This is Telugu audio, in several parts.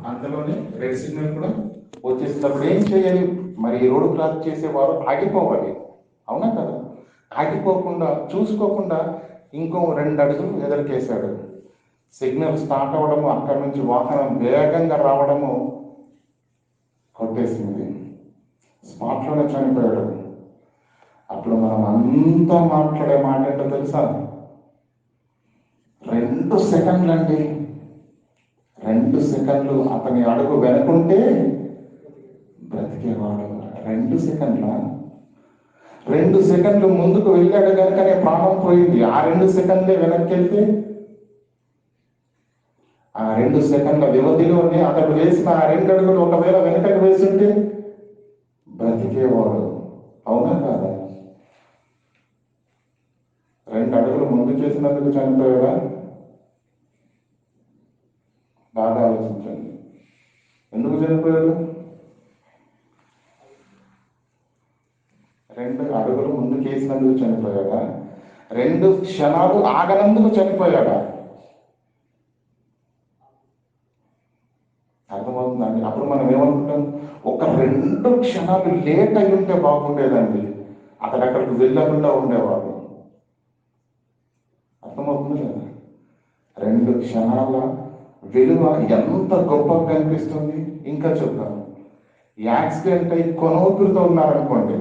అంతలోనే రెడ్ సిగ్నల్ కూడా వచ్చేసినప్పుడు ఏం చేయాలి? మరి రోడ్డు క్రాస్ చేసేవారు ఆగిపోవాలి, అవునా కదా? ఆగిపోకుండా చూసుకోకుండా ఇంకో 2 అడుగులు ఎదురుకేశాడు. సిగ్నల్ స్టార్ట్ అవ్వడము, అక్కడి నుంచి వాహనం వేగంగా రావడము కొట్టేసింది. స్పాట్లోనే చనిపోయాడు. అప్పుడు మనం అంతా మాట్లాడే మాట ఏంటో తెలుసా? 2 సెకండ్లు అండి. 2 సెకండ్లు అతని అడుగు వెనుకుంటే బ్రతికేవాడు. 2 సెకండ్ల 2 సెకండ్లు ముందుకు వెళ్ళాడు కనుకనే ప్రాణం పోయింది. ఆ 2 సెకండ్లే వెనక్కి వెళ్తే, ఆ 2 సెకండ్ల వ్యవధిలోనే అతడు వేసిన ఆ 2 అడుగులు ఒకవేళ వెనకకు వేస్తుంటే బ్రతికేవాడు, అవునా కాదా? 2 అడుగులు ముందు చేసినందుకు చనిపోయాడా? బాగా ఆలోచించండి. ఎందుకు చనిపోయాడు? 2 అడుగులు ముందుకు వేసినందుకు చనిపోయాడా? 2 క్షణాలు ఆగనందుకు చనిపోయాడా? అర్థమవుతుందండి? అప్పుడు మనం ఏమనుకుంటాం? ఒక 2 క్షణాలు లేట్ అయి ఉంటే బాగుండేదండి, అతడు అక్కడికి వెళ్ళకుండా ఉండేవాడు. అర్థమవుతుంది కదా? 2 క్షణాల విలువ ఎంత గొప్పగా కనిపిస్తుంది. ఇంకా చెప్తాను, యాక్సిడెంట్ అయి కొనూపిరితో ఉన్నారనుకోండి,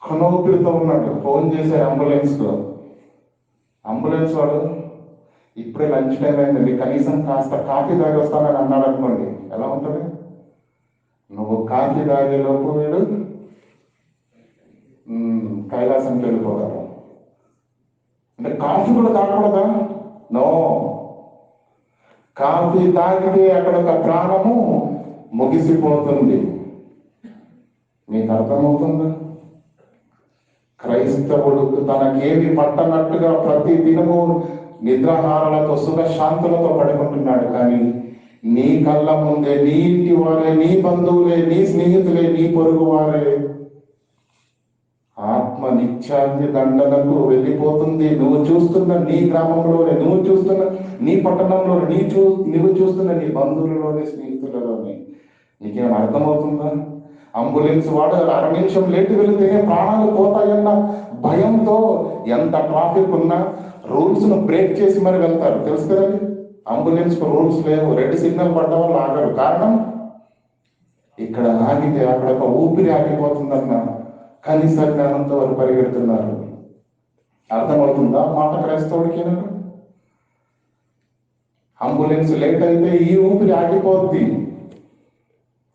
కొనూపిరితో ఉన్నాడు, ఫోన్ చేశారు అంబులెన్స్ వాడు ఇప్పుడే లంచ్ టైం అయిందండి, కనీసం కాస్త కాఫీ తాగి వస్తానని అన్నాడు అనుకోండి, ఎలా ఉంటుంది? నువ్వు కాఫీ తాగేలోపు వీడు కైలాసంకి వెళ్ళిపోతాడు. అంటే కాఫీ కూడా తాగకూడదా? నో, కాఫీ తాగితే అక్కడ ఒక ప్రాణము ముగిసిపోతుంది. మీకు అర్థమవుతుందా? క్రైస్తవుడు తనకేమి పట్టనట్టుగా ప్రతి దినము నిద్రాహారాలతో సుఖ శాంతులతో పడుకుంటున్నాడు. కానీ నీ కళ్ళ ముందే నీ ఇంటి వారే, నీ బంధువులే, నీ స్నేహితులే, నీ పొరుగు వారే ఆత్మ నిత్యాగ్ని దండనకు వెళ్ళిపోతుంది. నువ్వు చూస్తున్న నీ గ్రామంలోనే, నువ్వు చూస్తున్న నీ పట్టణంలోనే, నువ్వు చూస్తున్న నీ బంధువులలోనే, స్నేహితులలోనే. నీకేమైనా అర్థమవుతుందా? అంబులెన్స్ వాడు 1 నిమిషం లేట్ వెళితేనే ప్రాణాలు పోతాయన్న భయంతో ఎంత ట్రాఫిక్ ఉన్నా రూల్స్ ను బ్రేక్ చేసి మరి వెళ్తారు, తెలుసు కదండి? అంబులెన్స్ కు రూల్స్ లేవు, రెడ్ సిగ్నల్ పడ్డ వాళ్ళు ఆగరు. కారణం, ఇక్కడ ఆగితే అక్కడ ఒక ఊపిరి ఆగిపోతుందన్న కనీస జ్ఞానంతో వారు పరిగెడుతున్నారు. అర్థమవుతుందా మాట క్రైస్తవుడికి? అంబులెన్స్ లేట్ అయితే ఈ ఊపిరి ఆగిపోద్ది,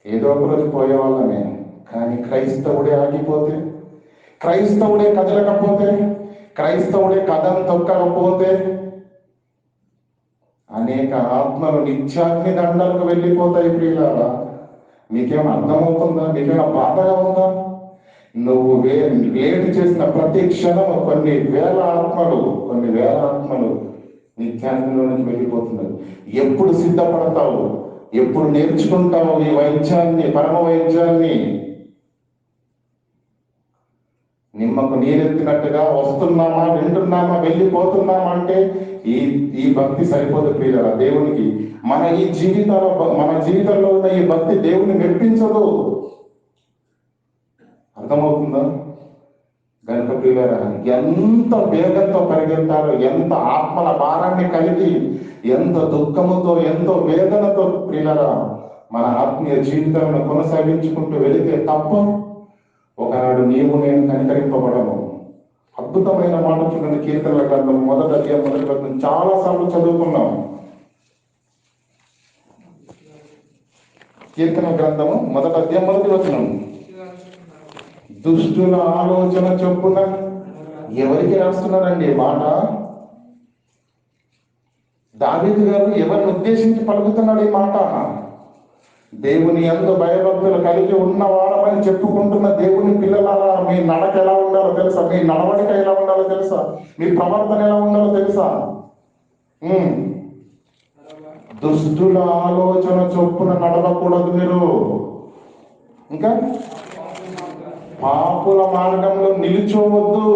ఏదో ఒక రోజు పోయేవాళ్ళమే. కానీ క్రైస్తవుడే ఆగిపోతే, క్రైస్తవుడే కదలకపోతే, క్రైస్తవుడే కథం తొక్కకపోతే అనేక ఆత్మలు నిత్యాగ్ని దండలకు వెళ్ళిపోతాయి. ప్రియులారా, మీకేమైనా అర్థమవుతుందా? మీకేమైనా బాధగా ఉందా? నువ్వు లేట్ చేసిన ప్రతి క్షణం కొన్ని వేల ఆత్మలు నిత్యాగ్నిలోనికి వెళ్ళిపోతున్నాయి. ఎప్పుడు సిద్ధపడతావు? ఎప్పుడు నేర్చుకుంటావు ఈ వైద్యాన్ని, పరమ వైద్యాన్ని? నిమ్మకు నీరెత్తినట్టుగా వస్తున్నామా, వింటున్నామా, వెళ్ళిపోతున్నామా అంటే ఈ భక్తి సరిపోదు ప్రియులారా దేవునికి. మన జీవితంలో ఉన్న ఈ భక్తి దేవుని మెప్పించదు. అర్థమవుతుందా? గనుక ప్రియులారా, ఎంత వేగంతో పరిగెత్తారో, ఎంత ఆత్మల భారాన్ని కలిగి, ఎంత దుఃఖముతో, ఎంతో వేదనతో ప్రియులారా మన ఆత్మీయ జీవితాలను కొనసాగించుకుంటూ వెళితే తప్ప ఒకనాడు నీవు నేను కనికరింపబడము. అద్భుతమైన మాట చూడండి, కీర్తనల గ్రంథం 1వ అధ్యాయం 1వ వచనం చాలా సార్లు చదువుకున్నాం. కీర్తన గ్రంథము 1వ అధ్యాయం 1వ వచనం, దుష్టుల ఆలోచన చొప్పున. ఎవరికి రాస్తున్నారండి మాట? దావీదు గారు ఎవరిని ఉద్దేశించి పలుకుతున్నాడు ఈ మాట? దేవుని యందు భయభక్తులు కలిగి ఉన్నవారమని చెప్పుకుంటున్న దేవుని పిల్లలారా, మీ నడక ఎలా ఉండాలో తెలుసా? మీ నడవడిక ఎలా ఉండాలో తెలుసా? మీ ప్రవర్తన ఎలా ఉండాలో తెలుసా? దుష్టుల ఆలోచన చొప్పున నడవకూడదు మీరు. ఇంకా పాపుల మార్గంలో నిలిచోవద్దు.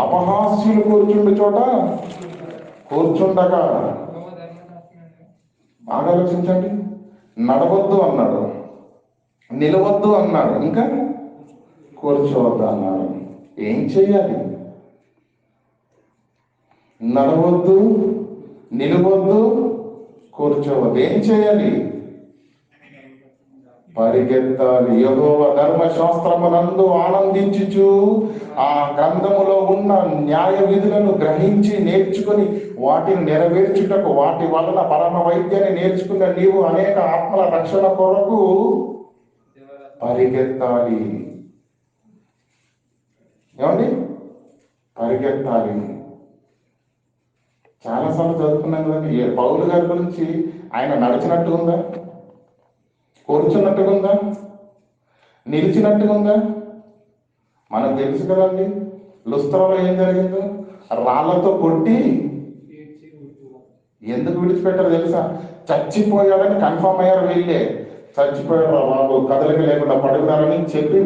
అపహాస్యులు కూర్చుండే చోట కూర్చుండగా, బాగా ఆలోచించండి, నడవద్దు అన్నాడు, నిలవద్దు అన్నాడు, ఇంకా కూర్చోవద్దు అన్నాడు. ఏం చెయ్యాలి? నడవద్దు, నిలవద్దు, కూర్చోవద్దు. ఏం చేయాలి? పరిగెత్తాలి. యెహోవా ధర్మశాస్త్రమునందు ఆనందించుచు ఆ గ్రంథములో ఉన్న న్యాయ విధులను గ్రహించి నేర్చుకుని వాటిని నెరవేర్చుటకు, వాటి వలన పరమ వైద్యాన్ని నేర్చుకున్న నీవు అనేక ఆత్మల రక్షణ కొరకు పరిగెత్తాలి. ఏమండి? పరిగెత్తాలి. చాలాసార్లు చదువుకున్నాం కదండి. పౌలు గారి గురించి ఆయన నడిచినట్టు ఉందా? కూర్చున్నట్టుగా ఉందా? నిలిచినట్టుగా ఉందా? మనకు తెలుసు కదండి లుస్త్రాలో ఏం జరిగిందో. రాళ్లతో కొట్టి ఎందుకు విడిచిపెట్టారు తెలుసా? చచ్చిపోయాడని కన్ఫర్మ్ అయ్యారు. వీళ్ళే చచ్చిపోయారు బాబు, కదలిక లేకుండా పడున్నారని చెప్పి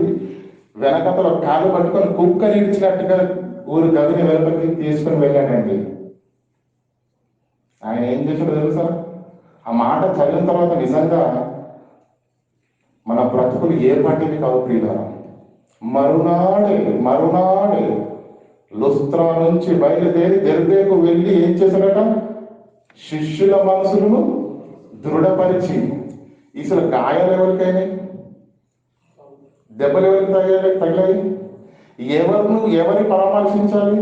వెనకతలో కాలు పట్టుకొని కుక్కని ఇచ్చినట్టుగా ఊరి గదిని వెలుపలికి తీసుకుని వెళ్ళాడండి. ఆయన ఏం చేశాడో తెలుసా? ఆ మాట చదివిన తర్వాత నిజంగా మన బ్రతుకులు ఏ పాటివి కావు ప్రియులారా. మరునాడే లుస్త్రా నుంచి బయలుదేరి దెర్బేకు వెళ్ళి ఏం చేశాడట? శిష్యుల మనసులను దృఢపరిచి. అసలు గాయాలు ఎవరికైనా, దెబ్బలు ఎవరికి తగిలాయి? ఎవరిని పరామర్శించాలి?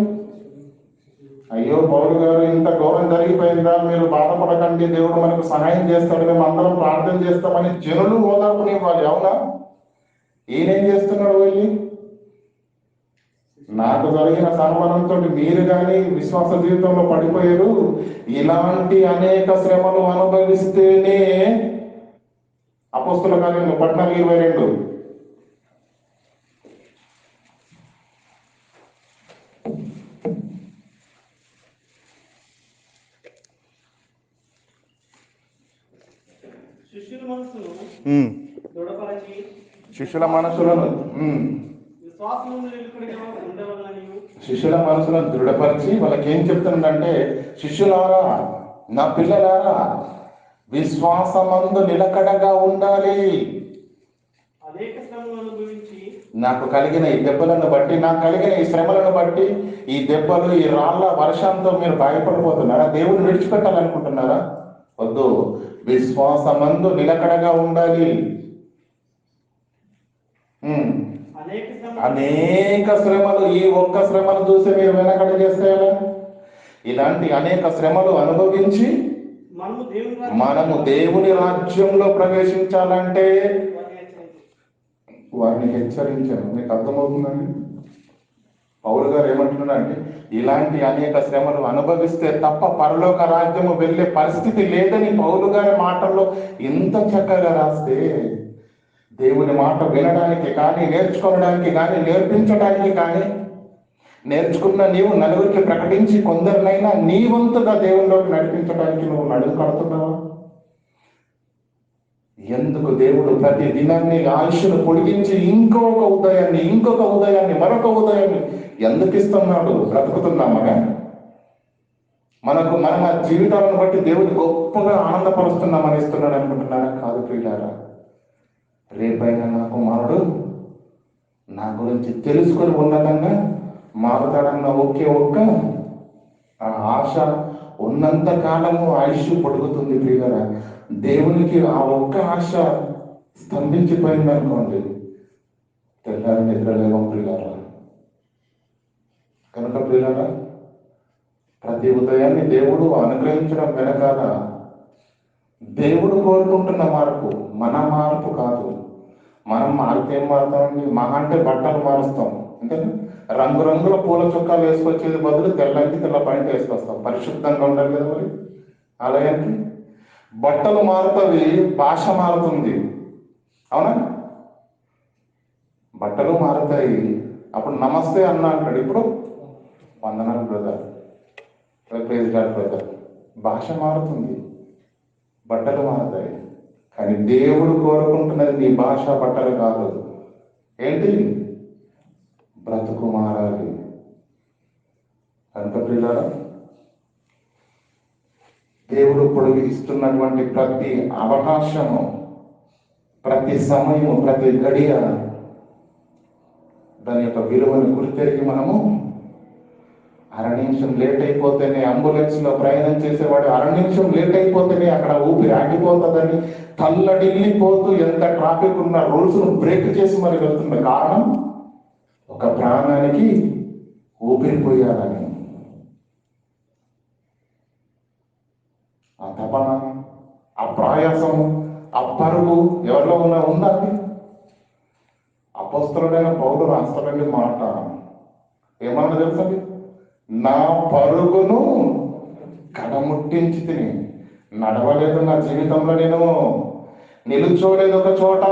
అయ్యో పౌలు గారు, ఇంత ఘోరం జరిగిపోయిందా, మీరు బాధపడకండి, దేవుడు మనకు సహాయం చేస్తాడు, మేము అందరం ప్రార్థన చేస్తామని జనులు ఓదార్పునివ్వాలి. అవునా? ఈయనేం చేస్తున్నాడు? వెళ్ళి నాకు జరిగిన సన్మానంతో మీరు కానీ విశ్వాస జీవితంలో పడిపోయారు. ఇలాంటి అనేక శ్రమలు అనుభవిస్తేనే అపోస్తుల కార్యాలు 14:22 శిష్యుల మనసులను దృఢపరిచి వాళ్ళకి ఏం చెప్తుందంటే, శిష్యులారా, నా పిల్లలారా, విశ్వాసమందు నిలకడగా ఉండాలి. నాకు కలిగిన ఈ దెబ్బలను బట్టి, నాకు కలిగిన ఈ శ్రమలను బట్టి, ఈ దెబ్బలు, ఈ రాళ్ల వర్షంతో మీరు భయపడిపోతున్నారా? దేవుని విడిచిపెట్టాలనుకుంటున్నారా? వద్దు. విశ్వాసమందు నిలకడగా ఉండాలి. అనేక శ్రమలు, ఈ ఒక్క శ్రమను చూసి మీరు వెనకడ చేస్తే ఇలాంటి అనేక శ్రమలు అనుభవించి మనము దేవుని రాజ్యంలో ప్రవేశించాలంటే వారిని హెచ్చరించాను. మీకు అర్థమవుతుందండి? పౌలు గారు ఏమంటున్నారంటే, ఇలాంటి అనేక శ్రమలు అనుభవిస్తే తప్ప పరలోక రాజ్యము వెళ్ళే పరిస్థితి లేదని పౌలు గారి మాటల్లో ఇంత చక్కగా రాస్తే, దేవుని మాట వినడానికి కానీ, నేర్చుకోవడానికి కానీ, నేర్పించడానికి కానీ, నేర్చుకున్న నీవు నలుగురికి ప్రకటించి కొందరినైనా నీ వంతుగా దేవునిలోకి నడిపించడానికి నువ్వు నడుము కడుతున్నావా? ఎందుకు దేవుడు ప్రతి దినాన్ని ఆయుష్ను పొడిగించి ఇంకొక ఉదయాన్ని మరొక ఉదయాన్ని ఎందుకు ఇస్తున్నాడు? బ్రతుకుతున్నామా? మన జీవితాలను బట్టి దేవుడు గొప్పగా ఆనందపరుస్తున్నామని ఇస్తున్నాడు అనుకుంటున్నారా? కాదు ప్రియులారా. రేపైనా నా కుమారుడు నా గురించి తెలుసుకొని ఉన్నతంగా మారుతాడన్న ఒక్క ఆశ ఉన్నంత కాలము ఆయుష్ పొడుగుతుంది ప్రియులారా. దేవునికి ఆ ఒక్క ఆశ స్తంభించిపోయింది అనుకోండి, తెల్లారి నిద్రలేవం ప్రియులారా. కనుక ప్రియులారా, ప్రతి ఉదయాన్ని దేవుడు అనుగ్రహించడం వెనకాల దేవుడు కోరుకుంటున్న మార్పు, మన మార్పు కాదు. మనం మారితే ఏం మారుతామండి? మహా అంటే బట్టలు మారుస్తాం. అంటే రంగురంగుల పూల చొక్కాలు వేసుకొచ్చేది బదులు తెల్ల పాయింట్ వేసుకొస్తాం. పరిశుద్ధంగా ఉండాలి కదా మరి ఆలయానికి. బట్టలు మారుతుంది, భాష మారుతుంది. అవునా? బట్టలు మారుతాయి. అప్పుడు నమస్తే అన్న అంటాడు, ఇప్పుడు వందనాలు బ్రదర్, ప్రైజ్ గాడ్ బ్రదర్. భాష మారుతుంది, బట్టలు మారుతాయి. కానీ దేవుడు కోరుకుంటున్నది నీ భాష, బట్టలు కాదు. ఏంటి? బ్రతుకు మారాలి. కనుక ప్రియులారా, దేవుడు ఇప్పుడు ఇస్తున్నటువంటి ప్రతి అవకాశము, ప్రతి సమయము, ప్రతి గడియ దాని యొక్క విలువను గుర్తెరిగి మనము అర నిమిషం లేట్ అయిపోతేనే అంబులెన్స్ లో ప్రయాణం చేసేవాడు అర నిమిషం లేట్ అయిపోతేనే అక్కడ ఊపిరి ఆగిపోతుందని తల్లడిల్లిపోతూ ఎంత ట్రాఫిక్ ఉన్న రూల్స్ ను బ్రేక్ చేసి మరి వెళ్తున్న కారణం ఒక ప్రాణానికి ఊపిరిపోయాలని. ఆ తపన, ఆ ప్రయాసము, ఆ పరుగు ఎవరిలో ఉందా? అపోస్తలుడైన పౌలు రాస్తాడండి మాట. ఏమన్నా తెలుసండి? నా పరుగును కడముట్టించి తిని. నడవలేదు నా జీవితంలో, నేను నిలుచోలేదు ఒక చోట,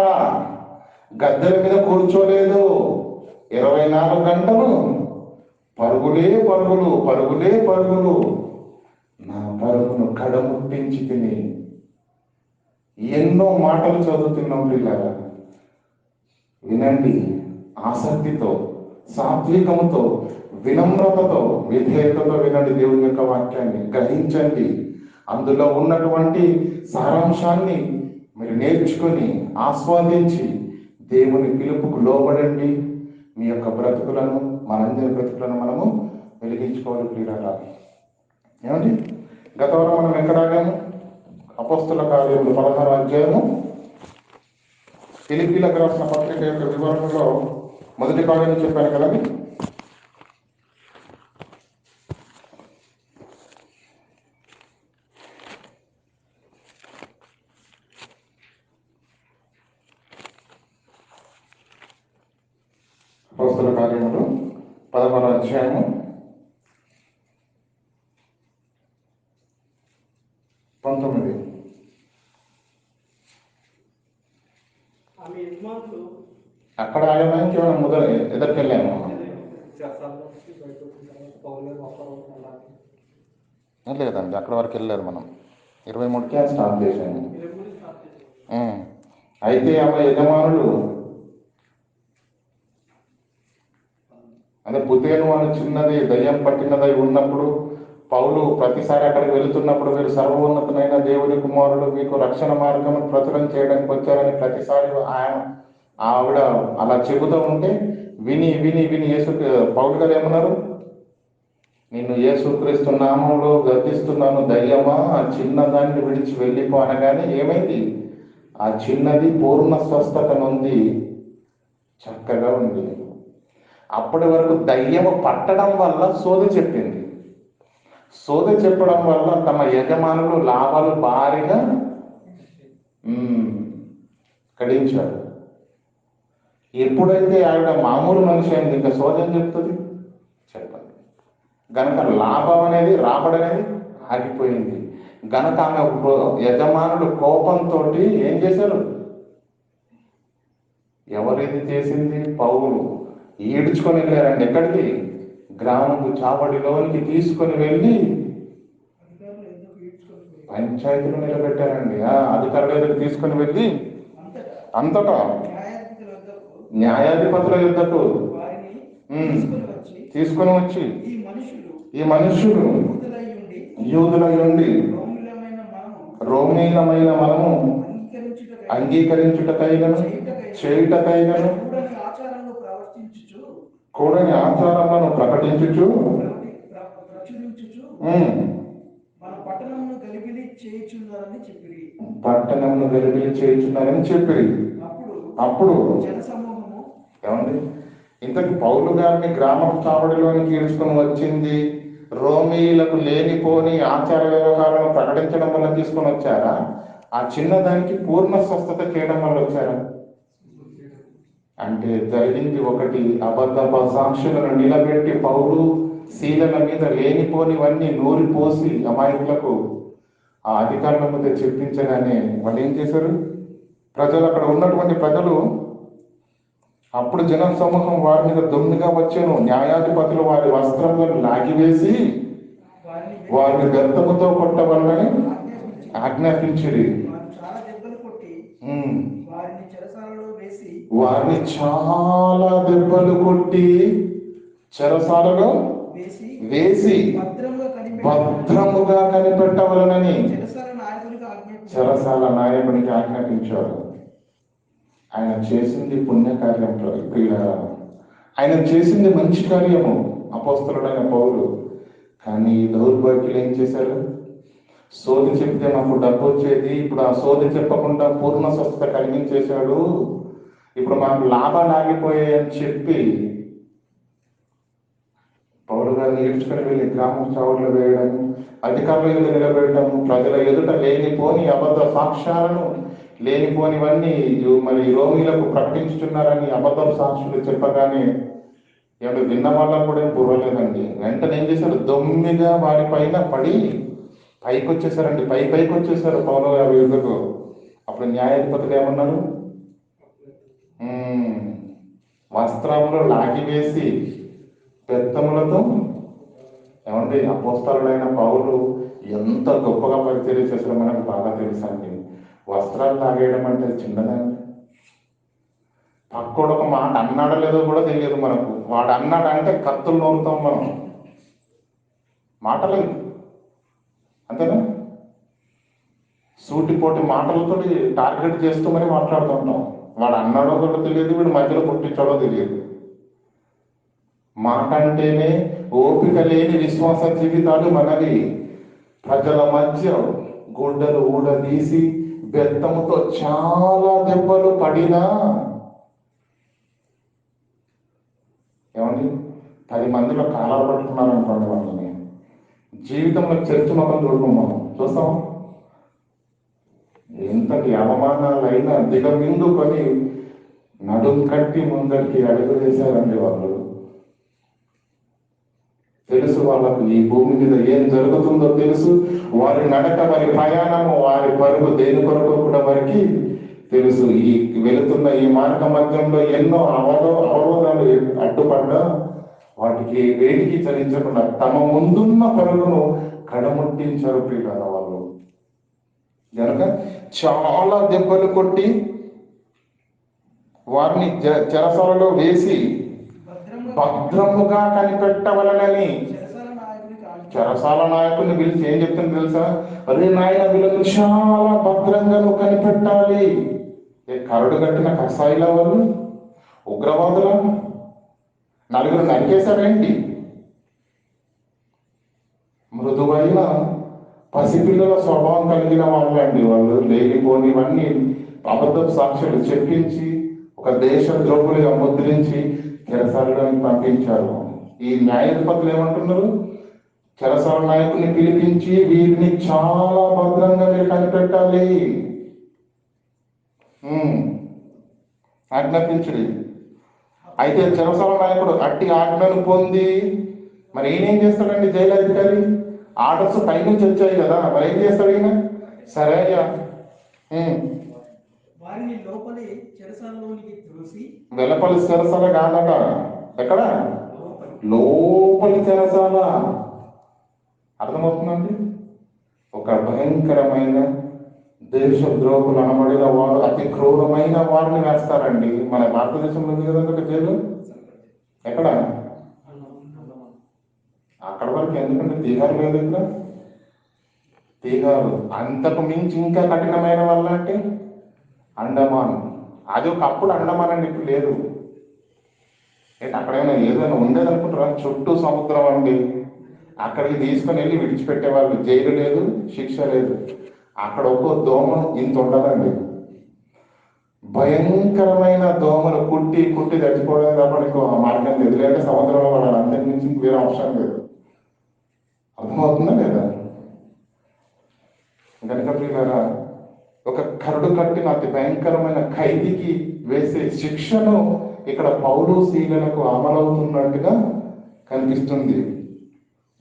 గద్దెల మీద కూర్చోలేదు. 24 గంటలు పరుగులే పరుగులు, పరుగులే పరుగులు. నా పరుగును కడముట్టించి తిని. ఎన్నో మాటలు చదువుతున్నాం పిల్లలు. వినండి, ఆసక్తితో, సాత్వికముతో, వినమ్రతతో, విధేయతతో వినండి దేవుని యొక్క వాక్యాన్ని. గ్రహించండి, అందులో ఉన్నటువంటి సారాంశాన్ని మీరు నేర్చుకొని ఆస్వాదించి దేవుని పిలుపుకు లోబడండి. మీ యొక్క బ్రతుకులను, మనందరి బ్రతుకులను మనము వెలిగించుకోవాలి ప్రియులారా. ఏమండి, గత వారం మనం ఎక్కడ ఆగాము? అపోస్తల కార్యములు 16వ అధ్యాయము ఫిలిప్పీలకు రాసిన పత్రిక యొక్క వివరణలో మొదటి భాగాన్ని చెప్పాను కదండి. అపోస్తల కార్యములు 16వ అధ్యాయము 19. అక్కడ ఆయనకి మొదలు ఎదుర్కెళ్ళాము. లేదండి, అక్కడ వరకు వెళ్ళారు. మనం 23కే స్టార్ట్ చేశాము. అయితే ఆమె యజమానులు అదే పుతేను అని చిన్నది దయ్యం పట్టినదై ఉన్నప్పుడు పౌలు ప్రతిసారి అక్కడికి వెళుతున్నప్పుడు, మీరు సర్వోన్నతమైన దేవుని కుమారుడు, మీకు రక్షణ మార్గం ప్రచురం చేయడానికి వచ్చారని ప్రతిసారి ఆవిడ అలా చెబుతూ ఉంటే విని విని విని పౌలు గారు ఏమన్నారు? నిన్ను యేసుక్రీస్తు నామంలో గద్దిస్తున్నాను దయ్యమా, ఆ చిన్నదాన్ని విడిచి వెళ్ళిపో అనగానే ఏమైంది? ఆ చిన్నది పూర్ణ స్వస్థత నొంది చక్కగా ఉంది. అప్పటి వరకు దయ్యము పట్టడం వల్ల సోద చెప్పింది. సోద చెప్పడం వల్ల తమ యజమానులు లాభాలు భారీగా కడించారు. ఎప్పుడైతే ఆవిడ మామూలు మనిషి అయింది, ఇంకా సోదం చెప్తుంది చెప్పండి. గనక లాభం అనేది, రాబడనేది ఆగిపోయింది. గనక ఆమె యజమానులు కోపంతో ఏం చేశారు? ఎవరిది చేసింది? పౌలు ఈడ్చుకొని వెళ్ళారండి. ఎక్కడికి? గ్రామపు చావడిలోనికి తీసుకొని వెళ్ళి పంచాయతీలో నిలబెట్టారండి. అధికారుల దగ్గర తీసుకొని వెళ్ళి అంతటా న్యాయాధిపతుల యుద్ధకు తీసుకొని వచ్చి, ఈ మనుషులు యూదులై ఉండి రోమీలమైన మనము అంగీకరించుటకైనను చేయుటకైనను కూడని ఆచారాలను ప్రకటించుచు పట్టణమును గలిబిలి చేయుచున్నారని చెప్పిరి. అప్పుడు ఏమండి, ఇంతకు పౌలు గారిని గ్రామం చావడిలోనికి ఈడ్చుకొని వచ్చింది రోమీలకు లేనిపోని ఆచార వ్యవహారాలను ప్రకటించడం వల్ల తీసుకొని వచ్చారా? ఆ చిన్నదానికి పూర్ణ స్వస్థత చేయడం వల్ల వచ్చారా? అంటే జరిగింది ఒకటి. అబద్ధ సాక్షులను నిలబెట్టి పౌలు శీలల మీద లేనిపోనివన్నీ నూరిపోసి అమాయకులకు ఆ అధికారుల మీద చెప్పించగానే వాళ్ళు ఏం చేశారు? ప్రజలు, అక్కడ ఉన్నటువంటి ప్రజలు, అప్పుడు జన సమూహం వారి మీద దొమ్మిగా వచ్చాను. న్యాయాధిపతులు వారి వస్త్రములను లాగివేసి వారిని గర్తముతో కొట్టవాలని ఆజ్ఞాపించిరి. వారిని చాలా దెబ్బలు కొట్టి చెరసాలలో వేసి భద్రముగా కనిపెట్టవలనని చెరసాల నాయకునికి ఆజ్ఞాపించాడు. ఆయన చేసింది పుణ్యకార్యం ప్రియులారా, ఆయన చేసింది మంచి కార్యము అపోస్తలుడైన పౌలు. కానీ ఈ దౌర్భాగ్యులు ఏం చేశారు? సోది చెప్తే మాకు డబ్బు వచ్చేది, ఇప్పుడు ఆ సోది చెప్పకుండా పూర్ణ స్వస్థత కలిగించేశాడు, ఇప్పుడు మాకు లాభాలు ఆగిపోయాయని చెప్పి పౌలు గారిని ఈడ్చుకొని వెళ్ళి గ్రామం చావుల్లో వేయడం, అధికారుల ఎదుట నిలబెట్టడం, ప్రజల ఎదుట లేనిపోని అబద్ధ సాక్ష్యాలను, లేనిపోనివన్నీ మరి రోమిలకు ప్రకటించుతున్నారని అబద్ధ సాక్షులు చెప్పగానే ఎవరు విన్న వాళ్ళకు కూడా ఏం పూర్వలేదండి. వెంటనే ఏం చేశారు? దొమ్మిగా వారి పైన పడి పైకి వచ్చేసారండి. పైకి వచ్చేసారు పౌలు గారి ఎదుగు. అప్పుడు న్యాయాధిపతులు ఏమన్నారు? వస్త్రములు లాగివేసి బెత్తములతో, ఏమంటే అపోస్తలుడైన పౌలు ఎంత గొప్పగా పరిచర్య చేశారో మనకు బాగా తెలుసండి. వస్త్రాలు లాగేయడం అంటే చిన్నదండి. పక్కోడు ఒక మాట అన్నాడో లేదో కూడా తెలియదు మనకు. వాడు అన్నాడంటే కత్తులు నోరుతాం మనం. మాటలు అంతేనా? సూటిపోటి మాటలతో టార్గెట్ చేస్తూ మరి మాట్లాడుతుంటాం. వాడు అన్నాడో కూడా తెలియదు, వీడు మధ్యలో పుట్టించాడో తెలియదు. మాట అంటేనే ఓపిక లేని విశ్వాస జీవితాలు మనవి. ప్రజల మధ్య గుడ్డలు ఊడదీసి బెత్తముతో చాలా దెబ్బలు పడినా, ఏమండి 10 మందిలో కాలాలు పట్టుకున్నారు అనుకోండి, వాళ్ళని జీవితంలో చర్చ మొత్తం చూడడం మనం చూస్తాం. ఎంతటి అవమానాలైనా దిగమిందుకొని నడుం కట్టి ముందరికి అడుగు వేశారండి వాళ్ళు. తెలుసు వాళ్ళకు ఈ భూమి మీద ఏం జరుగుతుందో తెలుసు. వారి నడక, వారి ప్రయాణము, వారి పరుగు దేని కొరకు కూడా వారికి తెలుసు. ఈ వెళుతున్న ఈ మార్గ మధ్యంలో ఎన్నో అవరోధాలు అడ్డుపడ్డా వాటికి వేడికి చలించకుండా తమ ముందున్న పరుగును కడముట్టించారు ప్రియులారా వాళ్ళు. కనుక చాలా దెబ్బలు కొట్టి వారిని చెరసాలలో వేసి భద్రముగా కనిపెట్టవలనని చెరసాల నాయకుడిని పిలిచి ఏం చెప్తుంది తెలుసా? అదే నాయన, వీళ్ళను చాలా భద్రంగా నువ్వు కనిపెట్టాలి. కరడు కట్టిన కసాయిల వాళ్ళు, ఉగ్రవాదుల 4 నరికేశారేంటి? మృదువైన పసిపిల్లల స్వభావం కలిగిన వాళ్ళండి వాళ్ళు. లేనిపోనివన్నీ అబద్ధపు సాక్ష్యాలు చెప్పించి ఒక దేశ ద్రోహులుగా ముద్రించి చెరసాలలోకి పంపించారు. ఈ న్యాయాధిపతులు ఏమంటున్నారు? చెరసాల నాయకుని పిలిపించి వీరిని చాలా భద్రంగా మీరు కనిపెట్టాలి, ఆజ్ఞాపించుడి. అయితే చెరసాల నాయకుడు అట్టి ఆజ్ఞను పొంది మరి ఈయనేం చేస్తాడండి? జైలు అధికారి ఆర్డర్స్ పైనుంచి వచ్చాయి కదా, మరి ఏం చేస్తాడు ఈయన? సరే అయ్యా, వెలపలి చెరసాల కాదట, ఎక్కడ? లోపలి చెరసాల. అర్థమవుతుందండి? ఒక భయంకరమైన దేశద్రోహులు అనబడిన వారు, అతి క్రూరమైన వారిని వేస్తారండి. మన భారతదేశంలో ఉంది కదండి ఒక జైలు. ఎక్కడ? అక్కడ వరకు ఎందుకంటే తీహారు లేదు ఇక్కడ. తీహారు అంతకు మించి ఇంకా కఠినమైన వల్ల అంటే అండమాన్. అది ఒకప్పుడు అండమాన్ అండి, ఇప్పుడు లేదు. అక్కడైనా ఏదైనా ఉండేది అనుకుంటారా? చుట్టూ సముద్రం అండి. అక్కడికి తీసుకొని వెళ్ళి విడిచిపెట్టేవాళ్ళు. జైలు లేదు, శిక్ష లేదు. అక్కడ ఒక్కో దోమ ఇంత ఉండదండి. భయంకరమైన దోమలు కుట్టి కుట్టి చచ్చిపోవడం తప్ప ఇంకో మార్గం లేదు. లేదంటే సముద్రంలో పడాలి, అందరి నుంచి వేరే అవసరం లేదు. అర్థమవుతుందా లేదా? కనుక ప్రియులారా, ఒక కరడు కట్టిన అతి భయంకరమైన ఖైదీకి వేసే శిక్షను ఇక్కడ పౌలు శీలకు అమలవుతున్నట్టుగా కనిపిస్తుంది.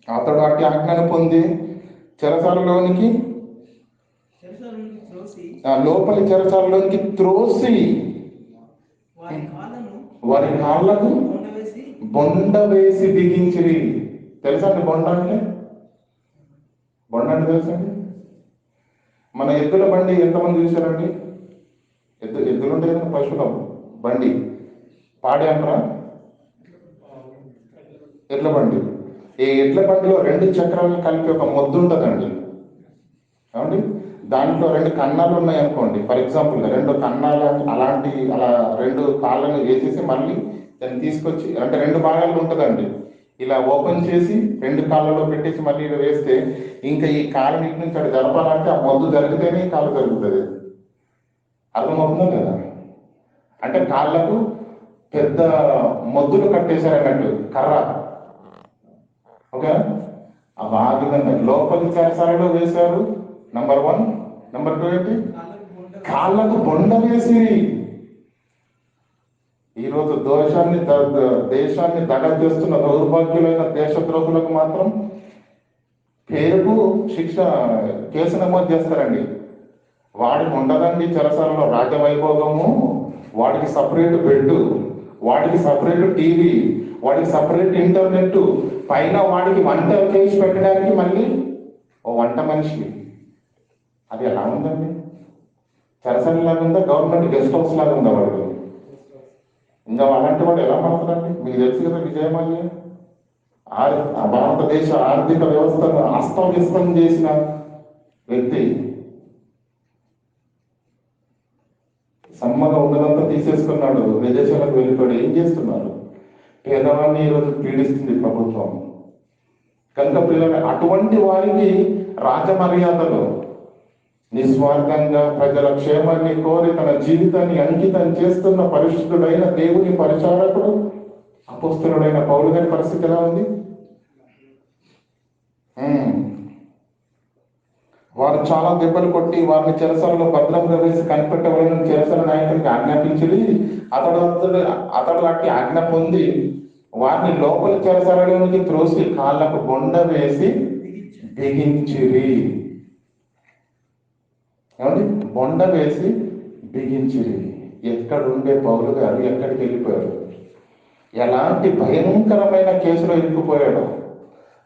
అతడు అట్టి ఆజ్ఞను పొంది చెరసాలలోనికి, లోపలి చెరసాలలోనికి త్రోసి వారి కాళ్ళకు బొండ వేసి బిగించిరి. తెలుసా అండి బొండ అంటే? బొండ అంటే తెలుసండి? మన ఎద్దుల బండి ఎంతమంది చూశారండి? ఎద్దులు ఉంటాయి కదా, పశువుల బండి, పాడి అంటారా? ఎడ్ల బండి. ఈ ఎడ్ల బండిలో 2 చక్రాలను కలిపి ఒక మొద్దు ఉంటుందండి. ఏమండి, దాంట్లో 2 కన్నాలు ఉన్నాయి అనుకోండి. ఫర్ ఎగ్జాంపుల్ 2 కన్నాల అలా 2 కాళ్ళను వేసేసి మళ్ళీ దాన్ని తీసుకొచ్చి, అంటే 2 భాగాలు ఉంటుందండి. ఇలా ఓపెన్ చేసి 2 కాళ్ళలో పెట్టేసి మళ్ళీ ఇలా వేస్తే ఇంకా ఈ కాళ్ళని ఇటు నుంచి అక్కడ జరపాలంటే ఆ మొద్దు జరిగితేనే ఈ కాళ్ళు జరుగుతుంది. అర్థమవుతుందా లేదా? అంటే కాళ్ళకు పెద్ద మొద్దులు కట్టేశారన్నట్టు కర్ర. ఓకే, ఆ విధంగా లోపలి చేసాలలో వేశారు. నంబర్ 1. నంబర్ 2 ఏంటి? కాళ్ళకు బొండ వేసి. ఈరోజు దేశాన్ని దగ చేస్తున్న దౌర్భాగ్యులైన దేశద్రోహులకు మాత్రం పేరుకు కేసు నమోదు చేస్తారండి. వాడికి ఉండదండి చెరసాలలో రాజవైభోగము, వాడికి సపరేట్ బెడ్, వాడికి సపరేట్ టీవీ, వాడికి సపరేట్ ఇంటర్నెట్, పైన వాడికి వంట చేసి పెట్టడానికి మళ్ళీ ఓ వంట మనిషి. అది ఎలా ఉందండి? చెరసాల లాగా ఉందా? గవర్నమెంట్ గెస్ట్ హౌస్ లాగా ఉందా వాడు? ఇంకా అలాంటి వాడు ఎలా మారుతాడండి? మీకు తెలుసు కదా విజయమాల్య భారతదేశ ఆర్థిక వ్యవస్థను అస్తవ్యస్తం చేసిన వ్యక్తి. సమ్మగా ఉన్నదంతా తీసేసుకున్నాడు, విదేశాలకు వెళ్ళిపోయాడు. ఏం చేస్తున్నారు? పేదవాడిని ఈరోజు పీడిస్తుంది ప్రభుత్వం. కనుక పిల్లలు అటువంటి వారికి రాజమర్యాదలు, నిస్వార్థంగా ప్రజల క్షేమాన్ని కోరి తన జీవితాన్ని అంకితం చేస్తున్న పరిశుద్ధుడైన దేవుని పరిచారకుడు అపోస్తలుడైన పౌలు గారి పరిస్థితి ఎలా ఉంది? వారు చాలా దెబ్బలు కొట్టి వారిని చెరసాలలో భద్రంగా వేసి కనిపెట్టవలని చెరసాల నాయకునికి ఆజ్ఞాపించి అతడు అట్టి ఆజ్ఞ పొంది వారిని లోపలి చెరసాలలోనికి త్రోసి కాళ్ళకు బొండ వేసి బిగించిరి. ఏమండి? బొండ వేసి బిగించిరి. ఎక్కడుండే పౌలు గారు ఎక్కడికి వెళ్ళిపోయారు? ఎలాంటి భయంకరమైన కేసులో ఇరుక్కుపోయాడు?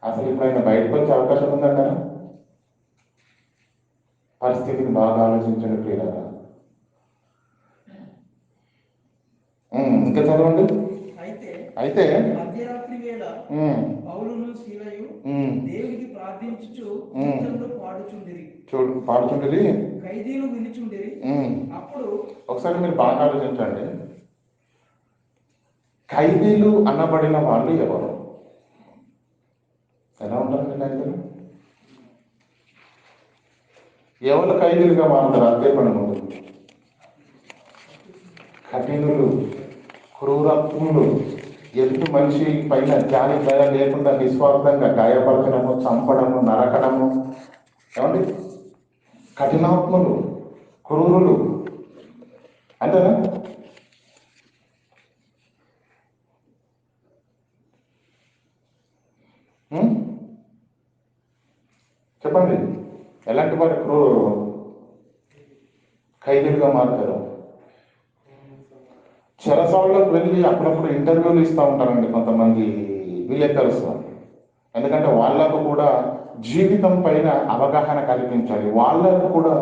అసలు ఇప్పుడు ఆయన బయటకు వచ్చే అవకాశం ఉందంటారా? పరిస్థితిని బాగా ఆలోచించండి ప్రియులారా. ఇంకా చదవండి. అయితే మధ్యరాత్రి వేళ పౌలును సీలయు దేవునికి ప్రార్థించుచు పాడుచుండిరి, ఖైదీలు వినుచుండిరి. అప్పుడు ఒకసారి మీరు బాగా ఆలోచించండి. ఖైదీలు అనబడిన వాళ్ళు ఎవరు? ఎలా ఉంటారండి ఖైదీలు? ఎవరు ఖైదీలుగా మారుతారు? అదే పని ఉంటుంది. కఠినులు, క్రూరత్ములు, ఎదుటి మనిషి పైన జాలి దయ లేకుండా నిస్వార్థంగా గాయపరచడము, చంపడము, నరకడము. ఏమండి? కఠినాత్ములు, క్రూరులు అంతేనా? చెప్పండి, ఎలాంటి వారు ఖైదీలుగా మారుతారు? చెరసాలకు వెళ్ళి అప్పుడప్పుడు ఇంటర్వ్యూలు ఇస్తూ ఉంటారండి కొంతమంది విలేకరులు. ఎందుకంటే వాళ్ళకు కూడా జీవితం పైన అవగాహన కల్పించాలి, వాళ్ళకు కూడా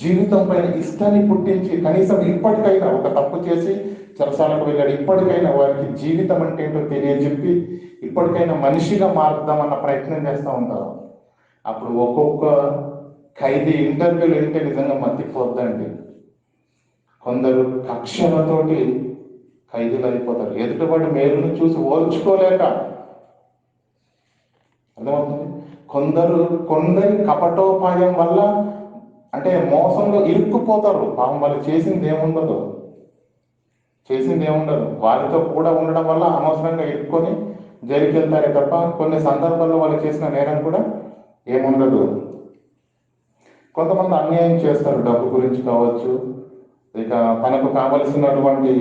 జీవితం పైన ఇష్టాన్ని పుట్టించి కనీసం ఇప్పటికైనా ఒక తప్పు చేసి చెరసాలకు వెళ్ళాడు, ఇప్పటికైనా వారికి జీవితం అంటే ఏంటో తెలియజెప్పి ఇప్పటికైనా మనిషిగా మారుద్దామన్న ప్రయత్నం చేస్తూ ఉంటారు. అప్పుడు ఒక్కొక్క ఖైదీ ఇంటర్వ్యూలు వింటే నిజంగా మత్తిపోద్దండి. కొందరు కక్షలతోటి ఖైదీలు అయిపోతారు, ఎదుటివాడి మేలును చూసి ఓర్చుకోలేక. అర్థమవుతుంది? కొందరి కపటోపాయం వల్ల అంటే మోసంలో ఇరుక్కుపోతారు. పాపం వాళ్ళు చేసింది ఏముండదు. వారితో కూడా ఉండడం వల్ల అనవసరంగా ఇరుక్కొని జైలుకి వెళ్తారే తప్ప కొన్ని సందర్భాల్లో వాళ్ళు చేసిన నేరం కూడా ఏముండదు. కొంతమంది అన్యాయం చేస్తారు, డబ్బు గురించి కావచ్చు, ఇక తనకు కావలసినటువంటి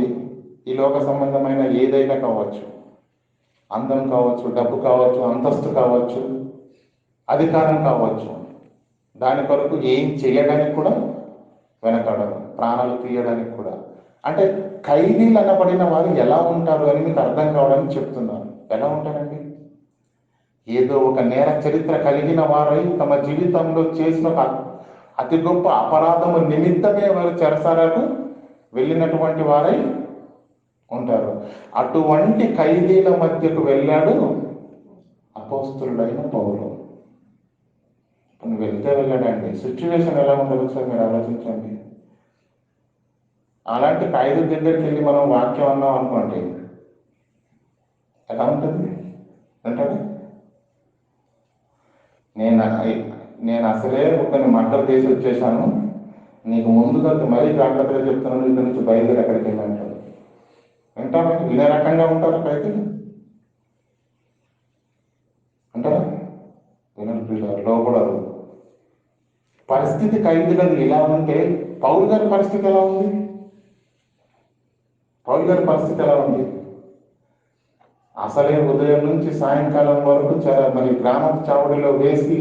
ఈ లోక సంబంధమైన ఏదైనా కావచ్చు, అందం కావచ్చు, డబ్బు కావచ్చు, అంతస్తు కావచ్చు, అధికారం కావచ్చు, దాని కొరకు ఏం చేయడానికి కూడా వెనకాడరు, ప్రాణాలు తీయడానికి కూడా. అంటే ఖైదీలు అనబడిన వారు ఎలా ఉంటారు అని మీకు అర్థం కావడానికి చెప్తున్నాను. ఎలా ఉంటారండి? ఏదో ఒక నేర చరిత్ర కలిగిన వారై తమ జీవితంలో చేసిన ఒక అతి గొప్ప అపరాధము నిమిత్తమే వారు చెరసాలకు వెళ్ళినటువంటి వారై ఉంటారు. అటువంటి ఖైదీల మధ్యకు వెళ్ళాడు అపోస్తులుడైన పౌలు. నువ్వు వెళ్తే వెళ్ళాడండి, సిచ్యువేషన్ ఎలా ఉంటుందో ఒకసారి మీరు ఆలోచించండి. అలాంటి ఖైదు దగ్గరికి వెళ్ళి మనం వాక్యం అన్నాం అనుకోండి, ఎలా ఉంటుంది అంటారు? నేను అసలే కొన్ని మంటలు చేసి వచ్చేసాను, నీకు ముందుగా మరీ జాగ్రత్తగా చెప్తున్నాను, ఇక్కడి నుంచి బయలుదేరి ఎక్కడికి వెళ్ళంటారు. వింటారా? ఇదే రకంగా ఉంటారు ఖైదీలు అంటారా? వినరు, లోపడరు. పరిస్థితి ఖైదీలది ఇలా ఉంటే పౌలు గారి పరిస్థితి ఎలా ఉంది? పౌలు గారి పరిస్థితి ఎలా ఉంది? అసలే ఉదయం నుంచి సాయంకాలం వరకు మరి గ్రామ చావడిలో వేసి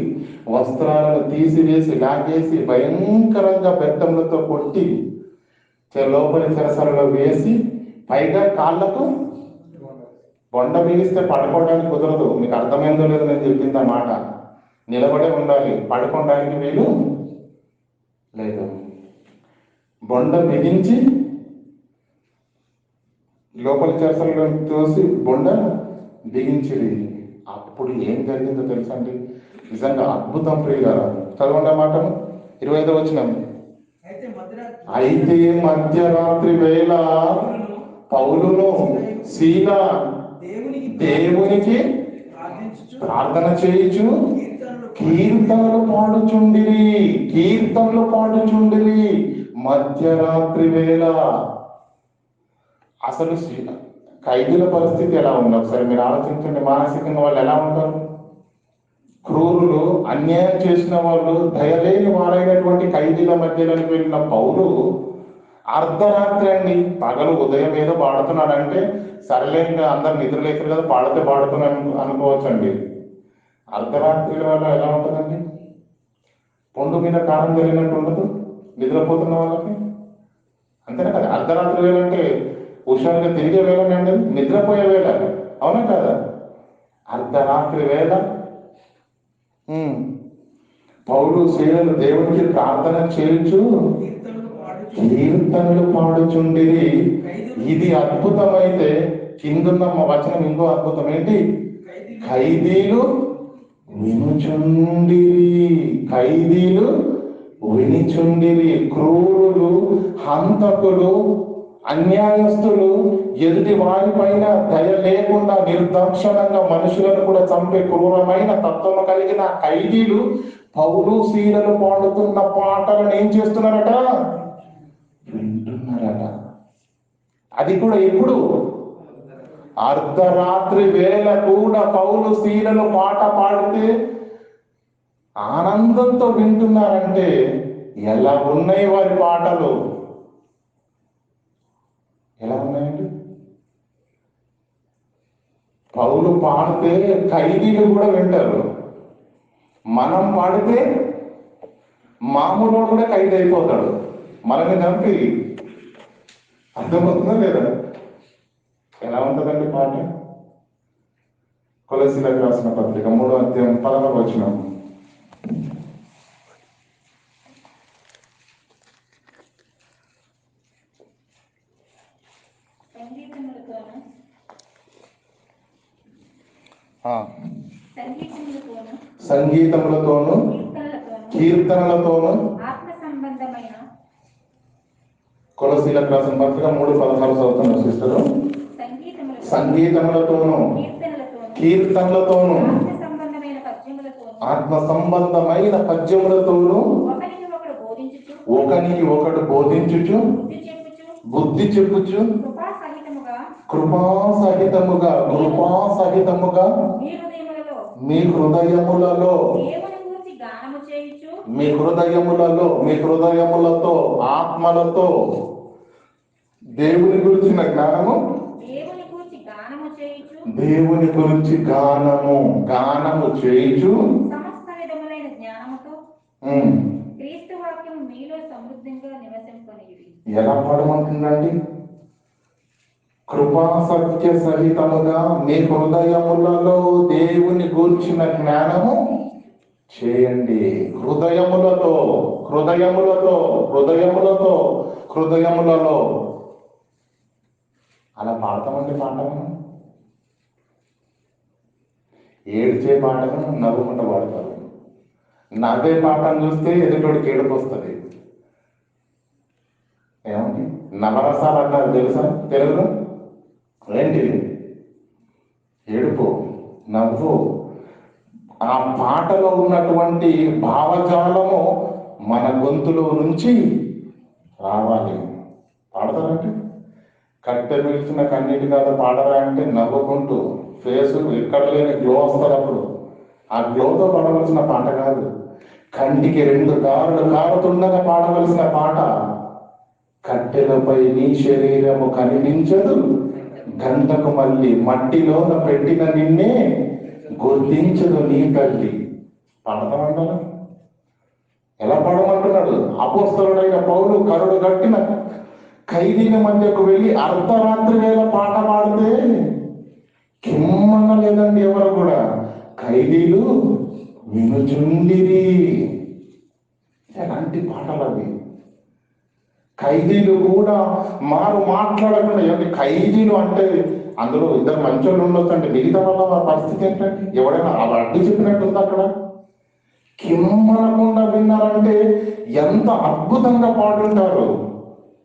వస్త్రాలను తీసివేసి లాగేసి భయంకరంగా బెత్తములతో కొట్టి లోపలి చెరసలలో వేసి పైగా కాళ్ళకు బొండ బిగిస్తే పడుకోవడానికి కుదరదు. మీకు అర్థమైందో లేదో నేను చెప్పింది ఆ మాట. నిలబడే ఉండాలి, పడుకోవడానికి వీలు లేదు. బొండ బిగించి లోపలి చెరసలలో తోసి బొండ బిగించిరి. అప్పుడు ఏం జరిగిందో తెలుసా అండి? నిజంగా అద్భుతం ప్రియులారా. చదవండి ఆ మాటను, 25వ వచనం. అయితే మధ్యరాత్రి వేళ పౌలును సీల దేవునికి ప్రార్థన చేయుచు కీర్తనలు పాడుచుండిరి. మధ్యరాత్రి వేళ. అసలు ఖైదీల పరిస్థితి ఎలా ఉంది ఒకసారి మీరు ఆలోచించండి. మానసికంగా వాళ్ళు ఎలా ఉంటారు? క్రూరులు, అన్యాయం చేసిన వాళ్ళు, దయలేని వారైనటువంటి ఖైదీల మధ్యలోకి వెళ్ళిన పౌలు అర్ధరాత్రి అండి, పగలు ఉదయం ఏదో పాడుతున్నాడంటే సరలేని అందరు నిద్రలేకరు కదా, పాడుతున్నాను అనుకోవచ్చండి. అర్ధరాత్రి వల్ల ఎలా ఉంటుందండి? పొండు మీద కారం జరిగినట్టు ఉండదు నిద్రపోతున్న వాళ్ళకి, అంతేనా కదా? అర్ధరాత్రి వేళ అంటే హుషారుగా తిరిగే వేళనే అండి, నిద్రపోయే వేళ, అవునా కదా? అర్ధరాత్రి వేళ పౌలు సీలలు దేవునికి ప్రార్థన చేయుచు కీర్తనలు పాడుచుండిరి. ఇది అద్భుతమైతే కిందున్న వచనం ఇంకో అద్భుతం ఏంటి? ఖైదీలు వినిచుండిరి. క్రూరులు, హంతకులు, అన్యాయస్తులు, ఎదుటి వారి పైన దయ లేకుండా నిర్దాక్షణంగా మనుషులను కూడా చంపే క్రూరమైన తత్వం కలిగిన ఖైదీలు పౌలు సీలలు పాడుతున్న పాటలను ఏం చేస్తున్నారట? వింటున్నారట. అది కూడా ఎప్పుడు? అర్ధరాత్రి వేళ కూడా పౌలు సీలలు పాట పాడితే ఆనందంతో వింటున్నారంటే ఎలా ఉన్నాయి వారి పాటలు? ఎలా ఉన్నాయండి? పౌలు పాడితే ఖైదీలు కూడా వింటారు. మనం పాడితే మామూలు కూడా ఖైదీ అయిపోతాడు, మనల్ని చంపి. అర్థమవుతుందా లేదా? ఎలా ఉంటుందండి పాట? కొలస్సీలకు రాసిన పత్రిక 3వ అధ్యాయం 11వ వచనం. సంగీతములతోను కీర్తనలతోను. కొలస్సీలకు రాసిన పత్రిక 3:16 చదువుతున్నారు సిస్టరు. సంగీతములతోను కీర్తనలతోను ఆత్మ సంబంధమైన పద్యములతోను ఒకనికి ఒకడు బోధించుచు బుద్ధి చెప్పుచు కృపాసహితముగా మీ హృదయములతో ఆత్మలతో దేవుని గురించిన జ్ఞానము, దేవుని గురించి గానము చేయుచు సమస్త విధములైన జ్ఞానముతో క్రీస్తు వాక్యము మీలో సమృద్ధిగా నివసింపనియుడి. ఎలా పాడమంటుందండి? కృపా సత్య సహితముగా మీ హృదయములలో దేవుని గూర్చిన జ్ఞానము చేయండి. హృదయములలో అలా పాడతామండి పాట. ఏడ్చే పాటను నవ్వుకుంటూ పాడతారు. నవ్వే పాటను చూస్తే ఎదుటోడికి ఏడుపు వస్తుంది. ఏమండి నవరసాలు అంటారు తెలుసా తెలుగులో? ఏంటిది? ఏడుపు, నవ్వు. ఆ పాటలో ఉన్నటువంటి భావజాలము మన గొంతులో నుంచి రావాలి. పాడతారంటే కట్టె పిలిచిన కన్నీటి కాదు పాడరా అంటే నవ్వుకుంటూ ఫేసు ఎక్కడ లేని గ్లో వస్తుంది. అప్పుడు ఆ గ్లోతో పాడవలసిన పాట కాదు. కంటికి 2 దారులు కారుతుండగా పాడవలసిన పాట. కట్టెలపై నీ శరీరము కనిపించదు, గంటకు మళ్ళీ మట్టిలోన పెట్టిన నిన్నే గుర్తించదు నీ తల్లి. పాడతామంటారా? ఎలా పాడమంటున్నాడు? అపోస్తలుడైన పౌలు కరుడు గట్టిన ఖైదీల మధ్యకు వెళ్ళి అర్ధరాత్రి వేళ పాట పాడితే కిమ్మన లేదండి ఎవరు కూడా. ఖైదీలు వినుచుండిరి. ఎలాంటి పాటలు అవి! ఖైదీలు కూడా మాట్లాడకుండా. ఏమంటే ఖైదీలు అంటే అందులో 2 మంచోళ్ళు ఉండొచ్చు అంటే మిగతా వాళ్ళ పరిస్థితి ఏంటంటే ఎవడైనా అడ్డు చెప్పినట్టు ఉంది అక్కడ. కిమ్మనకుండా విన్నారంటే ఎంత అద్భుతంగా పాడుంటారు,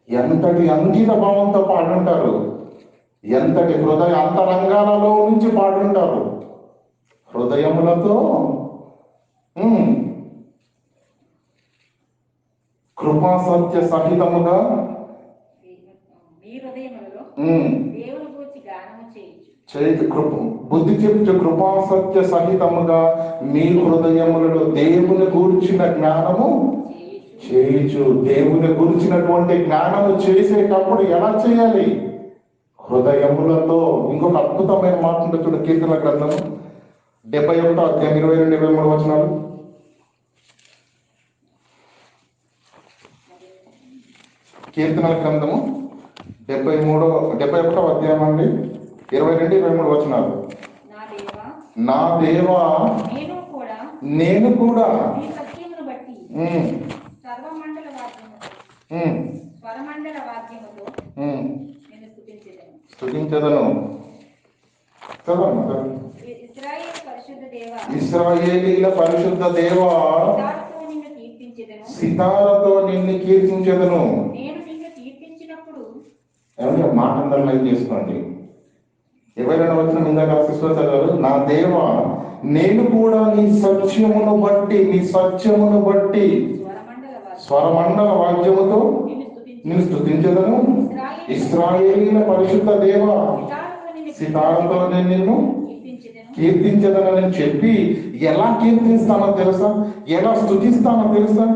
ఎంతటి అంకిత భావంతో పాడుంటారు, ఎంతటి హృదయ అంతరంగాలలో నుంచి పాడుంటారు. హృదయములతో కృపా సత్య సహితముగా మీ హృదయములలో దేవుని గూర్చి గానము బుద్ధి చెప్తే కృపా సత్య సహితముగా మీ హృదయములలో దేవుని గూర్చిన జ్ఞానము చేయించు. దేవుని గురించినటువంటి జ్ఞానము చేసేటప్పుడు ఎలా చేయాలి? హృదయములతో. ఇంకొక అద్భుతమైన మాట ఉంటుంది చూడు, కీర్తన గ్రంథము 71 అధ్యాయం 22, 23 వచనాలు. కీర్తనల గ్రంథము 71 అధ్యాయం అండి, 22, 23 వచనాలు. నా దేవా నేను కూడా స్తుతించెదను. ఇశ్రాయేలీల పరిశుద్ధ దేవా సితారతో నిన్ను కీర్తించెదను. ఏమంటే మాట అండర్లైన్ చేసుకోండి. ఎవరైనా వచ్చిన ఇందాక చదివారు, నా దేవా నేను కూడా నీ సత్యమును బట్టి స్వరమండల వాద్యముతో నిన్ను స్తుతించెదను. ఇశ్రాయేలీల పరిశుద్ధ దేవా సితారతో నేను నిన్ను కీర్తించదనని చెప్పి ఎలా కీర్తిస్తానో తెలుసా? ఎలా స్తుతిస్తానో తెలుసా?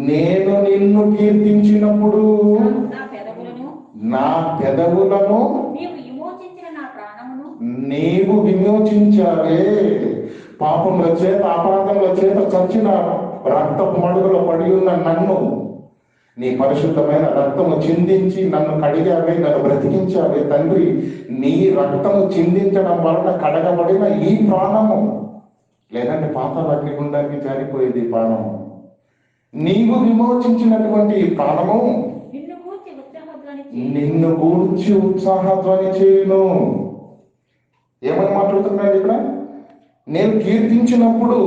నేను నిన్ను కీర్తించినప్పుడు నా పెదవులను నీవు విమోచించావే. పాపముల చేత అపరాధముల చేత చచ్చిన రక్తపు మడుగులో పడి ఉన్న నన్ను నీ పరిశుద్ధమైన రక్తము చిందించి నన్ను కడిగావే, నన్ను బ్రతికించావే తండ్రి. నీ రక్తము చిందించడం వలన కడగబడిన ఈ ప్రాణము, లేదంటే పాతాళ అగ్నిగుండానికి జారిపోయేది ఈ ప్రాణము. నీవు విమోచించినటువంటి ఈ ప్రాణము నిన్ను గూర్చి ఉత్సాహధ్వని చేయును. ఏమని మాట్లాడుతున్నాడు ఇక్కడ? నేను కీర్తించినప్పుడు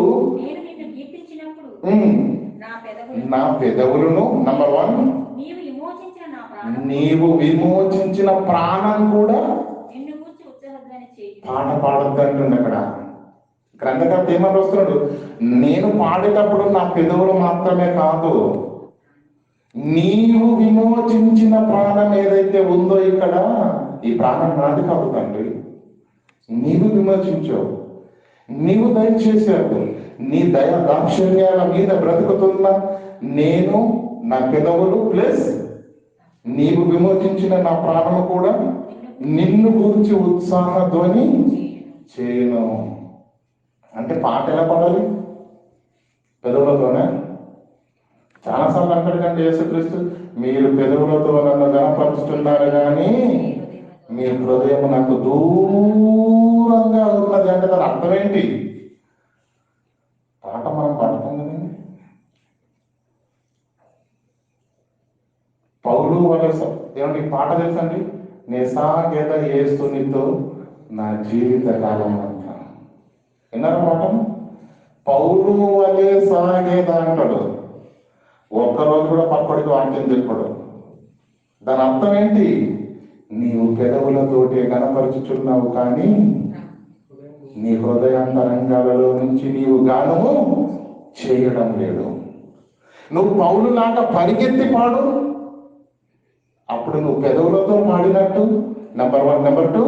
నా పెదవులను నంబర్ 1 నీవు విమోచించిన ప్రాణం కూడా పాట పాడద్దు అంటుంది అక్కడ. గ్రంథకర్త ఏమని వస్తున్నాడు? నేను పాడేటప్పుడు నా పెదవులు మాత్రమే కాదు, నీవు విమోచించిన ప్రాణం ఏదైతే ఉందో ఇక్కడ, ఈ ప్రాణం నాది కాదు తండ్రి. నీవు విమోచించావు, నీవు దయచేసావు. నీ దయ దాక్షిణ్యాల మీద బ్రతుకుతున్న నేను, నా పెదవులు ప్లస్ నీవు విమోచించిన నా ప్రాణము కూడా నిన్ను గురించి ఉత్సాహ ధ్వని చేయను. అంటే పాట ఎలా పాడాలి? పెదవులతోనే. చాలాసార్లు అంటాడు కండి యేసుక్రీస్తు, మీరు పెదవులతో నన్ను గణపరుస్తున్నారు కానీ మీ హృదయం నాకు దూరంగా ఉన్నది అంటే దాని అర్థం ఏంటి? పాట మనం పాడతాం కదండి. పౌలు వాళ్ళ ఏమంటే పాట తెలుసండి, నిసాగెద యేసునితో నా జీవిత కాలం అంతా. విన్నారా మాట? పౌలు వలె సాగేదా అంటాడు. ఒక్కరోజు కూడా పక్కడికి వాక్యం చెప్పాడు. దాని అర్థం ఏంటి? నీవు పెదవులతోటే కనపరుచుచున్నావు, కానీ నీ హృదయాంతరంగాలలో నుంచి నీవు గానము చేయడం లేదు. నువ్వు పౌలు లాగా పరిగెత్తి పాడు, అప్పుడు నువ్వు పెదవులతో పాడినట్టు. నెంబర్ 1. నెంబర్ 2,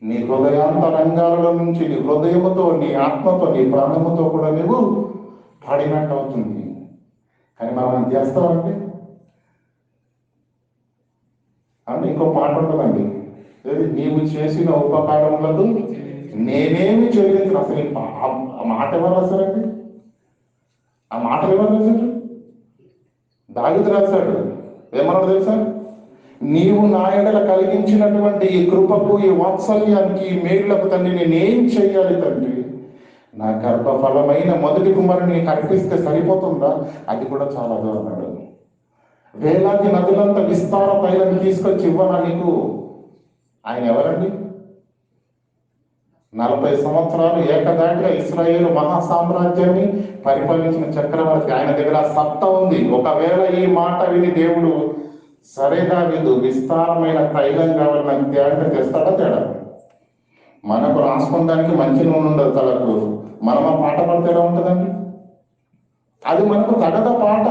నీ హృదయాంతరంగాలలో నుంచి నీ హృదయముతో, నీ ఆత్మతో, నీ ప్రాణముతో కూడా నువ్వు పాడినట్టు అవుతుంది. కానీ మనం చేస్తామండి. అంటే ఇంకో మాట ఉంటుందండి, నీవు చేసిన ఉపకారములకు నేనేమి చెల్లించను. అసలు ఆ మాట ఎవరు రాశారండి? ఆ మాటలు ఎవరు రాశారు? దావీదు రాశాడు. ఏమన్నాడు తెలుసా? నీవు నా ఎడల కలిగించినటువంటి ఈ కృపకు, ఈ వాత్సల్యానికి, ఈ మేలులకు తండ్రి నేనేం చెయ్యాలి తండ్రి? నా గర్భఫలమైన మొదటి కుమారుని నీకు అర్పిస్తే సరిపోతుందా? అది కూడా చాలా అన్నాడు. వేలాది నదులంత విస్తార తైలం తీసుకొచ్చి ఇవ్వనా నీకు? ఆయన ఎవరండి? 40 సంవత్సరాలు ఏకదాటిగా ఇశ్రాయేలు మహాసామ్రాజ్యాన్ని పరిపాలించిన చక్రవర్తి. ఆయన దగ్గర సత్తా ఉంది. ఒకవేళ ఈ మాట విని దేవుడు, సరే దావీదు, విస్తారమైన తైలం కావాలి నాకు తేడా తెస్తాడా? తేడా. మనకు రాసుకోవడానికి మంచి నూనె ఉండదు తలకు. మనం ఆ పాట పడితే ఎలా ఉంటుందండి? అది మనకు తగద పాట.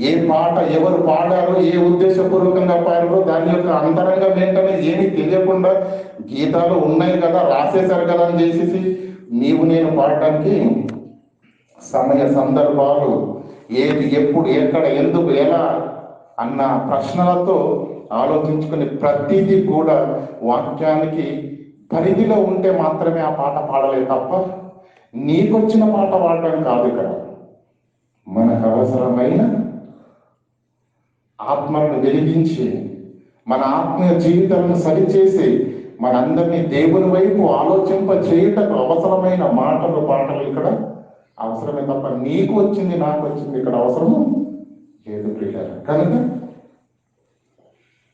ఏ పాట ఎవరు పాడారో, ఏ ఉద్దేశపూర్వకంగా పాడారో, దాని యొక్క అంతరంగం ఏంటనే ఏమీ తెలియకుండా గీతాలు ఉన్నాయి కదా, రాసేశారు కదా అని చేసేసి నీవు నేను పాడడానికి సమయ సందర్భాలు, ఏది, ఎప్పుడు, ఎక్కడ, ఎందుకు, ఎలా అన్న ప్రశ్నలతో ఆలోచించుకుని ప్రతిదీ కూడా వాక్యానికి పరిధిలో ఉంటే మాత్రమే ఆ పాట పాడలేదు తప్ప నీకొచ్చిన పాట పాడడం కాదు. ఇక్కడ మనకు అవసరమైన ఆత్మలను వెలిగించి, మన ఆత్మీయ జీవితాలను సరిచేసి, మనందరినీ దేవుని వైపు ఆలోచింప చేయుటకు అవసరమైన మాటలు, పాటలు ఇక్కడ అవసరమే తప్ప నీకు వచ్చింది, నాకు వచ్చింది ఇక్కడ అవసరము లేదు ప్రియులారా. కనుక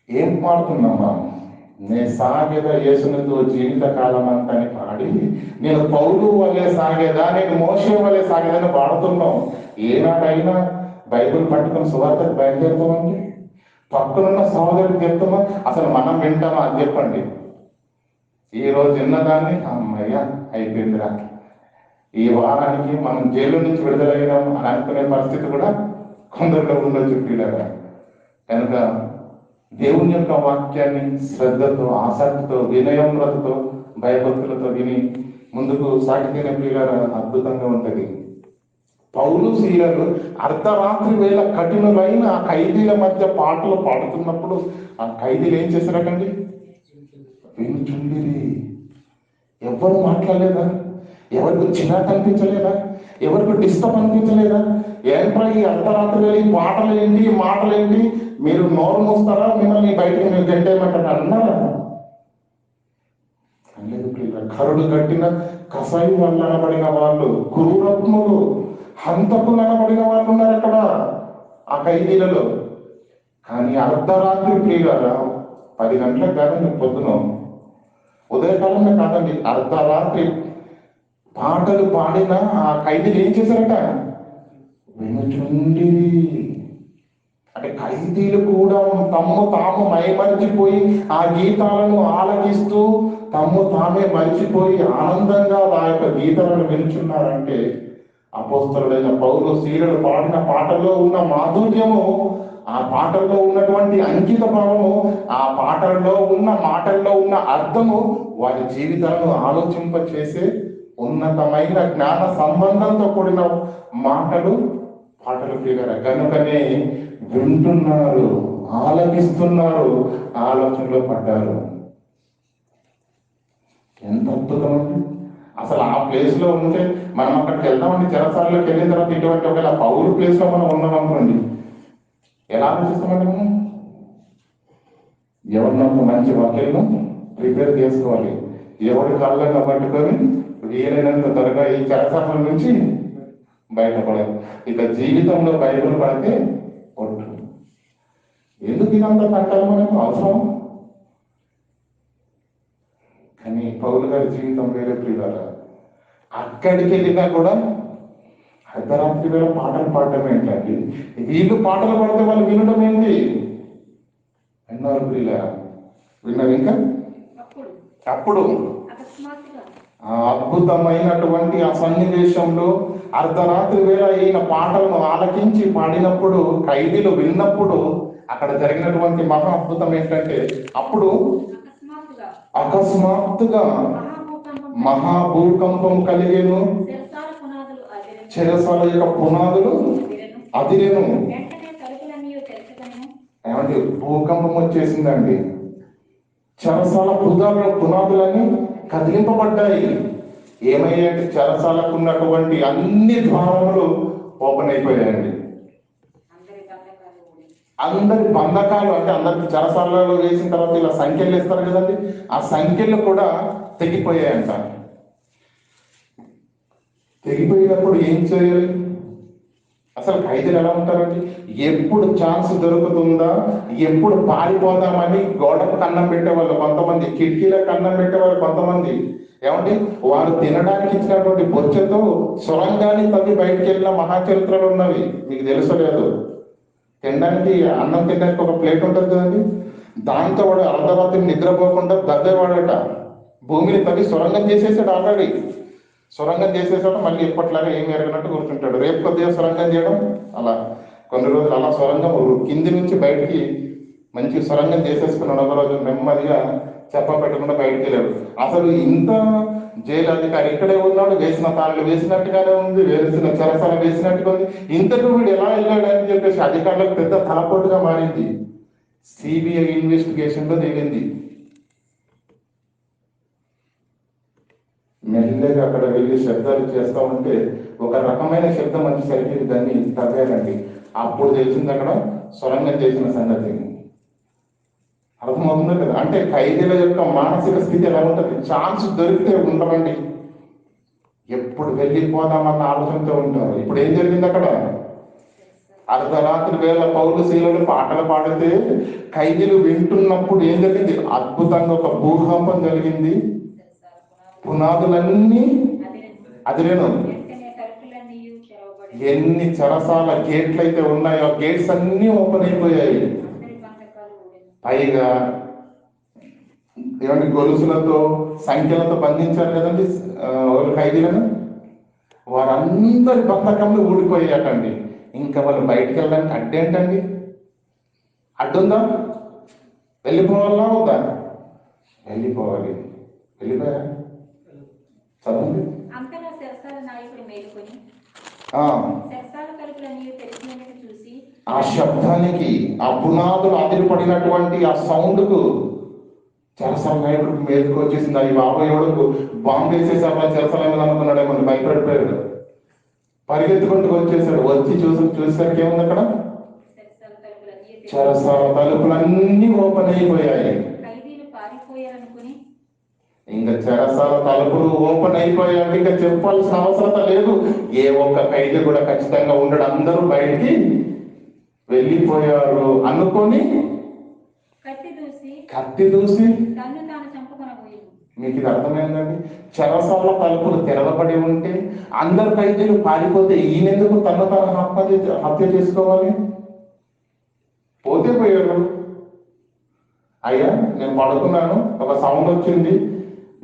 ఏం పాడుతున్నామా? నే సాగేదా యేసునితో జీవిత కాలం అంతా అని పాడి, నేను పౌలు వలె సాగేదా, నేను మోషే వలె సాగేదని పాడుతున్నాం. ఏనాడైనా బైబిల్ పట్టుకుని సువార్తకు బయలుదేరుతామండి? పక్కనున్న సహోదరుడికి చెప్తామా? అసలు మనం వింటామా? అది చెప్పండి. ఈ రోజు విన్నదాన్ని అమ్మయ్య అయిపోయిందిరా, ఈ వారానికి మనం జైలు నుంచి విడుదలైనాం అని అనుకునే పరిస్థితి కూడా కొందరిలో ఉండొచ్చు పిల్లగా. కనుక దేవుని యొక్క వాక్యాన్ని శ్రద్ధతో, ఆసక్తితో, వినయమ్రతతో, భయభక్తులతో విని ముందుకు సాగితేనే పిల్లగా అద్భుతంగా ఉంటుంది. పౌలు సీలలు అర్ధరాత్రి వేళ కఠినులైన ఆ ఖైదీల మధ్య పాటలు పాడుతున్నప్పుడు ఆ ఖైదీలు ఏం చేశారటండి? వినుచుండిరి. ఎవరు మాట్లాడలేదా? ఎవరికి చిరాకు అనిపించలేదా? ఎవరికి డిస్టర్బ్ అనిపించలేదా? ఏంట్రా ఈ అర్ధరాత్రి వేళ ఈ పాటలు ఏంటి, ఈ మాటలు ఏంటి, మీరు నోరు మూస్తారా, మిమ్మల్ని బయటకు మీరు గంటేయమంటారా అన్నారా? లేదు ప్రియుల. కరుడు కట్టిన కసాయి వాళ్ళు అనబడిన వాళ్ళు, క్రూరత్ములు, హంతకులు అనబడిన వాళ్ళు ఉన్నారు అక్కడ ఆ ఖైదీలలో. కానీ అర్ధరాత్రి ప్రియులారా, 10 గంటలకు కాదండి, పొద్దున ఉదయకాలంలో కాదండి, అర్ధరాత్రి పాటలు పాడిన ఆ ఖైదీలు ఏం చేశారట? వినుచుండి. అంటే ఖైదీలు కూడా తమ్ము తాము మైమరిచిపోయి ఆ గీతాలను ఆలకిస్తూ తమ్ము తామే మరిచిపోయి ఆనందంగా ఆ యొక్క గీతాలను వినుచున్నారంటే అపోస్తలుడైన పౌలు సీలలు పాడిన పాటల్లో ఉన్న మాధుర్యము, ఆ పాటల్లో ఉన్నటువంటి అంకిత భావము, ఆ పాటల్లో ఉన్న మాటల్లో ఉన్న అర్థము వారి జీవితాలను ఆలోచింప చేసే ఉన్నతమైన జ్ఞాన సంబంధంతో కూడిన మాటలు, పాటలు ప్రియులారా. కనుకనే వింటున్నారు, ఆలకిస్తున్నారు, ఆలోచనలో పడ్డారు. ఎంత అద్భుతం అండి! అసలు ఆ ప్లేస్ లో ఉంటే మనం అక్కడికి వెళ్దామండి. చెరసాలలోకి వెళ్ళిన తర్వాత ఇటువంటి ఒకవేళ పౌరు ప్లేస్ లో మనం ఉన్నాం అనుకోండి, ఎలా ఆలోచిస్తామండి మనం? ఎవరినొక మంచి వకీల్ను ప్రిపేర్ చేసుకోవాలి, ఎవరి కాళ్ళగా పట్టుకొని వీలైనంత త్వరగా ఈ చెరసాల నుంచి బయటపడాలి. ఇక జీవితంలో బైబిల్ పడితే ఒట్టు. ఎందుకు ఇదంతా కట్టాలి? మనకు అవసరం కానీ పౌలు గారి జీవితం వేరే ప్రియులారా. అక్కడికి వెళ్ళినా కూడా అర్ధరాత్రి వేళ పాటలు పాడటం ఏంటండి? వీళ్ళు పాటలు పాడితే వాళ్ళు వినడం ఏంటి? విన్నారు ప్రియులారా, విన్నారు. ఇంకా అప్పుడు అప్పుడు అకస్మాత్తుగా ఆ అద్భుతమైనటువంటి ఆ సన్నివేశంలో అర్ధరాత్రి వేళ ఈయన పాటలను ఆలకించి పాడినప్పుడు, ఖైదీలు విన్నప్పుడు అక్కడ జరిగినటువంటి మహా అద్భుతం ఏంటంటే, అప్పుడు అకస్మాత్తుగా అకస్మాత్తుగా మహాభూకంపం మహాభూకంపం కలిగేను, చెరసాల పునాదులు అదిరెను. చెరసాల యొక్క పునాదులు అదిరెను. అదిరేను. వెంటనే తలుపులన్నీ తెరుచుకొనెను. ఏమంటే భూకంపం వచ్చేసిందండి. చెరసాల పునాదులన్నీ కదిలింపబడ్డాయి. ఏమయ్యాయంటే చెరసాలకు ఉన్నటువంటి అన్ని ద్వారములు ఓపెన్ అయిపోయాయండి. అందరి బంధకాలు ఊడి అందరి బంధకాలు అంటే అందరికి చెరసాలలో వేసిన తర్వాత ఇలా సంఖ్యలు వేస్తారు కదండి, ఆ సంఖ్యలు కూడా తెగిపోయాయంట. తెగిపోయినప్పుడు ఏం చేయాలి? అసలు ఖైదీలు ఎలా ఉంటారండి? ఎప్పుడు ఛాన్స్ దొరుకుతుందా, ఎప్పుడు పారిపోదామని గోడకు కన్నం పెట్టేవాళ్ళు కొంతమంది, కిటికీలకు కన్నం పెట్టేవాళ్ళు కొంతమంది. ఏమండి, వారు తినడానికి ఇచ్చినటువంటి బొచ్చెతో సొరంగాన్ని తవ్వి బయటికి వెళ్ళిన మహాచరిత్రలు ఉన్నవి. మీకు తెలుసో లేదు? తినడానికి అన్నం తినడానికి ఒక ప్లేట్ ఉంటుంది కదండి, దాంతో వాడు అర్ధరాత్రి నిద్రపోకుండా దబ్బేవాడట. భూమిని తవ్వి సొరంగం చేసేసాడు ఆల్రెడీ. సొరంగం చేసేసాడు, మళ్ళీ ఎప్పట్లాగా ఏం ఎరగనట్టు కూర్చుంటాడు. రేపు కొద్దిగా సొరంగం చేయడం, అలా కొన్ని రోజులు అలా సొరంగం కింది నుంచి బయటికి మంచి సొరంగం చేసేసుకున్నాడు. ఒక రోజు నెమ్మదిగా చెప్ప పెట్టకుండా బయటికి వెళ్ళాడు. అసలు ఇంత జైలు అధికారి ఇక్కడే ఉన్నాడు, వేసిన తాళ్ళు వేసినట్టుగానే ఉంది, వేసిన చెరసాల వేసినట్టుగా ఉంది, ఇంతకు వీడు ఎలా వెళ్ళాడు అని చెప్పేసి అధికారులకు పెద్ద తలపోటుగా మారింది. సిబిఐ ఇన్వెస్టిగేషన్ లో తేలింది. మెల్లగా అక్కడ వెళ్ళి శబ్దాలు చేస్తా ఉంటే ఒక రకమైన శబ్దం వచ్చేసరికి దాన్ని తగ్గారండి. అప్పుడు తెలిసింది అక్కడ సొరంగం చేసిన సంగతి. అర్థమవుతుందో కదా? అంటే ఖైదీల యొక్క మానసిక స్థితి ఎలా ఉంటుంది? ఛాన్స్ దొరికితే ఉండరండి, ఎప్పుడు వెళ్ళిపోదామన్న ఆలోచనతో ఉంటారు. ఇప్పుడు ఏం జరిగింది అక్కడ? అర్ధరాత్రి వేళ పౌలు శీలలు పాటలు పాడితే ఖైదీలు వింటున్నప్పుడు ఏం జరిగింది? అద్భుతంగా ఒక భూకంపం జరిగింది. పునాదులన్నీ అదిరేను. వెంటనే తలుపులన్నీ తెరవబడెను. ఎన్ని చెరసాల గేట్లు అయితే ఉన్నాయో గేట్స్ అన్ని ఓపెన్ అయిపోయాయి. అందరి బంధకాలు ఊడెను. పైగా ఏమంటే గొలుసులతో సంఖ్యలతో బంధించారు కదండి ఖైదీలను, వారందరి బంధకంలో ఊడిపోయాకండి. ఇంకా వాళ్ళు బయటికి వెళ్ళడానికి అడ్డేంటండి? అడ్డుందా? వెళ్ళిపోవాలా వద్దా? వెళ్ళిపోవాలి. వెళ్ళిపోయా చదవండి. అంతలో చెరసాల నాయకుడు మేలుకొని చెరసాల తలుపులన్నీ తెరిచినట్టు చూసి ఆ శబ్దానికి, ఆ పునాదులు అదిరిపడినటువంటి ఆ సౌండ్ కు చెరసాల నాయకుడికి మేలుకు వచ్చేసింది. అవి బాబాయోడుకు బాంబు వేసేసారు చెరసాల మీద అనుకున్నాడేమో, భయపడిపోయాడు. పరిగెత్తుకుంటూ వచ్చేసాడు. వచ్చి చూసేసరికి ఏముంది అక్కడ? చెరసాల తలుపులన్నీ ఓపెన్ అయిపోయాయి. ఖైదీలు పారిపోయారనుకుని ఇంకా చెరసాల తలుపులు ఓపెన్ అయిపోయాయి. ఇంకా చెప్పాల్సిన అవసరం లేదు. ఏ ఒక్క ఖైదీ కూడా ఖచ్చితంగా ఉండడు, అందరూ బయటికి వెళ్ళిపోయారు అనుకొని కత్తి దూసి తన్ను తాను చంపుకొనబోయింది. మీకు ఇది అర్థమైందండి? చెరసాల తలుపులు తెరవబడి ఉంటే అందరు ఖైదీలు పారిపోతే ఈయనెందుకు తను తాను హత్య చేసుకోవాలి? పోతే పోయాడు. అయ్యా నేను పడుకున్నాను, ఒక సౌండ్ వచ్చింది,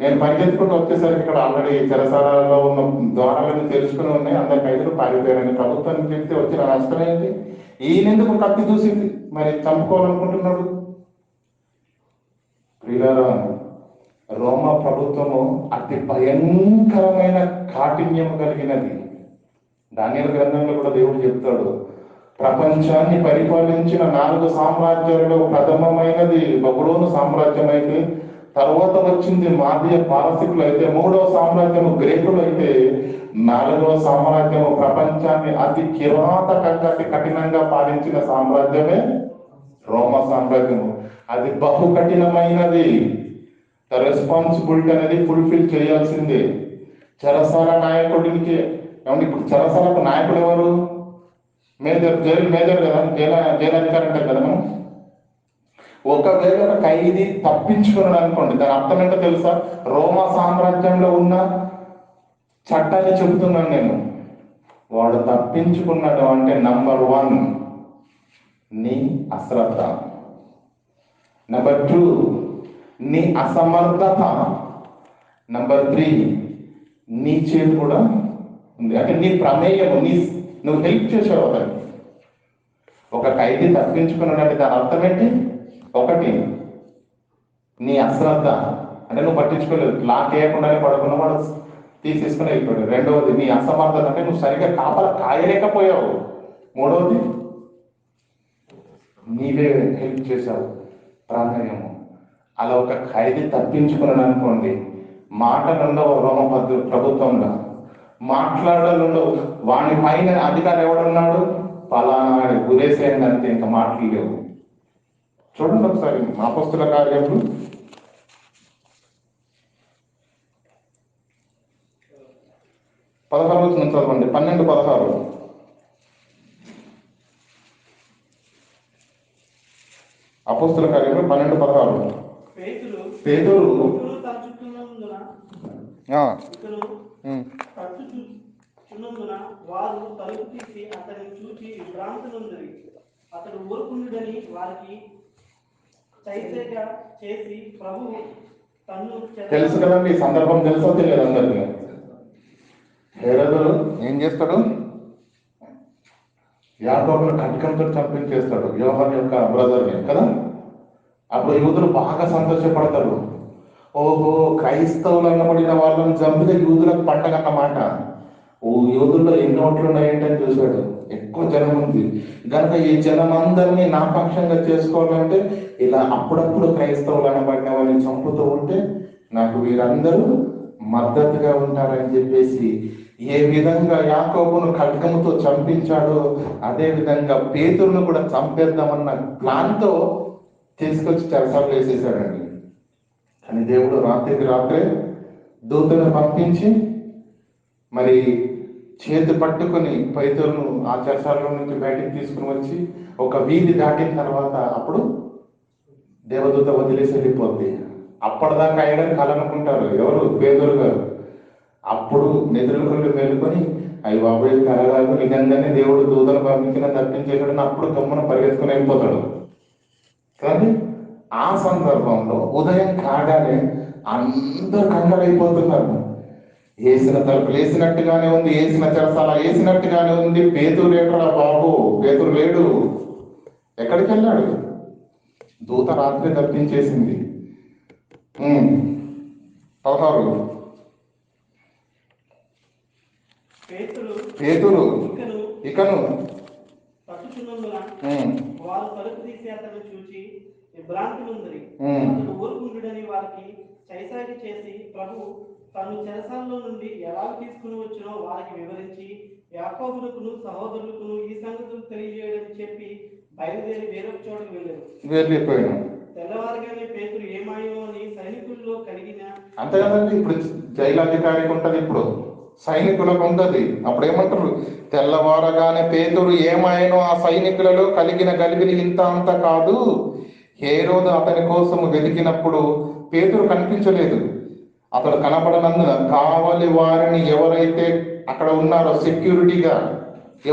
నేను పరిగెత్తుకుంటూ వచ్చేసరికి ఇక్కడ ఆల్రెడీ చెరసాలలో ఉన్న ద్వారాలను తెలుసుకుని ఉన్నాయి, అందరు ఖైదీలు పారిపోయారని ప్రభుత్వానికి చెప్తే వచ్చిన నష్టం ఏంటి? ఈయనెందుకు కత్తి చూసి మరి చంపుకోవాలనుకుంటున్నాడు? ప్రియులారా, రోమా ప్రభుత్వము అతి భయంకరమైన కాఠిన్యం కలిగినది. దానియేలు గ్రంథంలో కూడా దేవుడు చెప్తాడు, ప్రపంచాన్ని పరిపాలించిన 4 సామ్రాజ్యాలలో ప్రథమమైనది బబులోను సామ్రాజ్యం అయితే, తర్వాత వచ్చింది మాదీయ పారసికులు అయితే, 3వ సామ్రాజ్యము గ్రీకులు అయితే, 4వ సామ్రాజ్యము ప్రపంచాన్ని అతి కిరాతకంగా అతి కఠినంగా పాలించిన సామ్రాజ్యమే రోమా సామ్రాజ్యము. అది బహు కఠినమైనది. రెస్పాన్సిబిలిటీ అనేది ఫుల్ఫిల్ చేయాల్సిందే. చెరసాల నాయకుడికి ఏమంటే, ఇప్పుడు చెరసాలకు నాయకుడు ఎవరు? మేజర్, జైలు మేజర్ కదా, జైలు అధికారి అంటారు కదా మనం. ఒకవేళ ఒక ఖైదీ తప్పించుకున్నాడు అనుకోండి, దాని అర్థం ఏంటో తెలుసా? రోమా సామ్రాజ్యంలో ఉన్న చట్టాన్ని చెబుతున్నాను నేను. వాడు తప్పించుకున్నాడు అంటే నంబర్ 1 నీ అశ్రద్ధ, నంబర్ 2 నీ అసమర్థత, నంబర్ 3 నీ చేతి కూడా ఉంది. అంటే నీ ప్రమేయము, నువ్వు హెల్ప్ చేసావు అతనికి. ఒక ఖైదీ తప్పించుకున్నాడంటే దాని అర్థం ఏంటి? 1 నీ అశ్రద్ధ, అంటే నువ్వు పట్టించుకోలేదు, లాక్ వేయకుండానే పడుకున్న వాడు తీసేసుకుని వెళ్ళిపోయాడు. 2వది నీ అసమర్థత, అంటే నువ్వు సరిగ్గా కాపలా కాయలేకపోయావు. 3వది నీవే హెల్ప్ చేశావు, ప్రమేయము. అలా ఒక ఖైదీ తప్పించుకున్నాడు అనుకోండి, మాటలుండవు రోమ ప్రభుత్వంలో, మాట్లాడాలుండవు. వాని పైన అధికారి ఎవడున్నాడు? పలానా గురేసేయండి అంతే, ఇంకా మాటలు లేవు. చూడండి ఒకసారి అపొస్తలుల కార్యములు 16 చదవండి. 12-16. అపొస్తలుల కార్యములు 12-16. పేతురు వారు తలుపు తీసి అతన్ని చూచి విభ్రాంతులుందిరి. అతడు ఊరుకుండుడని వారికి చేసి ప్రభు తన్ను తెలుసు కదండి, ఈ సందర్భం తెలుసో తెలియదు అందరికీ. హేరోదు ఏం చేస్తాడు? యాకోబును ఖడ్గంతో చంపించేస్తాడు, యోహాను యొక్క బ్రదర్ని కదా. అప్పుడు యూదులు బాగా సంతోషపడతారు. ఓహో, క్రైస్తవులు అన్నబడిన వాళ్ళని చంపితే యూదులకు పండగ అన్నమాట. యూదుల్లో ఎన్ని ఓట్లు ఉన్నాయంటే చూశాడు, ఎక్కువ జనం ఉంది కనుక ఈ జనం అందరినీ నా పక్షంగా చేసుకోవాలంటే ఇలా అప్పుడప్పుడు క్రైస్తవులు అనబడిన వాళ్ళని చంపుతూ ఉంటే నాకు వీరందరూ మద్దతుగా ఉంటారని చెప్పేసి ఏ విధంగా యాకోబును ఖడ్గముతో చంపించాడో అదే విధంగా పేతురును కూడా చంపేద్దామన్న ప్లాన్తో తీసుకొచ్చి చెరసాలు వేసేసాడండి. కానీ దేవుడు రాత్రికి రాత్రే దూతను పంపించి మరి చేతి పట్టుకొని పేతురును ఆ చెరసాలలో నుంచి బయటికి తీసుకుని వచ్చి ఒక వీధి దాటిన తర్వాత అప్పుడు దేవదూత వదిలేసి వెళ్ళిపోద్ది. అప్పటిదాకా అయ్యడానికి కలనుకుంటారు ఎవరు? పేతురు గారు. అప్పుడు నిద్రలు మేలుకొని అవి బాబోయే కలగాదు, నిజంగానే దేవుడు దూతను పంపించిన తప్పించేసాడని అప్పుడు గమ్మున పరిగెత్తుకుని వెళ్ళిపోతాడు. కానీ ఆ సందర్భంలో ఉదయం కాగానే అందరూ కంగారైపోతున్నారు. వేసిన తలుపులు వేసినట్టుగానే ఉంది, వేసిన చెరసాల వేసినట్టుగానే ఉంది. పేతురు ఎక్కడ బాబు? పేతురు లేడు. ఎక్కడికి వెళ్ళాడు? దూత రాత్రి తప్పించేసింది. 16 పేతురు ఇకను వారు తలుపు తీసి అతను చూచి విభ్రాంతులుందిరి. ఊరుకుండుడని వారికి చేసి ప్రభు తను చెరసాలలో నుండి ఎలా తీసుకుని వచ్చినో వారికి వివరించి యాకోబునకును సహోదరులకును ఈ సంగతులు తెలియజేయడని చెప్పి బయలుదేరి వేరొక చోటుకు వెళ్ళారు. తెల్లవారుగానే పేతురు ఏమాయో అని సైనికుల్లో కలిగిన అంతే కదండి. ఇప్పుడు జైలాధికారికి ఉంటది, ఇప్పుడు సైనికులకు ఉంటది. అప్పుడు ఏమంటారు? తెల్లవారగానే పేతురు ఏమాయనో ఆ సైనికులలో కలిగిన గలిబిలి ఇంత అంత కాదు. హేరోదు అతని కోసం వెతికినప్పుడు పేతురు కనిపించలేదు. అతడు కనపడనందున కావలి వారిని ఎవరైతే అక్కడ ఉన్నారో సెక్యూరిటీగా,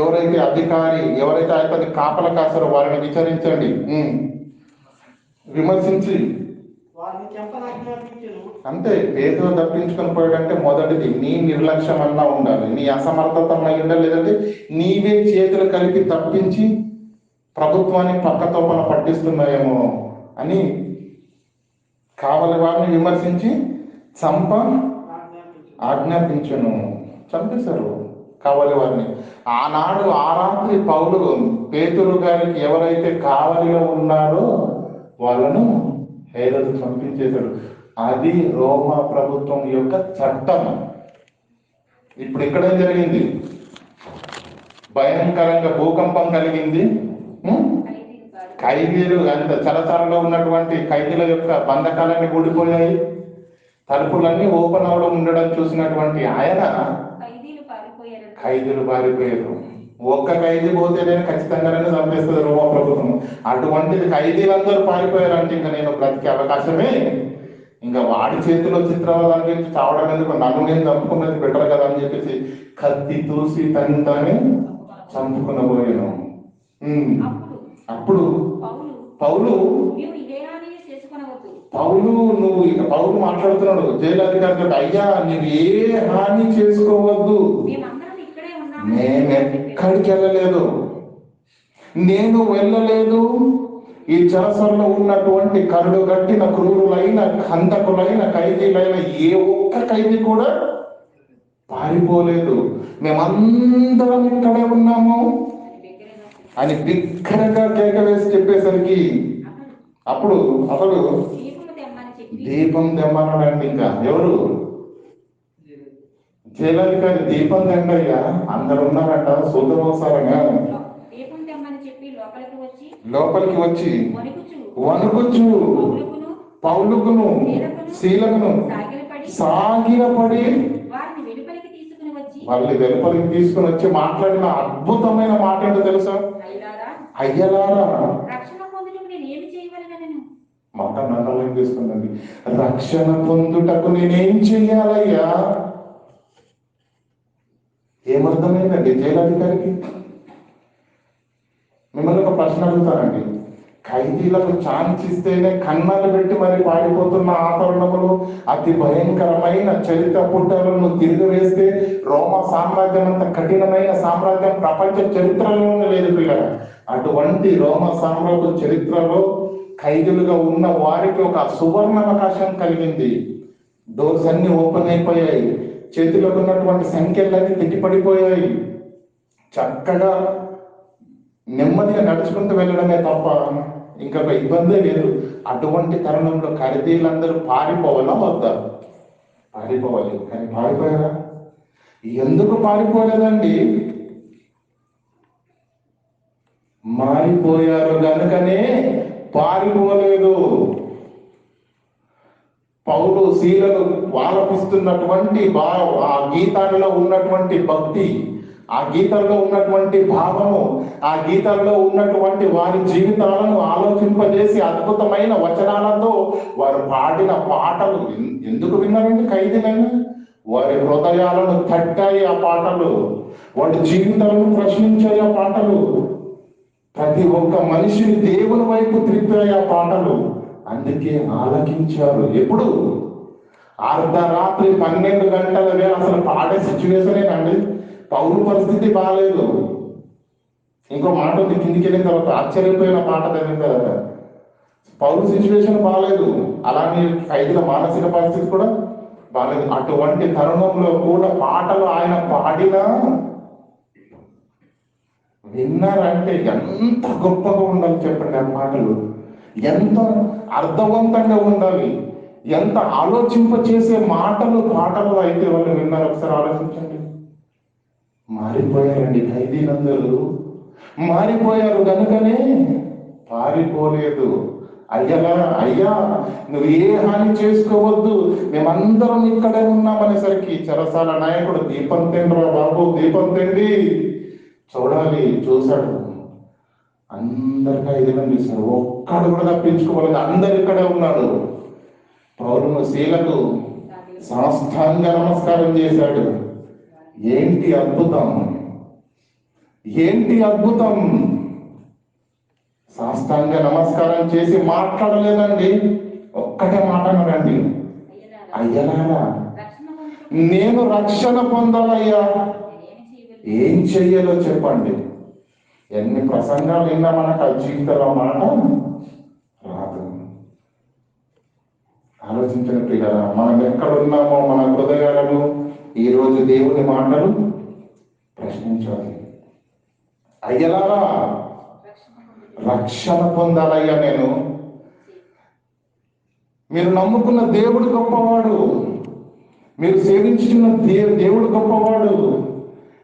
ఎవరైతే అధికారి, ఎవరైతే అతని కాపల కాస్తారో వారిని విచారించండి, విమర్శించి అంతే. పేతురు తప్పించుకొని పోయాడంటే మొదటిది నీ నిర్లక్ష్యం అన్నా ఉండాలి, నీ అసమర్థత అయి ఉండాలి, లేదంటే నీవే చేతులు కలిపి తప్పించి ప్రభుత్వాన్ని పక్కతోపన పట్టిస్తున్నాయేమో అని కావలి వారిని విమర్శించి ఆజ్ఞాపించను. చంపేశారు కావలి వారిని. ఆనాడు ఆ రాత్రి పౌలు పేతురు గారికి ఎవరైతే కావలిలో ఉన్నారో వాళ్ళను హేరోదు చంపించేశాడు. అది రోమా ప్రభుత్వం యొక్క చట్టం. ఇప్పుడు ఇక్కడేం జరిగింది? భయంకరంగా భూకంపం కలిగింది. ఖైదీలు అంత చెరసాలలో ఉన్నటువంటి ఖైదీల యొక్క బంధకాలన్నీ ఊడిపోయాయి. తలుపులన్నీ ఓపెన్ అవడం ఉండడం చూసినటువంటి ఆయన ఖైదీలు పారిపోయారు. ఒక్క ఖైదీ పోతేనే ఖచ్చితంగా చంపేస్తుంది రోమా ప్రభుత్వం. అటువంటిది ఖైదీలందరూ పారిపోయారంటే ఇంకా నేను బ్రతికే అవకాశమే, ఇంకా వాడి చేతిలో చిత్రవాదాన్ని గురించి చావడం ఎందుకు, నన్ను నేను చంపుకున్నది బెటర్ కదా అని చెప్పేసి కత్తి తూసి తనని చంపుకున్న పోయాను. అప్పుడు పౌలు పౌలు మాట్లాడుతున్నాడు జైలధికారితో, అయ్యా నువ్వు ఏ హాని చేసుకోవద్దు, నేనెక్కడికి వెళ్ళలేదు, నేను వెళ్ళలేదు. ఈ చెరసల్లో ఉన్నటువంటి కరుడు గట్టిన క్రూరులైన హంతకులైన ఖైదీలైన ఏ ఒక్క ఖైదీ కూడా పారిపోలేదు, మేమందరం ఇక్కడే ఉన్నాము అని బిగ్గరగా కేక వేసి చెప్పేసరికి అప్పుడు అతడు దీపం తెమ్మన్నాడండి. ఇంకా ఎవరు? జైలధికారి దీపం తెండయ్యా, అందరు ఉన్నారంట శుద్ధమోసారంగా. లోపలికి వచ్చి వణుకుచు పౌలుకును శీలకును సాగిలపడి వాళ్ళని వెలుపలికి తీసుకుని వచ్చి మాట్లాడిన అద్భుతమైన మాట ఏంటో తెలుసా? అయ్యలారా, మాట నన్ను తీసుకుందండి, రక్షణ పొందుటకు నేనేం చెయ్యాలయ్యా? ఏమర్థమైందండి జైలధికారికి? మిమ్మల్ని ఒక ప్రశ్న అడుగుతానండి. ఖైదీలకు ఛాన్స్ ఇస్తేనే కన్నాలు పెట్టి మరి పారిపోతున్న ఆ తరుణములు అతి భయంకరమైన చరిత్ర పుట్టలను తిరిగివేస్తే రోమా సామ్రాజ్యం అంత కఠినమైన సామ్రాజ్యం ప్రపంచ చరిత్రలోనే లేదు పిల్లలు. అటువంటి రోమా సామ్రాజ్య చరిత్రలో ఖైదీలుగా ఉన్న వారికి ఒక సువర్ణ అవకాశం కలిగింది. డోర్స్ అన్ని ఓపెన్ అయిపోయాయి, చేతిలోకి ఉన్నటువంటి సంఖ్యలన్నీ తిట్టిపడిపోయాయి. చక్కగా నెమ్మదిగా నడుచుకుంటూ వెళ్ళడమే తప్ప ఇంకొక ఇబ్బందే లేదు. అటువంటి తరుణంలో ఖైదీలందరూ పారిపోవాలా వద్దా? పారిపోవాలి. కానీ పారిపోయారా? ఎందుకు పారిపోలేదండి? మారిపోయారు కనుకనే పారిపోలేదు. పౌలు శీలలు ఆలపిస్తున్నటువంటి ఆ గీతాలలో ఉన్నటువంటి భక్తి, ఆ గీతాల్లో ఉన్నటువంటి భావము, ఆ గీతాల్లో ఉన్నటువంటి వారి జీవితాలను ఆలోచింపజేసి అద్భుతమైన వచనాలతో వారు పాడిన పాటలు ఎందుకు విన్నారండి? ఖైదీలైనా వారి హృదయాలను తట్టాయి ఆ పాటలు, వారి జీవితాలను ప్రశ్నించాయి ఆ పాటలు, ప్రతి ఒక్క మనిషిని దేవుని వైపు త్రిప్పాయి ఆ పాటలు. అందుకే ఆలకించారు. ఎప్పుడు? అర్ధరాత్రి 12 గంటల వేళ అసలు పాడే సిచ్యువేషనేనండి. పౌరు పరిస్థితి బాగాలేదు. ఇంకో మాట ఉంది, కిందికి వెళ్ళిన తర్వాత ఆశ్చర్యపోయిన పాట చదివిన తర్వాత పౌరు సిచ్యువేషన్ బాగాలేదు, అలానే ఖైదీల మానసిక పరిస్థితి కూడా బాగాలేదు. అటువంటి తరుణంలో కూడా పాటలు ఆయన పాడినా విన్నారంటే ఎంత గొప్పగా ఉండాలి చెప్పండి. ఆ పాటలు ఎంత అర్థవంతంగా ఉండాలి, ఎంత ఆలోచింప చేసే మాటలు పాటలు అయితే వాళ్ళు విన్నారు. ఒకసారి ఆలోచించండి. మారిపోయారండి ఖైదీలందరూ, మారిపోయారు కనుకనే పారిపోలేదు. అయ్యా నువ్వు ఏ హాని చేసుకోవద్దు, మేమందరం ఇక్కడే ఉన్నామనేసరికి చెరసాల నాయకుడు దీపం తెండ్రా బాబు, దీపం తెండి చూడాలి. చూశాడు, అందరు ఖైదీలను చూశాడు, ఒక్కడు కూడా తప్పించుకోలేదు, అందరు ఇక్కడే ఉన్నాడు. పౌలును శీలకు సాష్టాంగ నమస్కారం చేశాడు. ఏంటి అద్భుతం, ఏంటి అద్భుతం! సాష్టాంగ నమస్కారం చేసి మాట్లాడలేదండి, ఒక్కటే మాట అన్నాడండి, అయ్యలారా నేను రక్షణ పొందాలయ్యా, ఏం చెయ్యాలో చెప్పండి. ఎన్ని ప్రసంగాలు విన్నా మనకు ఆ జీవితంలో మాట రాదు. ఆలోచించండి ప్రియులారా, మనం ఎక్కడున్నామో మన హృదయాలను ఈరోజు దేవుని మాటలు ప్రశ్నించాలి. అయ్యలారా రక్షణ పొందాలయ్యా నేను. మీరు నమ్ముకున్న దేవుడు గొప్పవాడు, మీరు సేవించుకున్న దేవుడు గొప్పవాడు.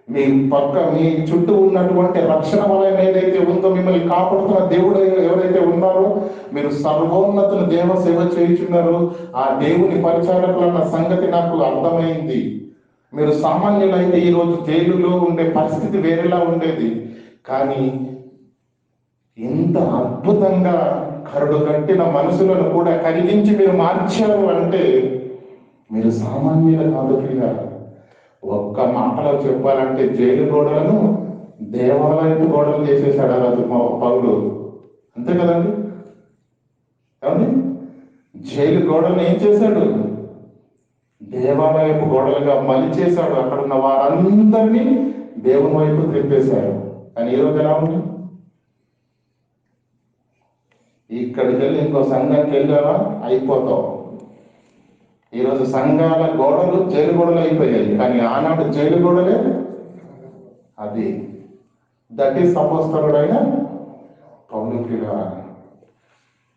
మీ పక్క మీ చుట్టూ ఉన్నటువంటి రక్షణ వలయం ఏదైతే ఉందో, మిమ్మల్ని కాపాడుతున్న దేవుడు ఎవరైతే ఉన్నారో, మీరు సర్వోన్నతుని దేవ సేవ చేయుచున్నారు. ఆ దేవుని పరిచారకులన్న సంగతి నాకు అర్థమైంది. మీరు సామాన్యులైతే ఈరోజు జైలులో ఉండే పరిస్థితి వేరేలా ఉండేది. కానీ ఎంత అద్భుతంగా కరుడు కట్టిన మనసులను కూడా కరిగించి మీరు మార్చారు అంటే మీరు సామాన్యులు కాదు ప్రియ. ఒక్క మాటలో చెప్పాలంటే జైలు గోడలను దేవాలయపు గోడలు చేసేసాడు ఆ రోజు పౌలు. అంతే కదండి? ఏమండి? జైలు గోడలను ఏం చేశాడు? దేవాలయపు గోడలుగా మలిచేశాడు. అక్కడ ఉన్న వారందరినీ దేవుని వైపు త్రిప్పేశాడు. కానీ ఈరోజు ఎలా ఉంది? ఇక్కడికి వెళ్ళి ఇంకో సంఘానికి వెళ్ళావా అయిపోతావు. ఈరోజు సంఘాల గోడలు జైలు గోడలు అయిపోయాయి. కానీ ఆనాడు జైలు గోడలే అది. దట్ ఈస్ అపోస్తలుడైన పౌలు.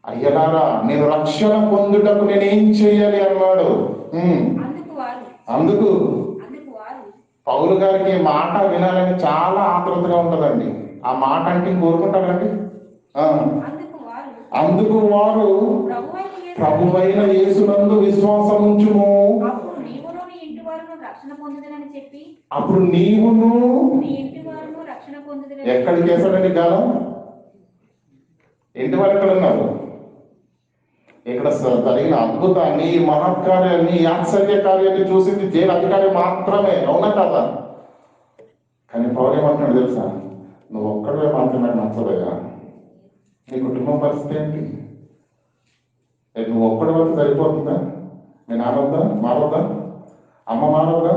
అయ్యలారా, నేను రక్షణ పొందుటకు నేనేం చేయాలి అన్నాడు. అందుకు పౌలు గారికి మాట వినాలని చాలా ఆతృతగా ఉంటుందండి. ఆ మాట అంటే కోరుకుంటారండి. అందుకు వారు ప్రభువైన యేసునందు విశ్వాసం ఉంచుము, అప్పుడు నీవును. ఎక్కడికి వేసాడండి గాలం? ఇంటి వారు ఎక్కడ ఉన్నారు? ఇక్కడ జరిగిన అద్భుతాన్ని, మహత్కార్యాన్ని, ఆశ్చర్య కార్యాన్ని చూసింది జైలు అధికారి మాత్రమే. అవునా కదా? కానీ పౌలు ఏమంటున్నాడు తెలుసా? నువ్వు ఒక్కడే మాత్రం నాకు నచ్చదయ్యా. నీ కుటుంబం పరిస్థితి ఏంటి? నువ్వు ఒక్కడి వరకు సరిపోతుందా? మీ నాన్నొద్దా? మారొద్దా? అమ్మ మారొద్దా?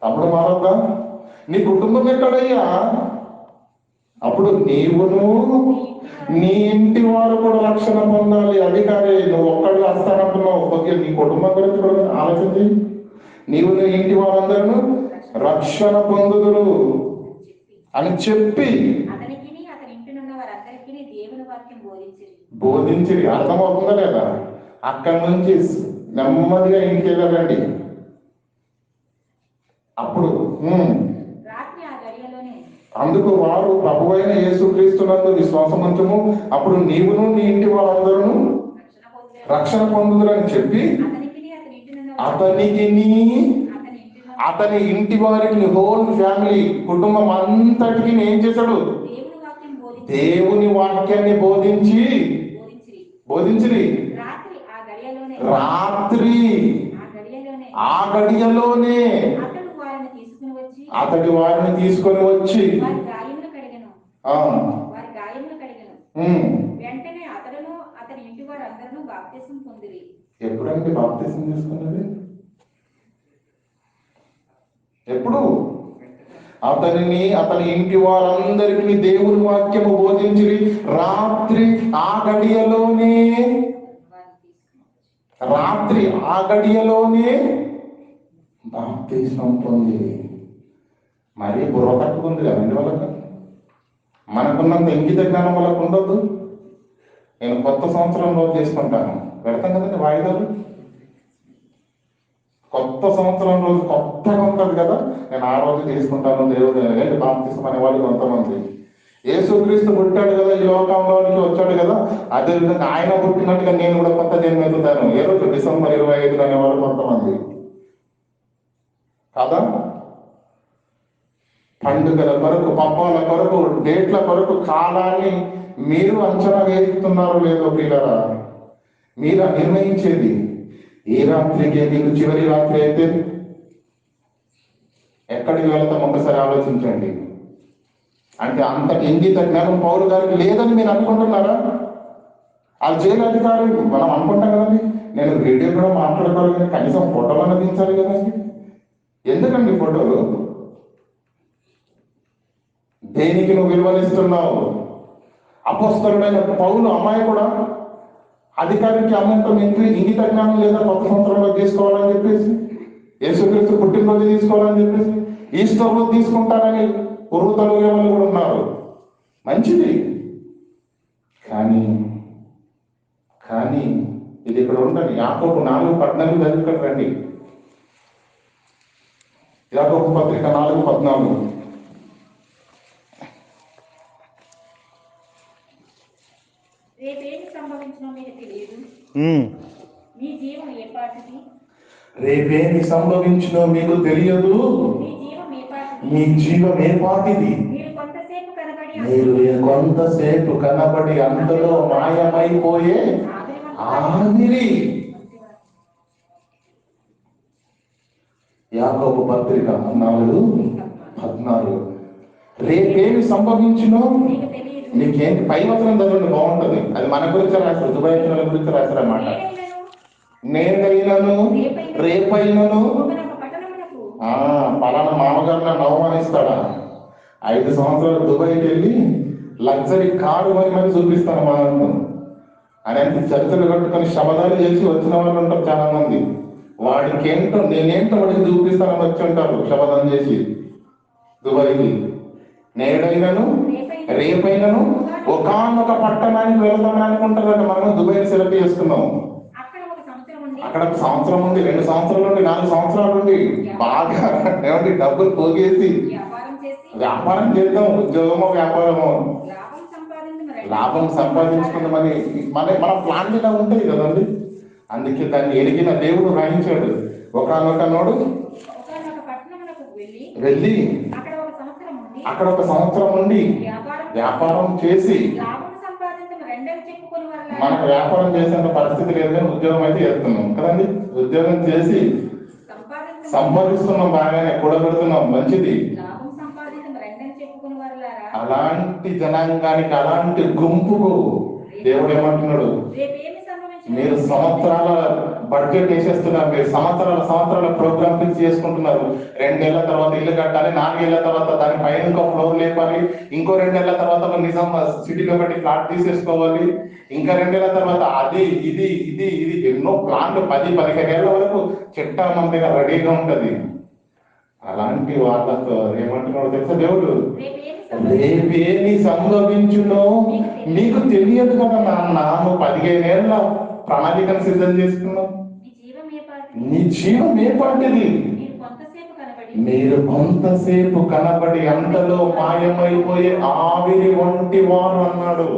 తమ్ముడు మారొద్దా? నీ కుటుంబం ఎక్కడయ్యా? అప్పుడు నీవును నీ ఇంటి వారు కూడా రక్షణ పొందాలి. అధికారి నువ్వు ఒక్కడు వస్తానంటున్నావు. కొద్దిగా నీ కుటుంబం గురించి కూడా ఆలోచించి, నీవు నీ ఇంటి వారందరూ రక్షణ పొందుదురు అని చెప్పి బోధించి. అర్థమవుతుందా లేదా? అక్కడి నుంచి నెమ్మదిగా ఇంటికి వెళ్ళారండి. అప్పుడు అందుకు వారు ప్రభువైన యేసుక్రీస్తునందు విశ్వాసం ఉంచుము, అప్పుడు నీవును నీ ఇంటి వారందరూ రక్షణ పొందుదురని చెప్పి అతని ఇంటి వారికి, హోల్ ఫ్యామిలీ, కుటుంబం అంతటికి ఏం చేశాడు? దేవుని వాక్యాన్ని బోధించి రాత్రి ఆ గడియలోనే అతడి వారిని తీసుకొని వచ్చి వెంటనే అతడును అతని ఇంటి వారందరూ బాప్తిసం పొందిరి. ఎప్పుడంటే బాప్తిసం తీసుకున్నది? ఎప్పుడు? అతని ఇంటి వారందరికీ దేవుని వాక్యము బోధించి రాత్రి ఆ గడియలోనే బాప్తిసం పొంది. మరి బుర్ర తట్టుకుంది కదండి వాళ్ళకి. మనకున్నంత ఇంగిత జ్ఞానం వాళ్ళకు ఉండదు. నేను కొత్త సంవత్సరం రోజు చేసుకుంటాను, పెడతాం కదండి వాయిదాలు. కొత్త సంవత్సరం రోజు కొత్తగా ఉంటుంది కదా, నేను ఆ రోజు తీసుకుంటాను. దేవుడు బాప్తిసం అనే వాళ్ళు కొంతమంది. యేసుక్రీస్తు పుట్టాడు కదా, ఈ లోకంలోనికి వచ్చాడు కదా, అదేవిధంగా ఆయన పుట్టినట్టుగా నేను కూడా కొత్త జన్మ ఎత్తుతాను. ఏ రోజు? డిసెంబర్ 25 అనేవాళ్ళు కొంతమంది కదా. పండుగల కొరకు, పబ్బాల కొరకు, డేట్ల కొరకు కాలాన్ని మీరు అంచనా వేస్తున్నారు లేదో ప్రియులారా? మీరు నిర్ణయించేది ఏ రాత్రికి? నీకు చివరి రాత్రి అయితే ఎక్కడికి వెళ్తాం ఒకసారి ఆలోచించండి. అంటే అంత ఇంగిత జ్ఞానం పౌలు గారికి లేదని మీరు అనుకుంటున్నారా? ఆ జైలు అధికారి మనం అనుకుంటాం కదండి, నేను వీడియో కూడా మాట్లాడుకోవాలి కానీ కనీసం ఫోటోలు అందించాలి కదండి. ఎందుకండి ఫోటోలు? దేనికి నువ్వు విలువనిస్తున్నావు? అపోస్తలుడైన పౌలు అమ్మాయి కూడా అధికారికి అమ్మంతం ఇంగిత జ్ఞానం లేదా కొత్త సంవత్సరంలో తీసుకోవాలని చెప్పేసి, యేసుక్రీస్తు పుట్టినరోజు తీసుకోవాలని చెప్పేసి, ఈస్టర్లో తీసుకుంటానని ఉరుతలు వాళ్ళు కూడా ఉన్నారు. మంచిది. కానీ ఇది ఇక్కడ ఉంటుంది. యాకోబు 4:14 చదువుకొని రండి. యాకోబు పత్రిక 4:14. రేపేమి సంభవించినో మీకు తెలియదు. మీ జీవం ఏపాటిది? రేపేమి సంభవించినో మీకు తెలియదు. మీ జీవం మీ జీవం ఏ పాటిది. ఏ పాటిది. మీరు కొంతసేపు కనబడి మీరు కొంతసేపు కనబడి అంతలో మాయమైపోయే ఆవిరి. యాకోబు పత్రిక 4:14. రేపేమి సంభవించినో మీకు తెలియదు. నీకేంటి పై వచనం చదవండి, బాగుంటది. అది మన గురించి రాశారు, దుబాయ్ గురించి రాశారన్నమాట. నేనైనను రేపైనను ఒకనొక పట్టణమునకు పలానా మామగారు నన్ను అవమానిస్తాడా, 5 సంవత్సరాలు దుబాయ్కి వెళ్ళి లగ్జరీ కారు మరి చూపిస్తాను మా అన్న అని అంటే చర్చలు కట్టుకొని శబదాలు చేసి వచ్చిన వాళ్ళు ఉంటారు చాలా మంది. వాడికి ఏంటో నేనేంటో వాడికి చూపిస్తానని వచ్చి ఉంటారు శబదం చేసి దుబాయ్కి. నేడైనను రేపైనను ఒకానొక పట్టణానికి వెళ్దామని అనుకుంటారు. మనం దుబాయ్ సెలెక్ట్ చేసుకున్నాం. అక్కడ 1 సంవత్సరం ఉంది, 2 సంవత్సరాలు ఉండి, 4 సంవత్సరాలు ఉండి బాగా ఏమంటే డబ్బులు పోగేసి వ్యాపారం చేద్దాం. ఉద్యోగమో వ్యాపారమో లాభం సంపాదించుకుందామని మన ప్లాన్ మీద ఉంటుంది కదండి. అందుకే దాన్ని ఎరిగిన దేవుడు రాయించాడు. ఒకనొక నోడు వెళ్ళి అక్కడ 1 సంవత్సరం ఉండి వ్యాపారం చేసి, మనకు వ్యాపారం చేసేంత పరిస్థితి లేదు కానీ ఉద్యోగం అయితే చేస్తున్నాం కదండి. ఉద్యోగం చేసి సంపాదిస్తున్నాం, బాగానే కూడబెడుతున్నాం, మంచిది. అలాంటి జనాంగానికి, అలాంటి గుంపుకు దేవుడు ఏమంటున్నాడు, మీరు సంవత్సరాల బడ్జెట్ వేసేస్తున్నారు, మీరు సంవత్సరాల ప్రోగ్రామ్ ఫిక్స్ చేసుకుంటున్నారు. 2 ఏళ్ల తర్వాత ఇల్లు కట్టాలి, 4 ఏళ్ల తర్వాత దాని పైన ఇంకో ఫ్లోర్ లేపాలి, ఇంకో 2 ఏళ్ల తర్వాత నిజం సిటీలో బట్టి ఫ్లాట్ తీసేసుకోవాలి, ఇంకా 2 ఏళ్ల తర్వాత అది ఇది ఇది ఇది ఎన్నో ప్లాన్లు 10-15 ఏళ్ల వరకు చిట్టా మన దగ్గర రెడీగా ఉంటది. అలాంటి వాళ్ళతో ఏమంటున్నాడు తెలుసా దేవుడు, రేపేమి సంభవించునో నీకు తెలియదు కదా నాన్న. నువ్వు 15 ఏళ్ల ప్రణాళికను సిద్ధం చేసుకున్నావు. నీ జీవం ఏ పాటిది. మీరు కొంతసేపు కనబడి అంతలో మాయమైపోయే ఆవిరి వంటి వారు అన్నాడు.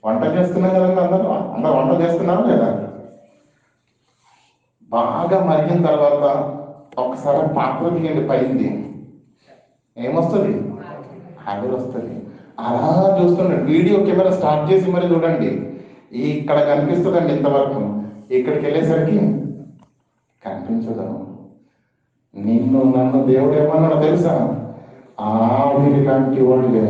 వంట చేస్తున్నాం కదండి, అందరూ వంట చేస్తున్నారు లేదా. బాగా మరిగిన తర్వాత ఒకసారి పాత్ర తీయండి, పైంది ఏమొస్తుంది, ఆవిరి వస్తుంది. అలా చూస్తుండండి, వీడియో కెమెరా స్టార్ట్ చేసి మరి చూడండి. ఇక్కడ కనిపిస్తుందండి ఇంతవరకు, ఇక్కడికి వెళ్ళేసరికి కనిపించదు. నిన్ను నన్ను దేవుడు ఏమన్నాడు తెలుసా, ఆవిరి లాంటి వాళ్ళే.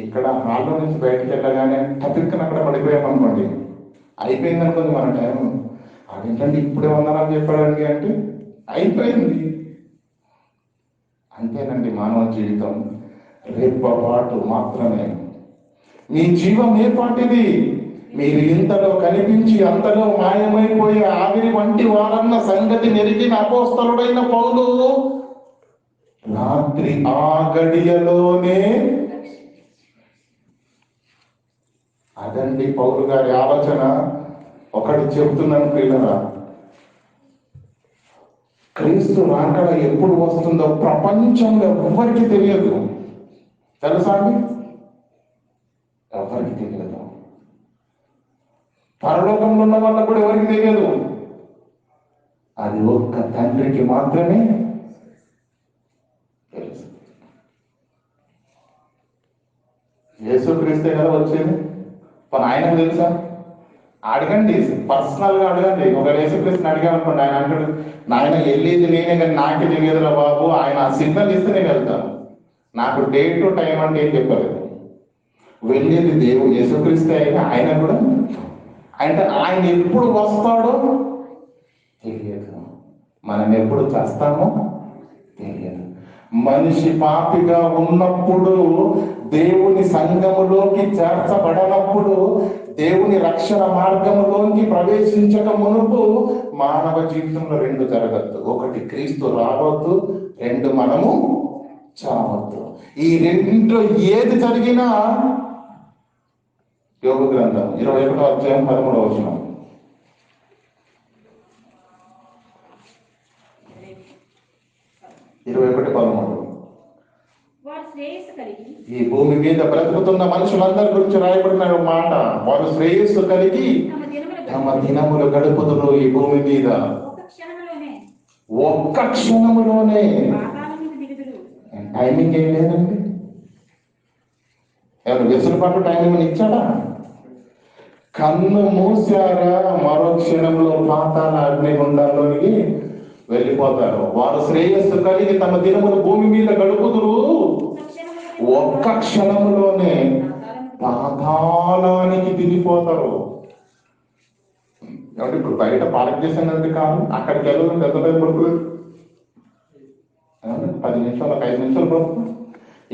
ఇక్కడ హాల్లో నుంచి బయటకు వెళ్ళగానే టపిక్కన అక్కడ పడిపోయామనుకోండి, అయిపోయింది అనుకోండి మన టైం. అదేంటంటే ఇప్పుడే ఉన్నారని చెప్పాడండి అంటే అయిపోయింది. అంతేనండి మానవ జీవితం, రేపపాటు మాత్రమే. మీ జీవం ఏ పాటిది. మీరు ఇంతలో కనిపించి అంతలో మాయమైపోయే ఆవిరి వంటి వారన్న సంగతి నెరిగిన అపోస్తలుడైన పౌలు రాత్రి ఆ గడియలోనే, అదండి పౌలు గారి ఆలోచన. ఒకటి చెప్తున్నాను పిల్లరా, క్రీస్తు రాకడ ఎప్పుడు వస్తుందో ప్రపంచంలో ఎవరికి తెలియదు. తెలుసా అండి, ఎవరికి తెలియదు. పరలోకంలో ఉన్న వాళ్ళకు కూడా ఎవరికి తెలియదు. అది ఒక్క తండ్రికి మాత్రమే తెలుసు. యేసుక్రీస్తే కదా వచ్చేది, పని ఆయనకు తెలుసా. అడగండి, పర్సనల్ గా అడగండి. ఒక యేసుక్రీస్తుని అడిగామనుకోండి, ఆయన అంటాడు, నాయన వెళ్ళేది నేనే కానీ నాకే తెలియదురా బాబు. ఆయన సిగ్నల్ ఇస్తే నేను వెళ్తాను, నాకు డేట్ టు టైం అంటే ఏం చెప్పలేదు. వెళ్ళేది దేవుడు యేసుక్రీస్తే అయినా ఆయన కూడా, అంటే ఆయన ఎప్పుడు వస్తాడో తెలియదు, మనం ఎప్పుడు చేస్తామో తెలియదు. మనిషి పాపిగా ఉన్నప్పుడు, దేవుని సంఘములోకి చేర్చబడనప్పుడు, దేవుని రక్షణ మార్గములోకి ప్రవేశించక మునుపు మానవ జీవితంలో 2 జరగద్దు. ఒకటి క్రీస్తు రావద్దు, 2 మనము చావద్దు. ఈ 2 ఏది జరిగినా యోగ గ్రంథం 21వ అధ్యాయం 13వ వచనం, వారు శ్రేయస్సు కలిగి ఈ భూమి మీద బ్రతుకుతున్న మనుషులందరి గురించి రాయబడిన మాట, వారు శ్రేయస్సు కలిగి తమ దినములు గడుపుదురు ఈ భూమి మీద. ఒక్క క్షణములోనే టైమింగ్ ఏం లేదండి. ఎవరు వెసులుబాటు టైమింగ్ ఇచ్చాడా? కన్ను మూసారా మరో క్షణంలో పాతాళ అగ్నిగుండంలోనికి వెళ్ళిపోతారు. వారు శ్రేయస్సు కలిగి తమ దినములు భూమి మీద గడుపుదురు, ఒక్క క్షణంలోనే పాతాళానికి దిగిపోతారు. కాబట్టి ఇప్పుడు బయట పార్క్ చేసినది కాదు, అక్కడికి వెళ్ళాలంటే ఎంత టైం పడుతుంది? 10 నిమిషాలు, 5 నిమిషాలు పడుతుంది.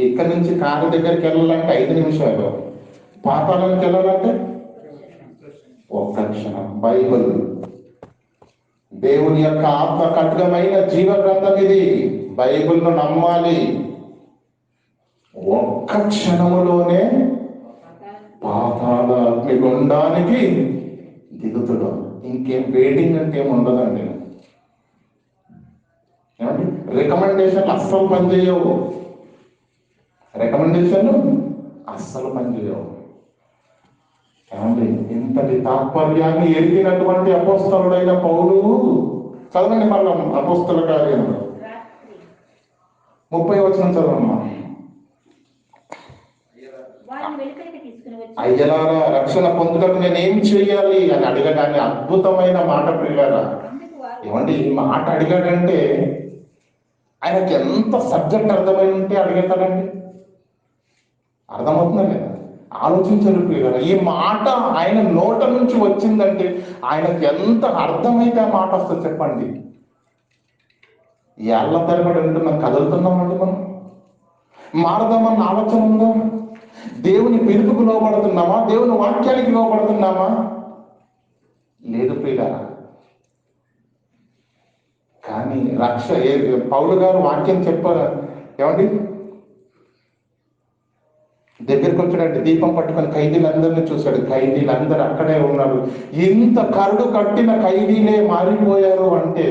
ఇక్కడ నుంచి కారు దగ్గరికి వెళ్ళాలంటే 5 నిమిషాలు, పాతాళానికి వెళ్ళాలంటే ఒక్క క్షణం. బైబిల్ దేవుని యొక్క ఆత్మ ఖడ్గమైన జీవ గ్రంథం ఇది. బైబిల్ను నమ్మాలి. ఒక్క క్షణములోనే పాతాళ అగ్నిగుండానికి దిగుతుడు. ఇంకేం వెయిటింగ్ అంటే ఏమి ఉండదండి. ఏమండి, రికమెండేషన్లు అస్సలు పనిచేయవు. రికమెండేషన్లు అస్సలు పనిచేయవు. ఏమండి, ఇంతటి తాత్పర్యాన్ని ఎరిగినటువంటి అపోస్తలుడైన పౌలు, చదవండి మళ్ళా అపోస్తల కార్యములు 30వ వచనం చదవమ్మా. అయ్యలారా, రక్షణ పొందుటకు నేను ఏం చేయాలి అని అడిగడాన్ని అద్భుతమైన మాట ప్రియులారా. ఏమండి, ఈ మాట అడిగాడంటే ఆయనకి ఎంత సబ్జెక్ట్ అర్థమై ఉంటే అడిగేస్తాడండి. అర్థమవుతుందా లేదా? ఆలోచించారు ప్రియులారా. ఈ మాట ఆయన నోట నుంచి వచ్చిందంటే ఆయనకి ఎంత అర్థమైతే ఆ మాట వస్తుంది చెప్పండి. ఏళ్ల తరబడి ఉంటున్నాం, కదులుతున్నామండి. మనం మారదామన్న ఆలోచన ఉందా? దేవుని పిలుపుకు లోపడుతున్నామా? దేవుని వాక్యానికి లోపడుతున్నామా? లేదు ప్రియులారా. కానీ పౌలు గారు వాక్యం చెప్పారు. ఏమండి, దగ్గరికి వచ్చాడంటే దీపం పట్టుకొని ఖైదీలందరినీ చూశాడు. ఖైదీలందరూ అక్కడే ఉన్నారు. ఇంత కరుడు కట్టిన ఖైదీలే మారిపోయారు అంటే,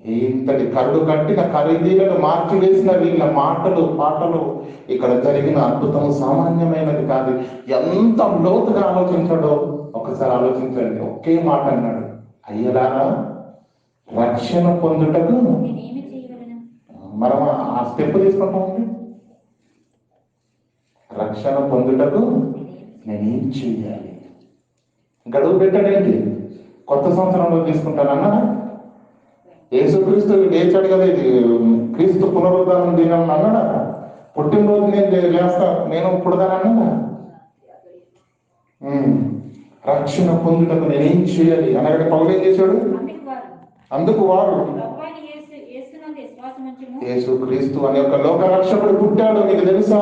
ఇంతటి కరుడు కట్టిన ఖైదీలను మార్చివేసిన వీళ్ళ మాటలు పాటలు, ఇక్కడ జరిగిన అద్భుతం సామాన్యమైనది కాదు. ఎంత లోతుగా ఆలోచించాడో ఒకసారి ఆలోచించండి. ఒకే మాట అన్నాడు, అయ్యలారా, రక్షణ పొందుటకు మనం ఆ స్టెప్ తీసుకుంటామండి. రక్షణ పొందుటకు నేనేం చేయాలి? గడువు పెట్టాడేంటి? కొత్త సంవత్సరంలో తీసుకుంటానన్నా? యేసుక్రీస్తు లేచాడు కదా, ఇది క్రీస్తు పునరుద్ధానం దినం అన్నాడా? పుట్టినరోజు నేను లేస్తా, నేను పుడతానన్నా? రక్షణ పొందుటకు నేనేం చేయాలి అనగా పౌలు ఏం చేశాడు? అందుకు వారు యేసుక్రీస్తు అనే ఒక లోకరక్షకుడు పుట్టాడు. మీకు తెలుసా?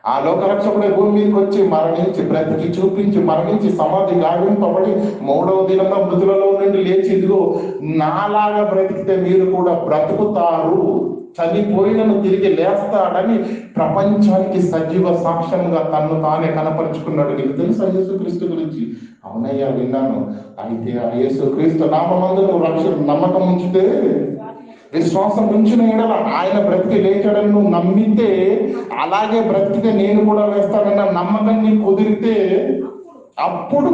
ఆ లోకరక్షకుడే భూమి మీదకి వచ్చి మరణించి బ్రతికి చూపించి మరణించి సమాధి గావింపబడి 3వ దినంలో మృతులలో నుండి లేచి, ఇదిగో నాలాగా బ్రతికితే మీరు కూడా బ్రతుకుతారు, చనిపోయినను తిరిగి లేస్తాడని ప్రపంచానికి సజీవ సాక్ష్యంగా తన్ను తానే కనపరుచుకున్నాడు. నీకు తెలుసా యేసుక్రీస్తు గురించి? అవునయ్యా, విన్నాను. అయితే ఆ యేసుక్రీస్తు నామమందు నువ్వు నమ్మకం ఉంచితే, విశ్వాసం ఉంచిన ఎడల ఆయన బ్రతికి లేచాడని నువ్వు నమ్మితే, అలాగే బ్రతికితే నేను కూడా వేస్తానన్న నమ్మకం నీకు కుదిరితే, అప్పుడు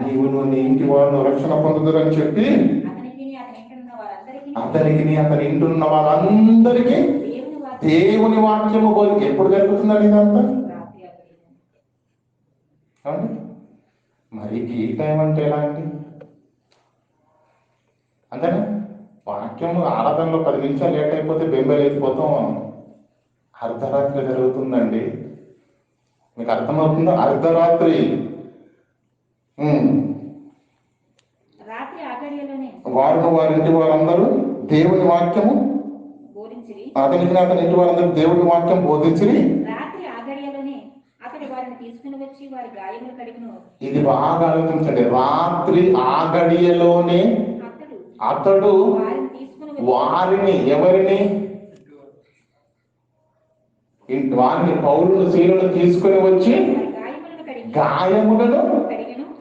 నీవు నీ ఇంటి వారు రక్షణ పొందుతారని చెప్పి అతనికి అతని ఇంటి ఉన్న వారందరికీ దేవుని వాక్యము బోధికి. ఎప్పుడు జరుగుతుందండి ఇదంతా? మరి ఈ టైం అంటే ఎలా అండి? అంతేనా? వాక్యము ఆరాధనలో 10 నిమిషాలు లేట్ అయిపోతే బెంబేలైపోతాం. అర్ధరాత్రి జరుగుతుందండి. మీకు అర్థమవుతుందా? అర్ధరాత్రి వారింటి వారందరూ దేవుని వాక్యము అతనికి అతని ఇంటి వారందరూ దేవుని వాక్యం బోధించి, ఇది బాగా ఆలోచించండి. రాత్రి ఆ గడియలోనే అతడు వారిని, ఎవరిని? వారిని, పౌలును శీలను తీసుకుని వచ్చి గాయములను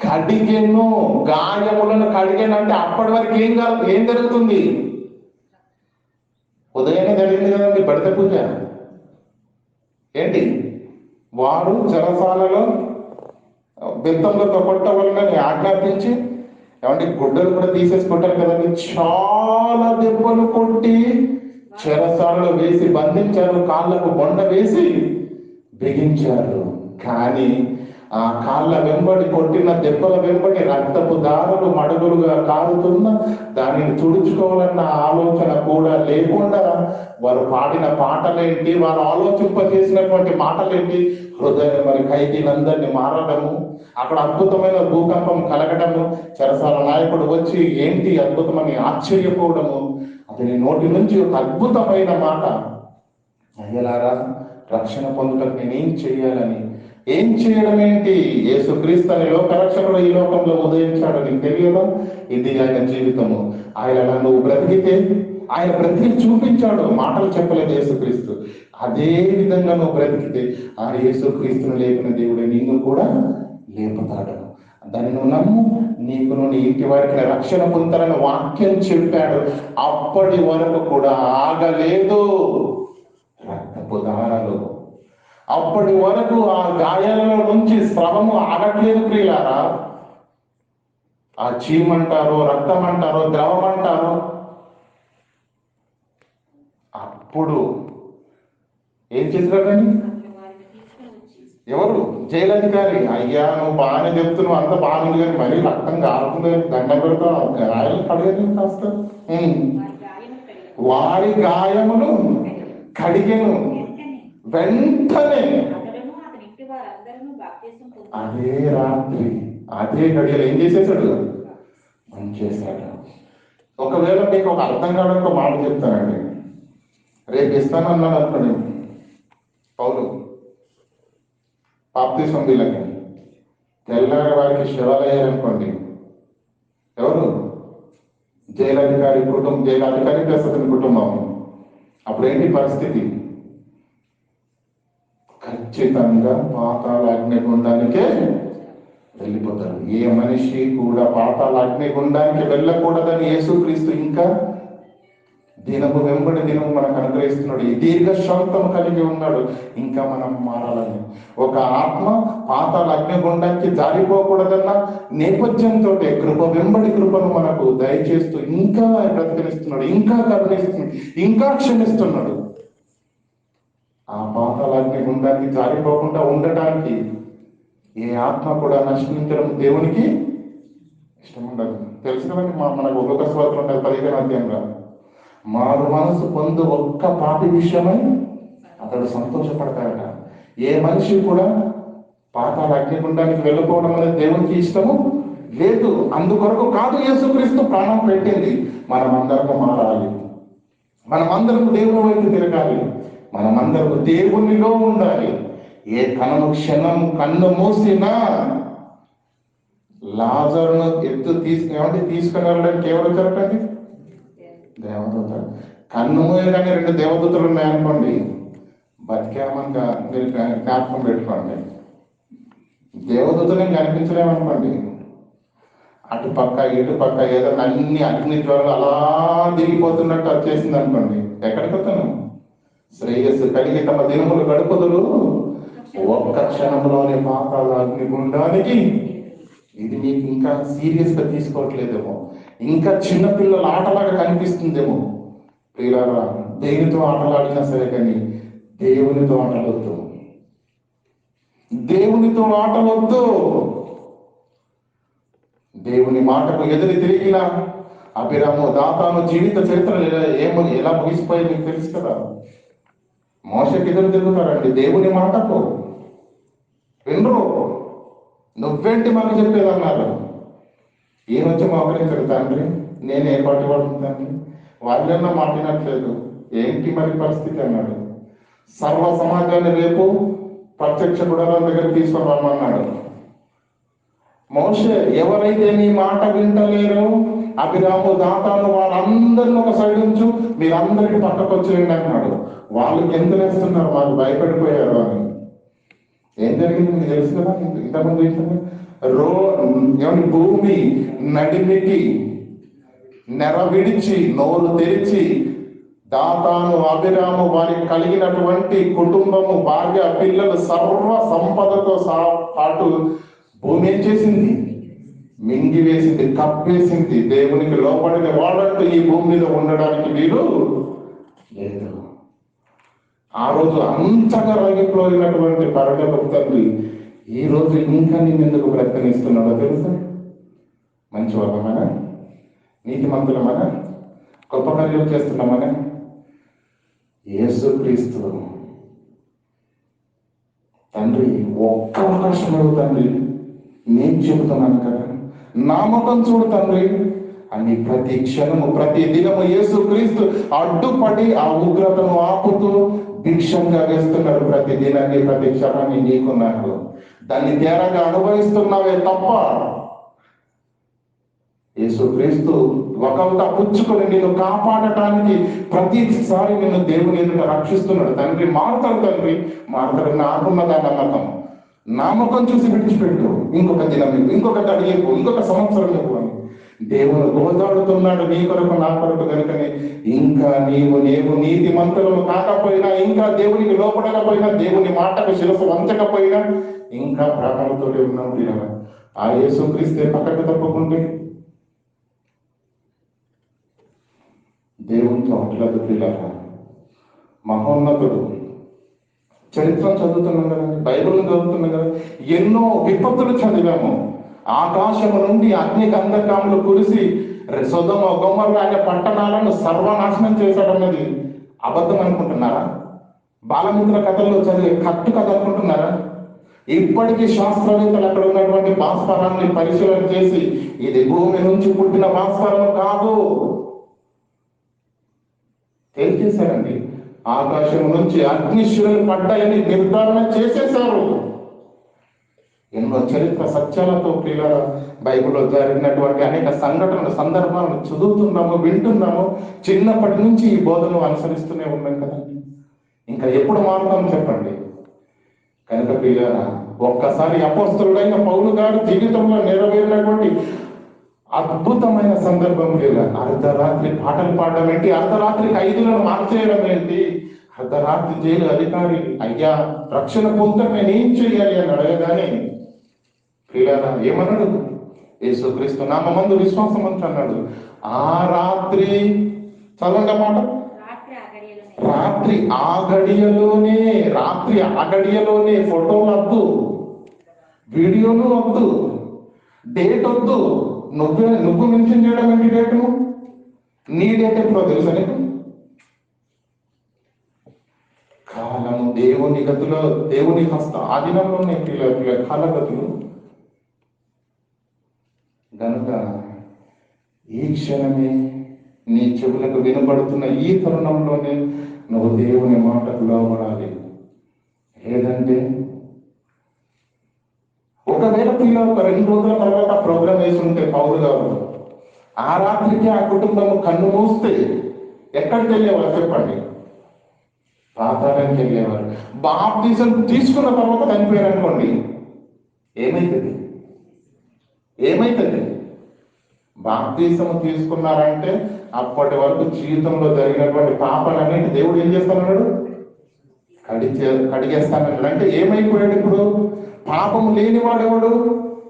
కడిగెను. గాయములను కడిగెను అంటే అప్పటి వరకు ఏం జరుగుతుంది? ఉదయాన్నే జరిగింది కదండి బడిత పూజ. ఏంటి, వారు చెరసాలలో బెత్తంలతో కొట్టవలనని ఆజ్ఞాపించి, ఏమంటే గుడ్డలు కూడా తీసేసుకుంటారు కదండి, చాలా దెబ్బలు కొట్టి చెరసాలలో వేసి బంధించారు, కాళ్ళకు బొండ వేసి బిగించారు. కానీ ఆ కాళ్ళ వెంబడి కొట్టిన దెబ్బల వెంబడి రక్తపు దారులు మడుగులుగా కారుతున్న దానిని తుడుచుకోవాలన్న ఆలోచన కూడా లేకుండా వారు పాడిన పాటలేంటి, వారు ఆలోచింపజేసినటువంటి మాటలేంటి, హృదయం మరి ఖైదీలందరినీ మారడము, అక్కడ అద్భుతమైన భూకంపం కలగడము, చెరసాల నాయకుడు వచ్చి ఏంటి అద్భుతమని ఆశ్చర్యపోవడము, అతని నోటి నుంచి ఒక అద్భుతమైన మాట, అయ్యలారా రక్షణ పొందుటకు నేనేం చేయాలని. ఏం చేయడం ఏంటి, యేసుక్రీస్తు అనే లోకరక్షకుడు ఈ లోకంలో ఉదయించాడు, నీకు తెలియదా? ఇది ఆయన జీవితము. ఆయన నువ్వు బ్రతికితే, ఆయన బ్రతికి చూపించాడు, మాటలు చెప్పలేదు యేసుక్రీస్తు. అదే విధంగా నువ్వు బ్రతికితే ఆ యేసుక్రీస్తును లేపిన దేవుడే నిన్ను కూడా లేపుతాడు. దాన్ని నువ్వు నమ్ము, నీకు నీ ఇంటి వారికి రక్షణ పొందుతారని వాక్యం చెప్పాడు. అప్పటి వరకు కూడా ఆగలేదు రక్తపు దారాలు. అప్పటి వరకు ఆ గాయాలలో నుంచి స్రవము ఆగట్లేదు ప్రియులారా. ఆ చీమంటారో, రక్తం అంటారో, ద్రవం అంటారో, అప్పుడు ఏం చేశారని ఎవరు? జైలు అధికారి. అయ్యా నువ్వు బాగానే చెప్తున్నావు, అంత బాగుంది, కానీ మరీ రక్తం కారుతుంది, దండం పెడతావు, గాయాలు కడగని కాస్త. వారి గాయములు కడిగెను, వెంటనే అదే రాత్రి అదే గడియలు ఏం చేసేసాడు? చేశాడు. ఒకవేళ మీకు ఒక అర్థం కావడానికి ఒక మాట చెప్తానండి. రేపు ఇస్తానన్నాను అనుకోండి పౌలు బాప్తిసం వీళ్ళకి, తెల్లారి వారికి శివాలయాలనుకోండి, ఎవరు? జైలు అధికారి కుటుంబం, జైలు అధికారి ప్లస్ అతని కుటుంబం. అప్పుడేంటి పరిస్థితి? ఖచ్చితంగా పాతాళ అగ్నిగుండానికే వెళ్ళిపోతారు. ఏ మనిషి కూడా పాతాళ అగ్నిగుండానికి వెళ్ళకూడదని యేసుక్రీస్తు ఇంకా దినము వెంబడి దినము మనకు అనుగ్రహిస్తున్నాడు. ఈ దీర్ఘశాంతం కలిగి ఉన్నాడు. ఇంకా మనం మారాలని, ఒక ఆత్మ పాతాళ అగ్నిగుండానికి జారిపోకూడదన్న నేపథ్యంతో కృప వెంబడి కృపను మనకు దయచేస్తూ ఇంకా బ్రతికిస్తున్నాడు, ఇంకా కరుణిస్తున్నాడు, ఇంకా క్షమిస్తున్నాడు. ఆ పాతాళ అగ్నిగుండానికి జారిపోకుండా ఉండటానికి ఏ ఆత్మ కూడా నశించడం దేవునికి ఇష్టం ఉండదు. తెలుసు కదండి, మనకు ఒక్కొక్క స్వార్థం ఉంటుంది 15వ అధ్యాయంలో, మారు మనసు పొందు ఒక్క పాపి విషయమై అతడు సంతోషపడతాడట. ఏ మనిషి కూడా పాతాళ అగ్నిగుండానికి వెళ్ళిపోవడం అనేది దేవునికి ఇష్టము లేదు. అందుకొరకు కాదు యేసుక్రీస్తు ప్రాణం పెట్టింది. మనమందరము మారాలి, మనమందరము దేవుని వైపు తిరగాలి, మనమందరము దేవునిలో ఉండాలి. ఏ క్షణం కన్ను మూసినా లాజరును తీసుకుని వెళ్ళడానికి ఎవరు వచ్చారటండి? దేవదూత. కన్ను మూయగానే 2 దేవదూతలు ఉన్నాయనుకోండి, బతికేమని మీరు జ్ఞాపకం పెట్టుకోండి. దేవదూతలు కనిపించలేమనుకోండి, అటు పక్క ఇటు పక్క ఏదో అన్ని అగ్ని జ్వాలలు అలా దిగిపోతున్నట్టు వచ్చేసింది అనుకోండి, ఎక్కడికి వస్తాను? శ్రేయస్సు కలిగి తమ దినములు గడుపుదురు ఒక్క క్షణంలోనే పాతాళ అగ్నిగుండానికి. ఇది మీకు ఇంకా సీరియస్ గా తీసుకోవట్లేదేమో, ఇంకా చిన్నపిల్లల ఆటలాగా కనిపిస్తుందేమో. ప్రియులారా, దేనితో ఆటలాడినా సరే కానీ దేవునితో ఆటలొద్దు, దేవునితో ఆటలొద్దు. దేవుని మాటకు ఎదురు తిరిగిన అభిరాము దాతాను జీవిత చరిత్ర ఎలా ముగిసిపోయి మీకు తెలుసు కదా. మోషకి ఎదురు తిరుగుతారండి దేవుని మాటకు, వినరు. నువ్వేంటి మాకు చెప్పేదన్నారు. ఈయన వచ్చి మోకరించాడు, తండ్రి నేను ఏర్పాటు పడుతుందండి, వాళ్ళన్నా మాట్లాడట్లేదు, ఏంటి మరి పరిస్థితి అన్నాడు. సర్వ సమాజాన్ని రేపు ప్రత్యక్ష గుడాల దగ్గర తీసుకొని రమ్మన్నాడు. మోషే ఎవరైతే నీ మాట వింటలేరో అభిరాము దాతాను వాళ్ళందరినీ ఒక సైడ్ ఉంచు, మీరందరికీ పక్కకు వచ్చేయండి అన్నాడు. వాళ్ళు ఎందులేస్తున్నారు, మాకు భయపడిపోయారు అని. ఏం జరిగింది మీకు తెలుసు కదా, ఇంతకుముందు ఏమని భూమి నడిమికి నెర విడిచి నోరు తెరిచి దాతాను, అభిరాము, వారికి కలిగినటువంటి కుటుంబము, భార్య, పిల్లలు, సర్వ సంపదతో పాటు భూమి ఏం చేసింది? మింగివేసింది, కప్పేసింది. దేవునికి లోపడిన వాళ్ళంటూ ఈ భూమి మీద ఉండడానికి వీలు లేదు. ఆ రోజు అంతగా రగిపోయినటువంటి పరలోకపు తండ్రి ఈ రోజు ఇంకా నిన్నెందుకు బ్రతకనిస్తున్నాడో తెలుసా? మంచి వాళ్ళమనా, నీతిమంతులమనా, గొప్ప కార్యాలు చేస్తున్నామనా? యేసుక్రీస్తు తండ్రి ఒక్క అవకాశం అడుగు తండ్రి, నేను చెబుతున్నాను కదా, నా ముఖం చూడు తండ్రి అని ప్రతి క్షణము ప్రతి దినము యేసుక్రీస్తు అడ్డుపడి ఆ ఉగ్రతను ఆపుతూ భిక్షంగా వేస్తున్నాడు. ప్రతి దినాన్ని ప్రతి క్షణాన్ని నీకు నాకు. దాన్ని తేరగా అనుభవిస్తున్నావే తప్ప యేసుక్రీస్తు ఒకళ్ళ పుచ్చుకొని నిన్ను కాపాడటానికి ప్రతిసారి నిన్ను దేవుని ఎదుట రక్షిస్తున్నాడు. తండ్రి మారుతాడు, తండ్రి మారుతాడు. నాకున్నదా నమ్మకం. నా ముఖం చూసి విడిచిపెట్టు, ఇంకొక దినం ఇవ్వు, ఇంకొక అడిగేపు, ఇంకొక సంవత్సరం ఇవ్వు అని దేవుడు గోదాడుతున్నాడు నీ కొరకు నా కొరకు. కనుకనే ఇంకా నీవు నీతిమంతులను కాకపోయినా, ఇంకా దేవునికి లోపడకపోయినా, దేవుని మాటకు శిరస్సు వంచకపోయినా, ఇంకా ప్రాణాలతో ఉన్నాం. ఆ యేసుక్రీస్తే పక్కకు తప్పకుంటే దేవునితో అట్లదు. పిల్లల మహోన్నతుడు. చరిత్ర చదువుతున్నాం కదా, బైబిల్ చదువుతున్నాం కదా, ఎన్నో విపత్తులు చదివాము. ఆకాశము నుండి అగ్ని గంధకములు కురిసి సొదొమ గొమొర్రా అనే పట్టణాలను సర్వనాశనం చేశాడన్నది అబద్ధం అనుకుంటున్నారా? బాలమిత్ర కథల్లో చదివే కట్టు కథ అనుకుంటున్నారా? ఇప్పటికీ శాస్త్రవేత్తలు అక్కడ ఉన్నటువంటి భాస్వరాన్ని పరిశీలన చేసి ఇది భూమి నుంచి పుట్టిన భాస్వరం కాదు తేల్చేశారండి. ఆకాశం నుంచి అగ్నిశిలలు పడ్డాయని నిర్ధారణ చేసేశారు. ఎన్నో చరిత్ర సత్యాలతో పిల్లల బైబిల్లో జరిగినటువంటి అనేక సంఘటనలు, సందర్భాలను చదువుతున్నాము, వింటున్నాము. చిన్నప్పటి నుంచి ఈ బోధను అనుసరిస్తూనే ఉన్నాం కదా, ఇంకా ఎప్పుడు మారుతాం చెప్పండి? కనుక పిల్లల ఒక్కసారి అపోస్తలుడైన పౌలు గారి జీవితంలో నెరవేరినటువంటి అద్భుతమైన సందర్భం పిల్ల. అర్ధరాత్రి పాటలు పాడడం ఏంటి? అర్ధరాత్రికి 5లను మార్చేయడం ఏంటి? అర్ధరాత్రి జైలు అధికారి అయ్యా రక్షణ పొందుతా నేను ఏం చెయ్యాలి అని అడగగానే పిల్లల ఏమన్నాడు? యేసుక్రీస్తు నామమందు విశ్వాసం అంత అన్నాడు. ఆ రాత్రి చదవండి మాట. రాత్రి ఆ గడియలోనే ఫోటోలు వద్దు, వీడియోలు వద్దు, డేట్ వద్దు. నువ్వు మెన్షన్ చేయడం ఏంటి డేటు? నీ డేట్ ఎప్పుడో తెలుసా నీకు? కాలము దేవుని గతిలో, దేవుని హస్త ఆధీనంలో ఉన్నాయి పిల్లల కాలగతులు. కనుక ఈ క్షణమే నీ చెవులకు వినబడుతున్న ఈ తరుణంలోనే నువ్వు దేవుని మాటకు లోబడాలి. లేదంటే ఒకవేళ పిల్లలు ఒక 2 రోజుల తర్వాత ప్రోగ్రామ్ వేసి ఉంటే పౌరు గారు ఆ రాత్రికి ఆ కుటుంబం కన్ను మూస్తే ఎక్కడికి వెళ్ళేవారు చెప్పండి? పాతాళానికి వెళ్ళేవారు. బాప్తిజం తీసుకున్న తర్వాత చనిపోయారు అనుకోండి, ఏమైతుంది? బాప్తిజం తీసుకున్నారంటే అప్పటి వరకు జీవితంలో జరిగినటువంటి పాపాలన్నింటి దేవుడు ఏం చేస్తానన్నాడు? కడిగేస్తానన్నాడు. అంటే ఏమైపోయాడు ఇప్పుడు? పాపం లేనివాడెవడు?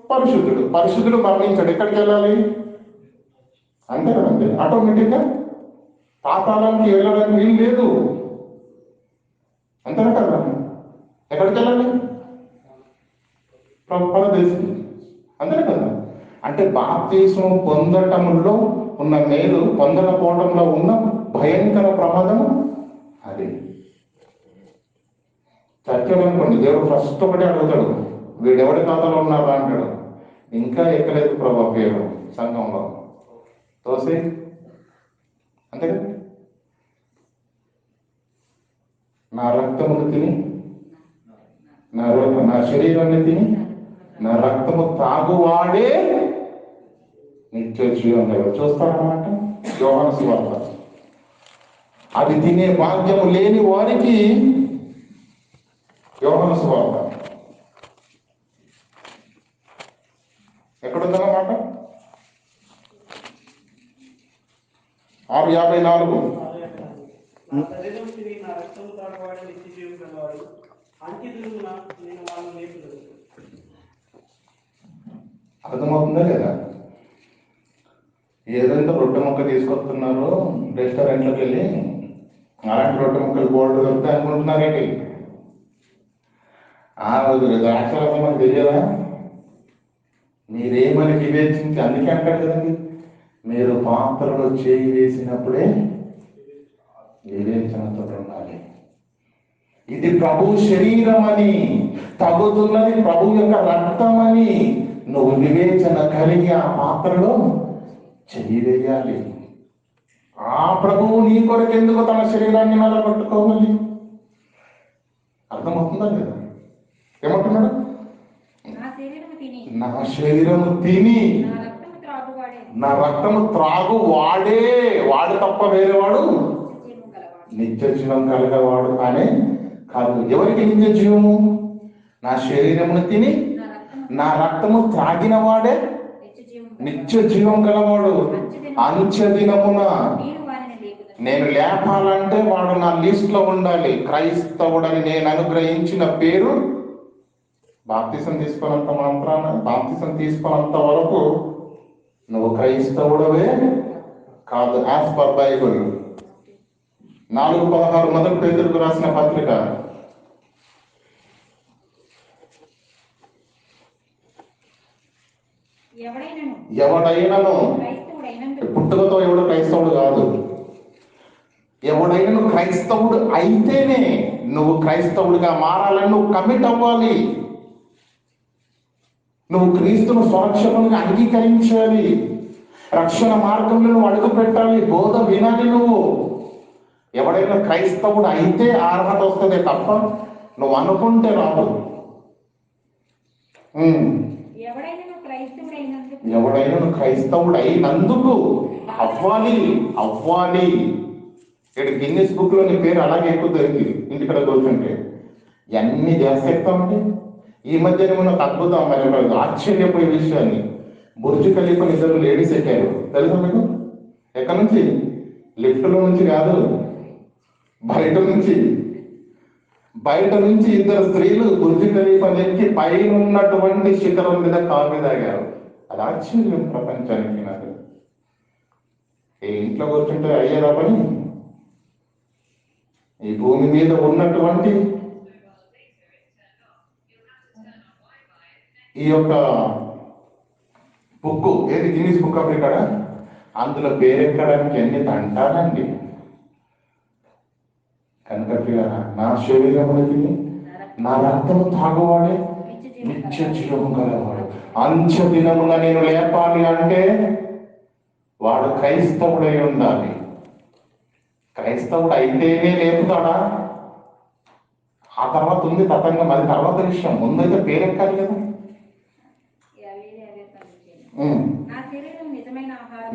పరిశుద్ధుడు మరణించాడు. ఎక్కడికి వెళ్ళాలి? అంతే కదండి, ఆటోమేటిక్గా పాతాళానికి వెళ్ళడానికి వీలు లేదు. అంతేనా కదా? ఎక్కడికి వెళ్ళాలి? పరదేశం. అంతేనా కదా? అంటే బాప్తిసం పొందటంలో ఉన్న మేలు పొందకపోవడంలో ఉన్న భయంకర ప్రమాదము అది. చర్చలు అనుకోండి, దేవుడు ఫస్ట్ ఒకటి అడుగుతాడు, వీడెవడి ఖాతాలో ఉన్నారా అంటాడు. ఇంకా ఎక్కలేదు ప్రభా పేరు సంఘంలో తోసే. అంతే కదా? నా రక్తమును తిని నా శరీరాన్ని తిని నా రక్తము తాగువాడే నిత్య జీవం చూస్తారన్నమాట. యోహాను సువార్త. అది తినే భాగ్యము లేని వారికి యోహాను సువార్త ఎక్కడుందన్నమాట? 6:54. నా శరీరం తిని నా రక్తం త్రాగవాడు నిత్య జీవం కలవాడు. అంత్యదినమున నేను వాళ్ళని లేపుతాను. అర్థమవుతుందా లేదా? ఏదైతే రొట్టె ముక్క తీసుకొస్తున్నారో రెస్టారెంట్లోకి వెళ్ళి అలాంటి రొట్టె ముక్కలు గోల్డ్ దొరుకుతాయి అనుకుంటున్నారేంటి? ఆ రోజు ద్రాక్షరసం మనకు తెలియదా? మీరేమని వివేచించి, అందుకే అంటాడు కదండి, మీరు పాత్రలో చేయి వేసినప్పుడే వివేచనతో ఉండాలి. ఇది ప్రభు శరీరం అని, తగ్గుతున్నది ప్రభు యొక్క రక్తం అని నువ్వు వివేచన కలిగి ఆ పాత్రలో చెయ్యి వేయాలి. ఆ ప్రభువు నీ కొరకు ఎందుకు తన శరీరాన్ని నిలబెట్టుకోవాలి? అర్థమవుతుందా లేదా? ఏమంటున్నాడు? నా శరీరము తిని నా రక్తము త్రాగు వాడే, వాడు తప్ప వేరేవాడు నిత్య జీవం కలగవాడు అనే కాదు. ఎవరికి నిత్య జీవము? నా శరీరమును తిని నా రక్తము త్రాగిన వాడే నిత్య జీవం గలవాడు. అంత్య దినమున నేను లేపాలంటే వాడు నా లిస్ట్ లో ఉండాలి. క్రైస్తవుడని నేను అనుగ్రహించిన పేరు బాప్తిసం తీసుకున్నంత మాత్రాన, బాప్తిసం తీసుకున్నంత వరకు నువ్వు క్రైస్తవుడవే కాదు. యాజ్ పర్ బైబుల్ 4:16 మొదటి పేతురుకు రాసిన పత్రిక. ఎవడైనను పుట్టుకతో ఎవడు క్రైస్తవుడు కాదు. ఎవడైనా క్రైస్తవుడు అయితేనే నువ్వు క్రైస్తవుడిగా మారాలని నువ్వు కమిట్ అవ్వాలి. నువ్వు క్రీస్తును స్వరక్షకునిగా అంగీకరించాలి. రక్షణ మార్గంలో నువ్వు అడుగు పెట్టాలి. బోధ వినాలి. నువ్వు ఎవడైనా క్రైస్తవుడు అయితే అర్హత వస్తుంది తప్ప నువ్వు అనుకుంటే రాదు. ఎవడైనా క్రైస్తవుడు అయినందుకు అవ్వాలి. ఇక్కడ గిన్నెస్ బుక్ లో నీ పేరు అలాగే ఎక్కుతుంది. ఇంటికడ కూర్చుంటే ఇవన్నీ చేస్తామండి. ఈ మధ్యన మనకు అద్భుతం, మరి ఆశ్చర్యపోయే విషయాన్ని, బుర్జు ఖలీఫా ఇద్దరు లేడీస్ ఎక్కారు. తెలుసా మీకు? ఎక్కడి నుంచి? లిఫ్ట్లో నుంచి కాదు, బయట నుంచి ఇద్దరు స్త్రీలు బుర్జు ఖలీఫా ఎక్కి పైన ఉన్నటువంటి శిఖరం మీద కాఫీ తాగారు. అది ఆశ్చర్యం ప్రపంచానికి. నాకు ఈ ఇంట్లో కూర్చుంటే అయ్యేదా పని? ఈ భూమి మీద ఉన్నటువంటి ఈ యొక్క బుక్ ఏది, గిన్నీస్ బుక్ ఆఫ్ రికార్డ్, అందులో పేరెక్కడానికి ఎన్ని తంటాలండి. కనుక నా శరీరమును తిని నా రక్తము తాగువాడే నిత్య జీవము గలవాడు. అంత్య దినమున నేను లేపాలి అంటే వాడు క్రైస్తవుడై ఉండాలి. క్రైస్తవుడు అయితేనే లేపుతాడా? ఆ తర్వాత ఉంది తతంగం, అది తర్వాత విషయం. ముందైతే పేరెక్కాలి కదా.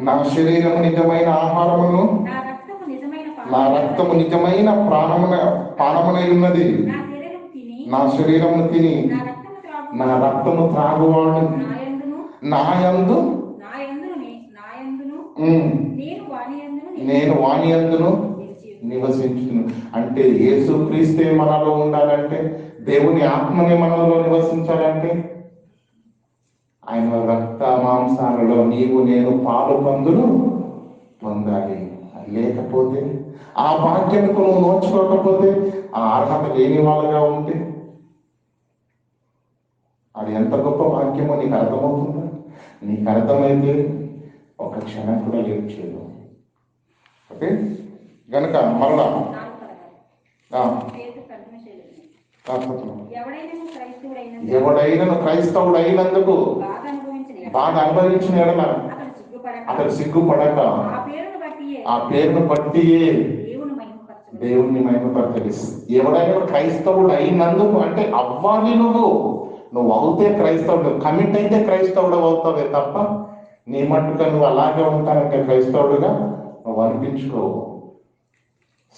నా శరీరము నిజమైన ఆహారమును, నా రక్తము నిజమైన పానమునై ఉన్నది. నా శరీరము తిని నా రక్తము త్రాగువాడు నాయందు, నేను వాని యందును నివసించును. అంటే యేసుక్రీస్తే మనలో ఉండాలంటే, దేవుని ఆత్మని మనలో నివసించాలంటే ఆయన రక్త మాంసాలలో నీవు నేను పాలు పొందాలి. లేకపోతే ఆ భాగ్యంకు నువ్వు నోచుకోకపోతే, ఆ అర్హత లేని వాళ్ళగా ఉంటే అది ఎంత గొప్ప భాగ్యమో నీకు అర్థమవుతుందా? నీకు అర్థమైతే ఒక క్షణం కూడా లేట్ చేయదు. ఓకే, గనక మరలా ఎవడైనా క్రైస్తవుడు అయినందుకు బాధ అనుభవించిన ఎడల అతడు సిగ్గుపడక ఆ పేరును బట్టి దేవుణ్ణి మహిమపరచాలి. ఎవడైనా క్రైస్తవుడు అయినందుకు అంటే అవ్వాలి. నువ్వు అవుతే క్రైస్తవుడు, కమిట్ అయితే క్రైస్తవుడు అవుతావే తప్ప నీ మట్టుగా నువ్వు అలాగే ఉంటానంటే క్రైస్తవుడుగా నువ్వు అనిపించుకోవు.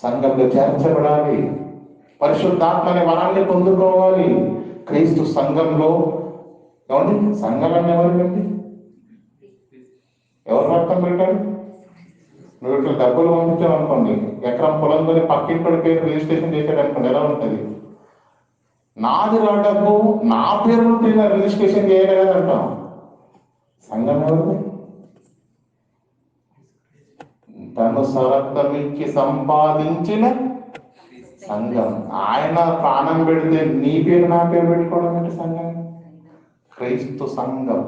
సంఘంలో చేర్చబడాలి. పరిశుద్ధాత్మ అనే వరాన్ని పొందుకోవాలి. క్రీస్తు సంఘంలో ఏమండి, సంఘాలన్నీ ఎవరికండి? ఎవరు రక్తం పెట్టారు? నువ్వు ఇట్లా డబ్బులు పంపించావు అనుకోండి, ఎకరం పొలం కొని పక్కింటి పేరు రిజిస్ట్రేషన్ చేశాడు అనుకోండి, ఎలా ఉంటుంది? నాది రా డబ్బు, నా పేరు రిజిస్ట్రేషన్ చేయలేదు అంటాం. సంఘం ఎవరిది? తను సరక్తమిచ్చి సంపాదించిన సంఘం. ఆయన ప్రాణం పెడితే నీ పేరు నా పేరు పెట్టుకోవడం అంటే సంఘం, క్రైస్తు సంఘం.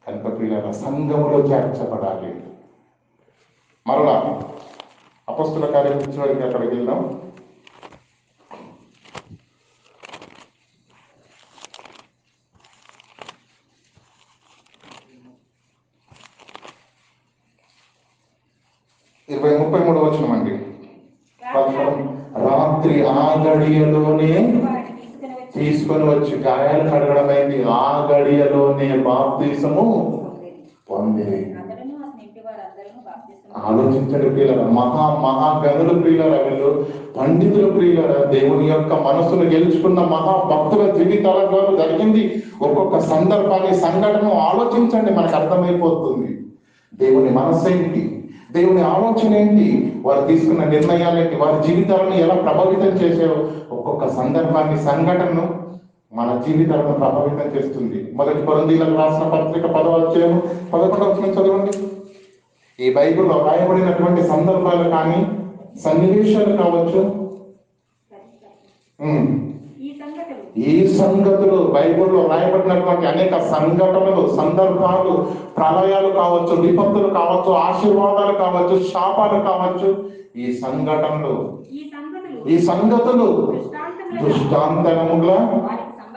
కనుక ప్రియులారా, సంఘములో చేర్చబడాలి. మరలా అపొస్తలుల కార్యం చివరికి అక్కడికి వెళ్దాం. ఇరవై 33 వచనమండి. రాత్రి ఆ గడియలోనే తీసుకొని వచ్చి గాయాలు కడగడమైంది, ఆ గడియలోనే బాప్తిసము పొందిరి. ఆలోచించండి ప్రియులారా, మహాగణులు ప్రియులారా, వీళ్ళు పండితులు ప్రియులారా, దేవుని యొక్క మనసును గెలుచుకున్న మహాభక్తుల జీవితాలలో జరిగింది ఒక్కొక్క సందర్భాన్ని, సంఘటన ఆలోచించండి, మనకు అర్థమైపోతుంది దేవుని మనస్సు ఏంటి, దేవుని ఆలోచన ఏంటి, వారు తీసుకున్న నిర్ణయాలు ఏంటి, వారి జీవితాలను ఎలా ప్రభావితం చేసాయో. ఒక్కొక్క సందర్భాన్ని, సంఘటనను మన జీవితాలను ప్రభావితం చేస్తుంది. మొదటి కొరింథీయులకు రాసిన పత్రిక 10వ అధ్యాయం 11వ వచనం చదవండి. ఈ బైబిల్లో రాయబడినటువంటి సందర్భాలు కానీ, సన్నివేశాలు కావచ్చు, ఈ సంగతులు బైబిల్లో రాయబడినటువంటి అనేక సంఘటనలు, సందర్భాలు, ప్రళయాలు కావచ్చు, విపత్తులు కావచ్చు, ఆశీర్వాదాలు కావచ్చు, శాపాలు కావచ్చు, ఈ సంగతులు దృష్టాంతముగా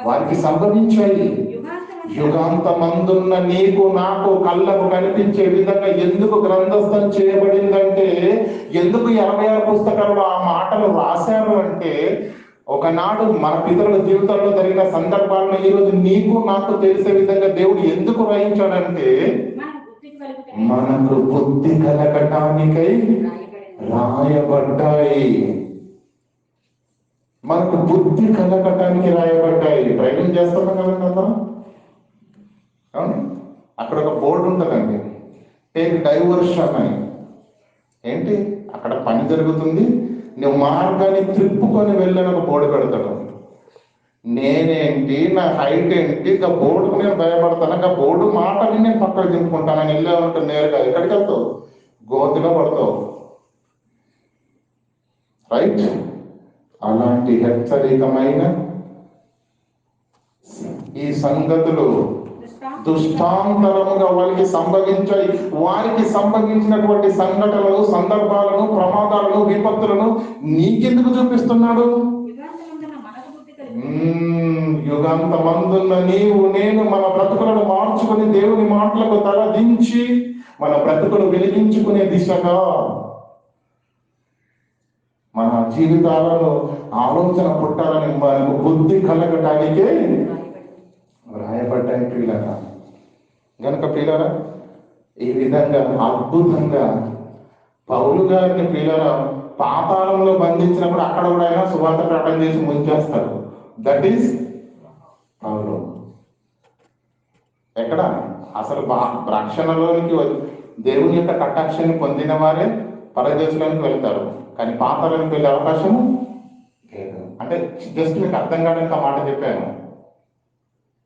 వారికి సంభవించాయి. యుగాంతమందున్న నీకు నాకు కళ్ళకు కనిపించే విధంగా ఎందుకు గ్రంథస్థం చేయబడిందంటే, ఎందుకు 76 పుస్తకాల్లో ఆ మాటలు రాశారు అంటే, ఒకనాడు మన పితరుల జీవితంలో జరిగిన సందర్భాలను ఈరోజు నీకు నాకు తెలిసే విధంగా దేవుడు ఎందుకు రాయించాడంటే, మనకు బుద్ధి కలగటానికై రాయబడ్డాయి. మనకు బుద్ధి కలగటానికి రాయబడ్డాయి. డ్రైవింగ్ చేస్తున్నాం కదండి అందరం, అవును. అక్కడ ఒక బోర్డు ఉంటుందండి, టేక్ డైవర్షన్ అని. ఏంటి అక్కడ పని జరుగుతుంది, నువ్వు మార్గాన్ని త్రిప్పుకొని వెళ్ళని ఒక బోర్డు పెడతాడు. నేనేంటి, నా హైట్ ఏంటి, ఇక బోర్డుకు నేను భయపడతాను, ఇక బోర్డు మాటని నేను పక్కకు దింపుకుంటాను. నేను వెళ్ళే ఉంటాను నేరుగా. ఎక్కడికి వెళ్తావు? గోతిలో పడతావు. రైట్? అలాంటి హెచ్చరికమైన ఈ సంగతులు దుష్టాంతరముగా వారికి సంభవించాయి. వారికి సంభవించినటువంటి సంఘటనలు, సందర్భాలను, ప్రమాదాలను, విపత్తులను నీకెందుకు చూపిస్తున్నాడు? యుగాంతమందున్న నీవు నేను మన బ్రతుకులను మార్చుకుని దేవుని మాటలకు తలదించి మన బ్రతుకులు వెలిగించుకునే దిశగా మన జీవితాలలో ఆలోచన పుట్టాలని, మనకు బుద్ధి కలగటానికే రాయబడ్డాయి ప్రియులారా. గనుక ప్రియులారా, ఈ విధంగా అద్భుతంగా పౌలు గారిని ప్రియులారా పాతాళంలో బంధించినప్పుడు అక్కడ కూడా ఆయన సువార్త ప్రకటన చేసి ముంచేస్తాడు. దట్ ఈస్ పౌలు. ఎక్కడ అసలు రక్షణలోనికి దేవుని యొక్క కటాక్షాన్ని పొందిన వారే పరదేశంలోకి వెళ్తారు, కానీ పాతాళానికి వెళ్ళే అవకాశం లేదు. అంటే జస్ట్ మీకు అర్థం కావడానికి ఆ మాట చెప్పాను.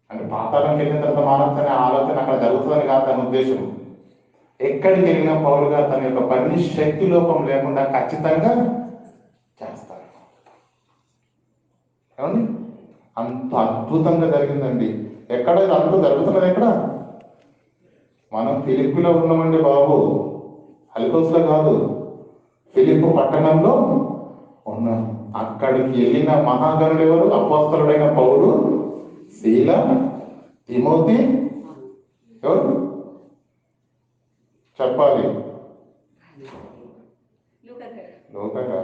అంటే పాతాళంకి వెళ్ళిన తర్వాత మానవతనే ఆలోచన అక్కడ జరుగుతుందని కాదు తన ఉద్దేశం. ఎక్కడికి వెళ్ళినా పౌలు గారు తన యొక్క పని శక్తి లోపం లేకుండా ఖచ్చితంగా చేస్తారు. ఏమండి? అంత అద్భుతంగా జరిగిందండి. ఎక్కడ ఇది అంత జరుగుతున్నది? ఎక్కడ? మనం ఫిలిప్పులో ఉన్నామండి బాబు, హలికోస్లో కాదు, ఫిలిప్పు పట్టణంలో ఉన్నాం. అక్కడికి వెళ్ళిన మహాగణుడు ఎవరు? అపోస్తలుడైన పౌలు, శీల, తిమోతి, ఎవరు చెప్పాలి? లోకగా.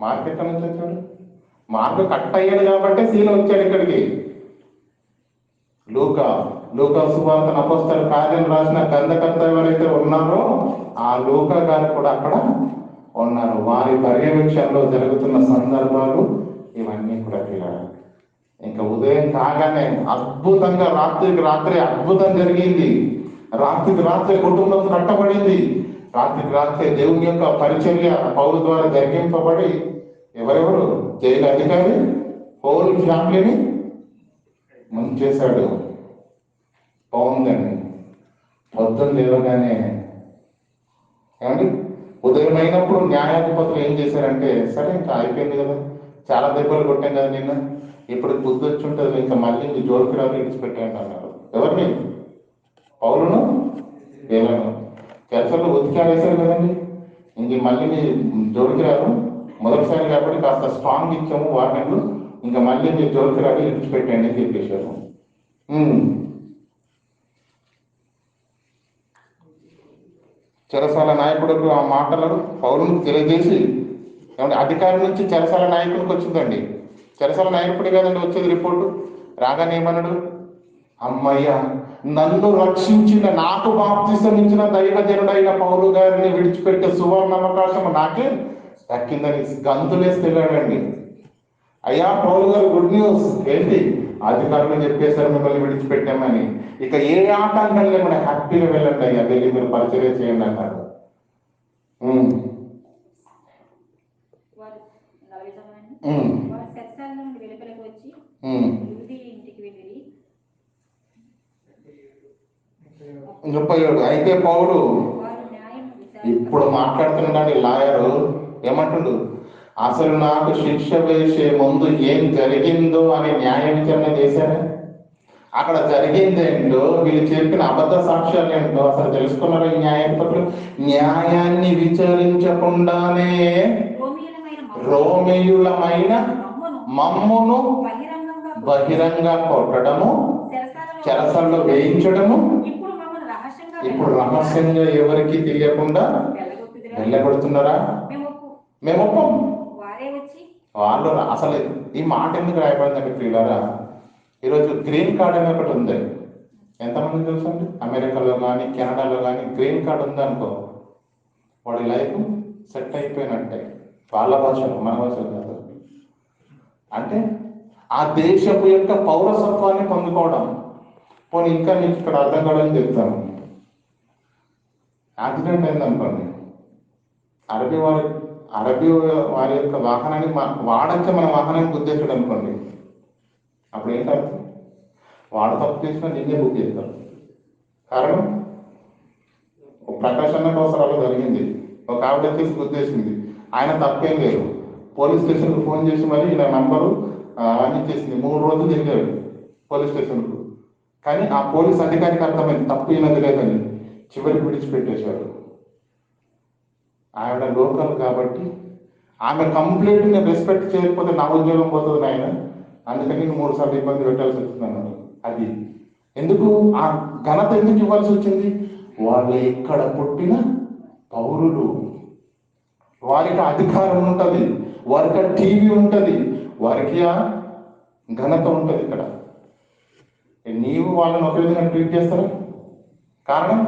మార్కెట్ నుంచి వచ్చాడు, మార్కు కట్ అయ్యాడు కాబట్టి శీల వచ్చాడు ఇక్కడికి. లూకా సువార్త అపోస్తలుల కార్యం రాసిన గ్రంథకర్త ఎవరైతే ఉన్నారో ఆ లూకా గారు కూడా అక్కడ ఉన్నారు. వారి పర్యవేక్షణలో జరుగుతున్న సందర్భాలు ఇవన్నీ కూడా పిల్లలు. ఇంకా ఉదయం కాగానే అద్భుతంగా రాత్రికి రాత్రి అద్భుతం జరిగింది. రాత్రికి రాత్రి కుటుంబం కట్టబడింది. రాత్రికి రాత్రి దేవుని యొక్క పరిచర్య పౌలు ద్వారా జరిగింపబడి ఎవరెవరు జైలు అధికారి హోల్ ఫ్యామిలీని ముంచేశాడు. బాగుందండి. పొద్దున్న లేవగానే ఏమండి ఉదయం అయినప్పుడు న్యాయాధిపతులు ఏం చేశారంటే, సరే ఇంకా అయిపోయింది కదా, చాలా దెబ్బలు కొట్టాం కదా నిన్న, ఇప్పుడు బుద్ధి వచ్చి ఉంటుంది, ఇంకా మళ్ళీ మీ జోలికి రాదు ఇడిచిపెట్టాయంట అన్నారు. ఎవరిని? పౌలును వీళ్ళను చర్చల్లో ఉతికాడేశారు కదండి, ఇంక మళ్ళీ మీ జోలికి రాదు, మొదటిసారి కాబట్టి కాస్త స్ట్రాంగ్ ఇచ్చాము వార్నింగ్, ఇంకా మళ్ళీ మీరు జోలికి రాదు ఇడిచిపెట్టండి అని చెప్పేశారు. చెరసాల నాయకుడు ఆ మాటలను పౌరులకు తెలియజేసి, ఏమంటే అధికారి నుంచి చెరసాల నాయకుడికి వచ్చిందండి. చెరసాల నాయకుడి కదండి వచ్చేది రిపోర్టు. రాగానే ఏమన్నాడు, అమ్మయ్య నన్ను రక్షించిన, నాకు బాప్తిసం ఇచ్చిన దైవజనుడైన పౌలు గారిని విడిచిపెట్టే సువర్ణ అవకాశం నాకే దక్కిందని గంతులేసి వెళ్ళాడండి. అయ్యా పౌలు గారు, గుడ్ న్యూస్ ఏంటి, అధికారులు చెప్పేశారు మిమ్మల్ని విడిచిపెట్టామని, ఇక ఏ ఆటంకం లేకుండా హ్యాపీగా వెళ్ళండి అయ్యా, వెళ్ళి మీరు పరిచర్య చేయండి అన్నారు. చెప్పాడు. అయితే పౌలు ఇప్పుడు మాట్లాడుతున్నాడు లాయరు, ఏమంటుండు, అసలు నాకు శిక్ష వేసే ముందు ఏం జరిగిందో అని న్యాయ విచారణ చేశారా? అక్కడ జరిగిందేంటో, వీళ్ళు చెప్పిన అబద్ధ సాక్ష్యాలు ఏంటో అసలు తెలుసుకున్నారు ఈ న్యాయాధిపతులు. న్యాయాన్ని విచారించకుండానే రోమేయులమైన మమ్మును బహిరంగ కొట్టడము, చెరసాల్లో వేయించడము, ఇప్పుడు రహస్యంగా ఎవరికి తెలియకుండా వెళ్ళగొడుతున్నారా? మేము ఒప్పం. వాళ్ళు అసలు ఈ మాట ఎందుకు రాయబడిందంటే ప్రియులారా, ఈరోజు గ్రీన్ కార్డ్ అని ఒకటి ఉంది. ఎంతమంది తెలుసండి? అమెరికాలో కానీ కెనడాలో కానీ గ్రీన్ కార్డ్ ఉంది అనుకో, వాడి లైఫ్ సెట్ అయిపోయినట్టే. వాళ్ళ భాషలో, మన భాషలో కాదు. అంటే ఆ దేశపు యొక్క పౌరసత్వాన్ని పొందుకోవడం. పోనీ ఇంకా నీకు ఇక్కడ అర్థం కావడం చెప్తాను. యాక్సిడెంట్ అయిందనుకోండి, అరబీ వారి యొక్క వాహనాన్ని వాడంటే మన వాహనాన్ని గుద్దేశాడు అనుకోండి, అప్పుడు ఏంటంటే వాడు తప్పు చేసినా నిన్నే బుక్ చేస్తారు. కారణం ప్రకాశ్ అన్న అవసరాలు జరిగింది, ఒక ఆవిడ వచ్చేసి గుద్దేసింది, ఆయన తప్పేం లేదు, పోలీస్ స్టేషన్కు ఫోన్ చేసి మరి నా నంబరు అని చేసింది. 3 రోజులు తిరిగాడు పోలీస్ స్టేషన్కు, కానీ ఆ పోలీస్ అధికారికి అర్థమైంది తప్పు అయినది లేదని, చివరికి విడిచిపెట్టేశాడు. ఆవిడ లోకల్ కాబట్టి ఆమె కంప్లీట్గా రెస్పెక్ట్ చేయకపోతే నా ఉద్యోగం పోతుంది ఆయన, అందుకని 3 సార్లు ఇబ్బంది పెట్టాల్సి వచ్చింది అన్నాడు. అది ఎందుకు, ఆ ఘనత ఎందుకు ఇవ్వాల్సి వచ్చింది? వాళ్ళు ఎక్కడ పుట్టిన పౌరులు, వారికి అధికారం ఉంటుంది, వారికి టీవీ ఉంటుంది, వారికి ఆ ఘనత ఉంటుంది. ఇక్కడ నీవు వాళ్ళని ఒక విధంగా ట్రీట్ చేస్తారా? కారణం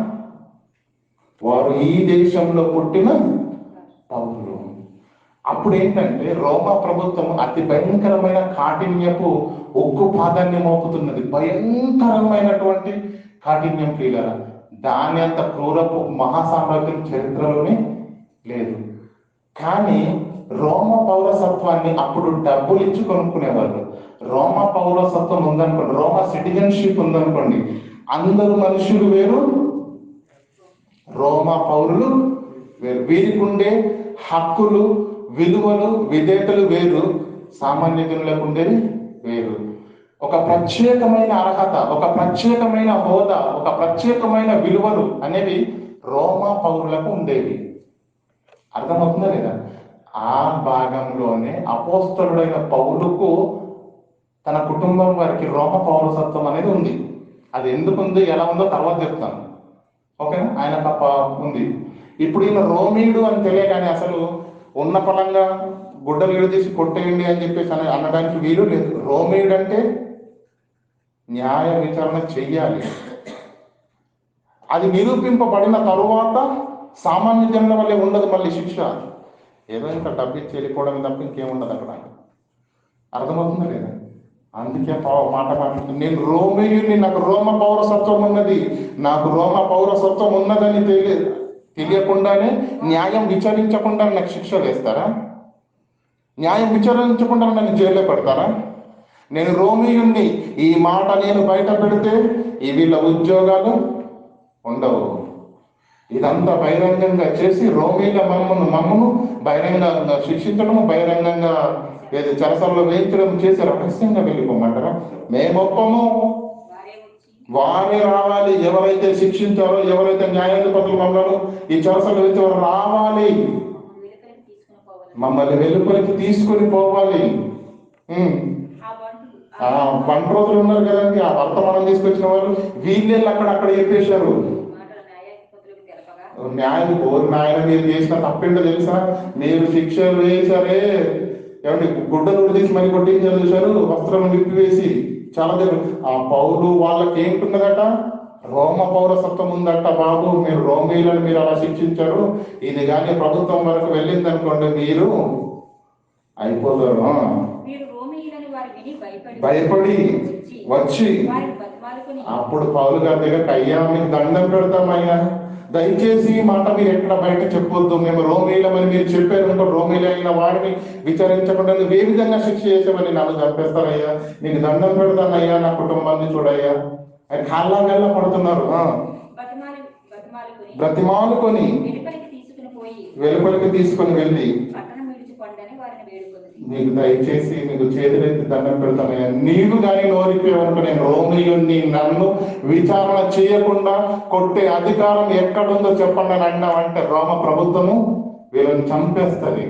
వారు ఈ దేశంలో పుట్టిన పౌరులు. అప్పుడు ఏంటంటే రోమా ప్రభుత్వం అతి భయంకరమైన కాఠిన్యపు ఉక్కు పాదాన్ని మోపుతున్నది. భయంకరమైనటువంటి కాఠిన్యం క్రియల, దాని అంత క్రూరపు మహాసామ్రాజ్యం చరిత్రలోనే లేదు. కానీ రోమా పౌరసత్వాన్ని అప్పుడు డబ్బులు ఇచ్చి కొనుక్కునేవాళ్ళు. రోమా పౌరసత్వం ఉందనుకోండి, రోమా సిటిజన్షిప్ ఉందనుకోండి, అందరూ మనుషులు వేరు, రోమా పౌరులు వేరు. వీరికి ఉండే హక్కులు, విలువలు, విధేయతలు వేరు, సామాన్య జనులకు ఉండేది వేరు. ఒక ప్రత్యేకమైన అర్హత, ఒక ప్రత్యేకమైన హోదా, ఒక ప్రత్యేకమైన విలువలు అనేవి రోమా పౌరులకు ఉండేవి. అర్థమవుతుందా లేదా? ఆ భాగంలోనే అపోస్తలుడైన పౌలుకు తన కుటుంబం వారికి రోమ పౌరసత్వం అనేది ఉంది. అది ఎందుకు ఉంది, ఎలా ఉందో తర్వాత చెప్తాను, ఓకేనా? ఆయన తప్ప ఉంది. ఇప్పుడు ఈయన రోమీయుడు అని తెలియగానే అసలు ఉన్న పలంగా గుడ్డలు విడదీసి కొట్టేయండి అని చెప్పేసి అనడానికి వీలు లేదు. రోమీయుడు అంటే న్యాయ విచారణ చెయ్యాలి. అది నిరూపింపబడిన తరువాత సామాన్య జనుల వల్లే ఉండదు మళ్ళీ శిక్ష. ఏదో ఇంకా డబ్బిచ్చి వెళ్ళిపోవడం తప్ప ఇంకేముండదు అక్కడ. అర్థమవుతుందా లేదా? అందుకే మాట మాట్లాడుతుంది, నేను రోమేయుని, నాకు రోమ పౌరసత్వం ఉన్నది, నాకు రోమ పౌరసత్వం ఉన్నదని తెలియకుండానే న్యాయం విచారించకుండా నాకు శిక్షలు వేస్తారా? న్యాయం విచారించకుండా నన్ను జైల్లో పెడతారా? నేను రోమేయుణ్ణి, ఈ మాట నేను బయట పెడితే ఈ వీళ్ళ ఉద్యోగాలు ఉండవు. ఇదంతా బహిరంగంగా చేసి రోమీల మమ్మను బహిరంగంగా శిక్షించడం, బహిరంగంగా చెరసల్లో వేయించడం చేసి రహస్యంగా వెళ్ళిపోమంటారా? మేమొప్పము, వారే రావాలి. ఎవరైతే శిక్షించారో, ఎవరైతే న్యాయాధిపతులు మమ్మల్ని ఈ చెరసలు వేయించారో రావాలి, మమ్మల్ని వెలుపలికి తీసుకొని పోవాలి. వంట రోజులు ఉన్నారు కదండి, ఆ వర్తమానం తీసుకొచ్చిన వాళ్ళు వీళ్ళెళ్ళి అక్కడ చెప్పేశారు. నాయన మీరు చేసిన తప్పేంటో తెలుసా? మీరు శిక్షలు వేశారే, ఏమంటే గుడ్డలు తీసి మరి కొట్టించారు చూశారు, వస్త్రం విప్పివేసి. చాలా దగ్గర ఆ పౌలు వాళ్ళకి ఏంటున్నదట, రోమ పౌరసత్వం ఉందట. బాబు, మీరు రోమీలను మీరు అలా శిక్షించారు, ఇది కానీ ప్రభుత్వం వరకు వెళ్ళింది అనుకోండి, మీరు అయిపోతారు. భయపడి వచ్చి అప్పుడు పౌలు గారి దగ్గర, అయ్యా మీకు దండం పెడతామయ్యా, దయచేసి ఈ మాట మీరు ఎక్కడ బయట చెప్పొద్దు, మేము రోమీలమని మీరు చెప్పారు, రోమీలు అయిన వారిని విచారించకుండా నువ్వు ఏ విధంగా శిక్ష చేసామని నన్ను చంపేస్తారయ్యా, నీకు దండం పెడతానయ్యా, నా కుటుంబాన్ని చూడయ్యా అని కాళ్ళ వేళ్ళ పడుతున్నారు. బ్రతిమాలుకొని వెలుపలికి తీసుకొని వెళ్ళి, నీకు దయచేసి నీకు చేతులెత్తి దండం పెడతానయ్యా, నీవు కానీ నోరిపోయావనుకో నేను రోమీయుణ్ణి, నన్ను విచారణ చేయకుండా కొట్టే అధికారం ఎక్కడుందో చెప్పండి అని అన్నావంటే రోమ ప్రభుత్వము వీళ్ళని చంపేస్తుంది.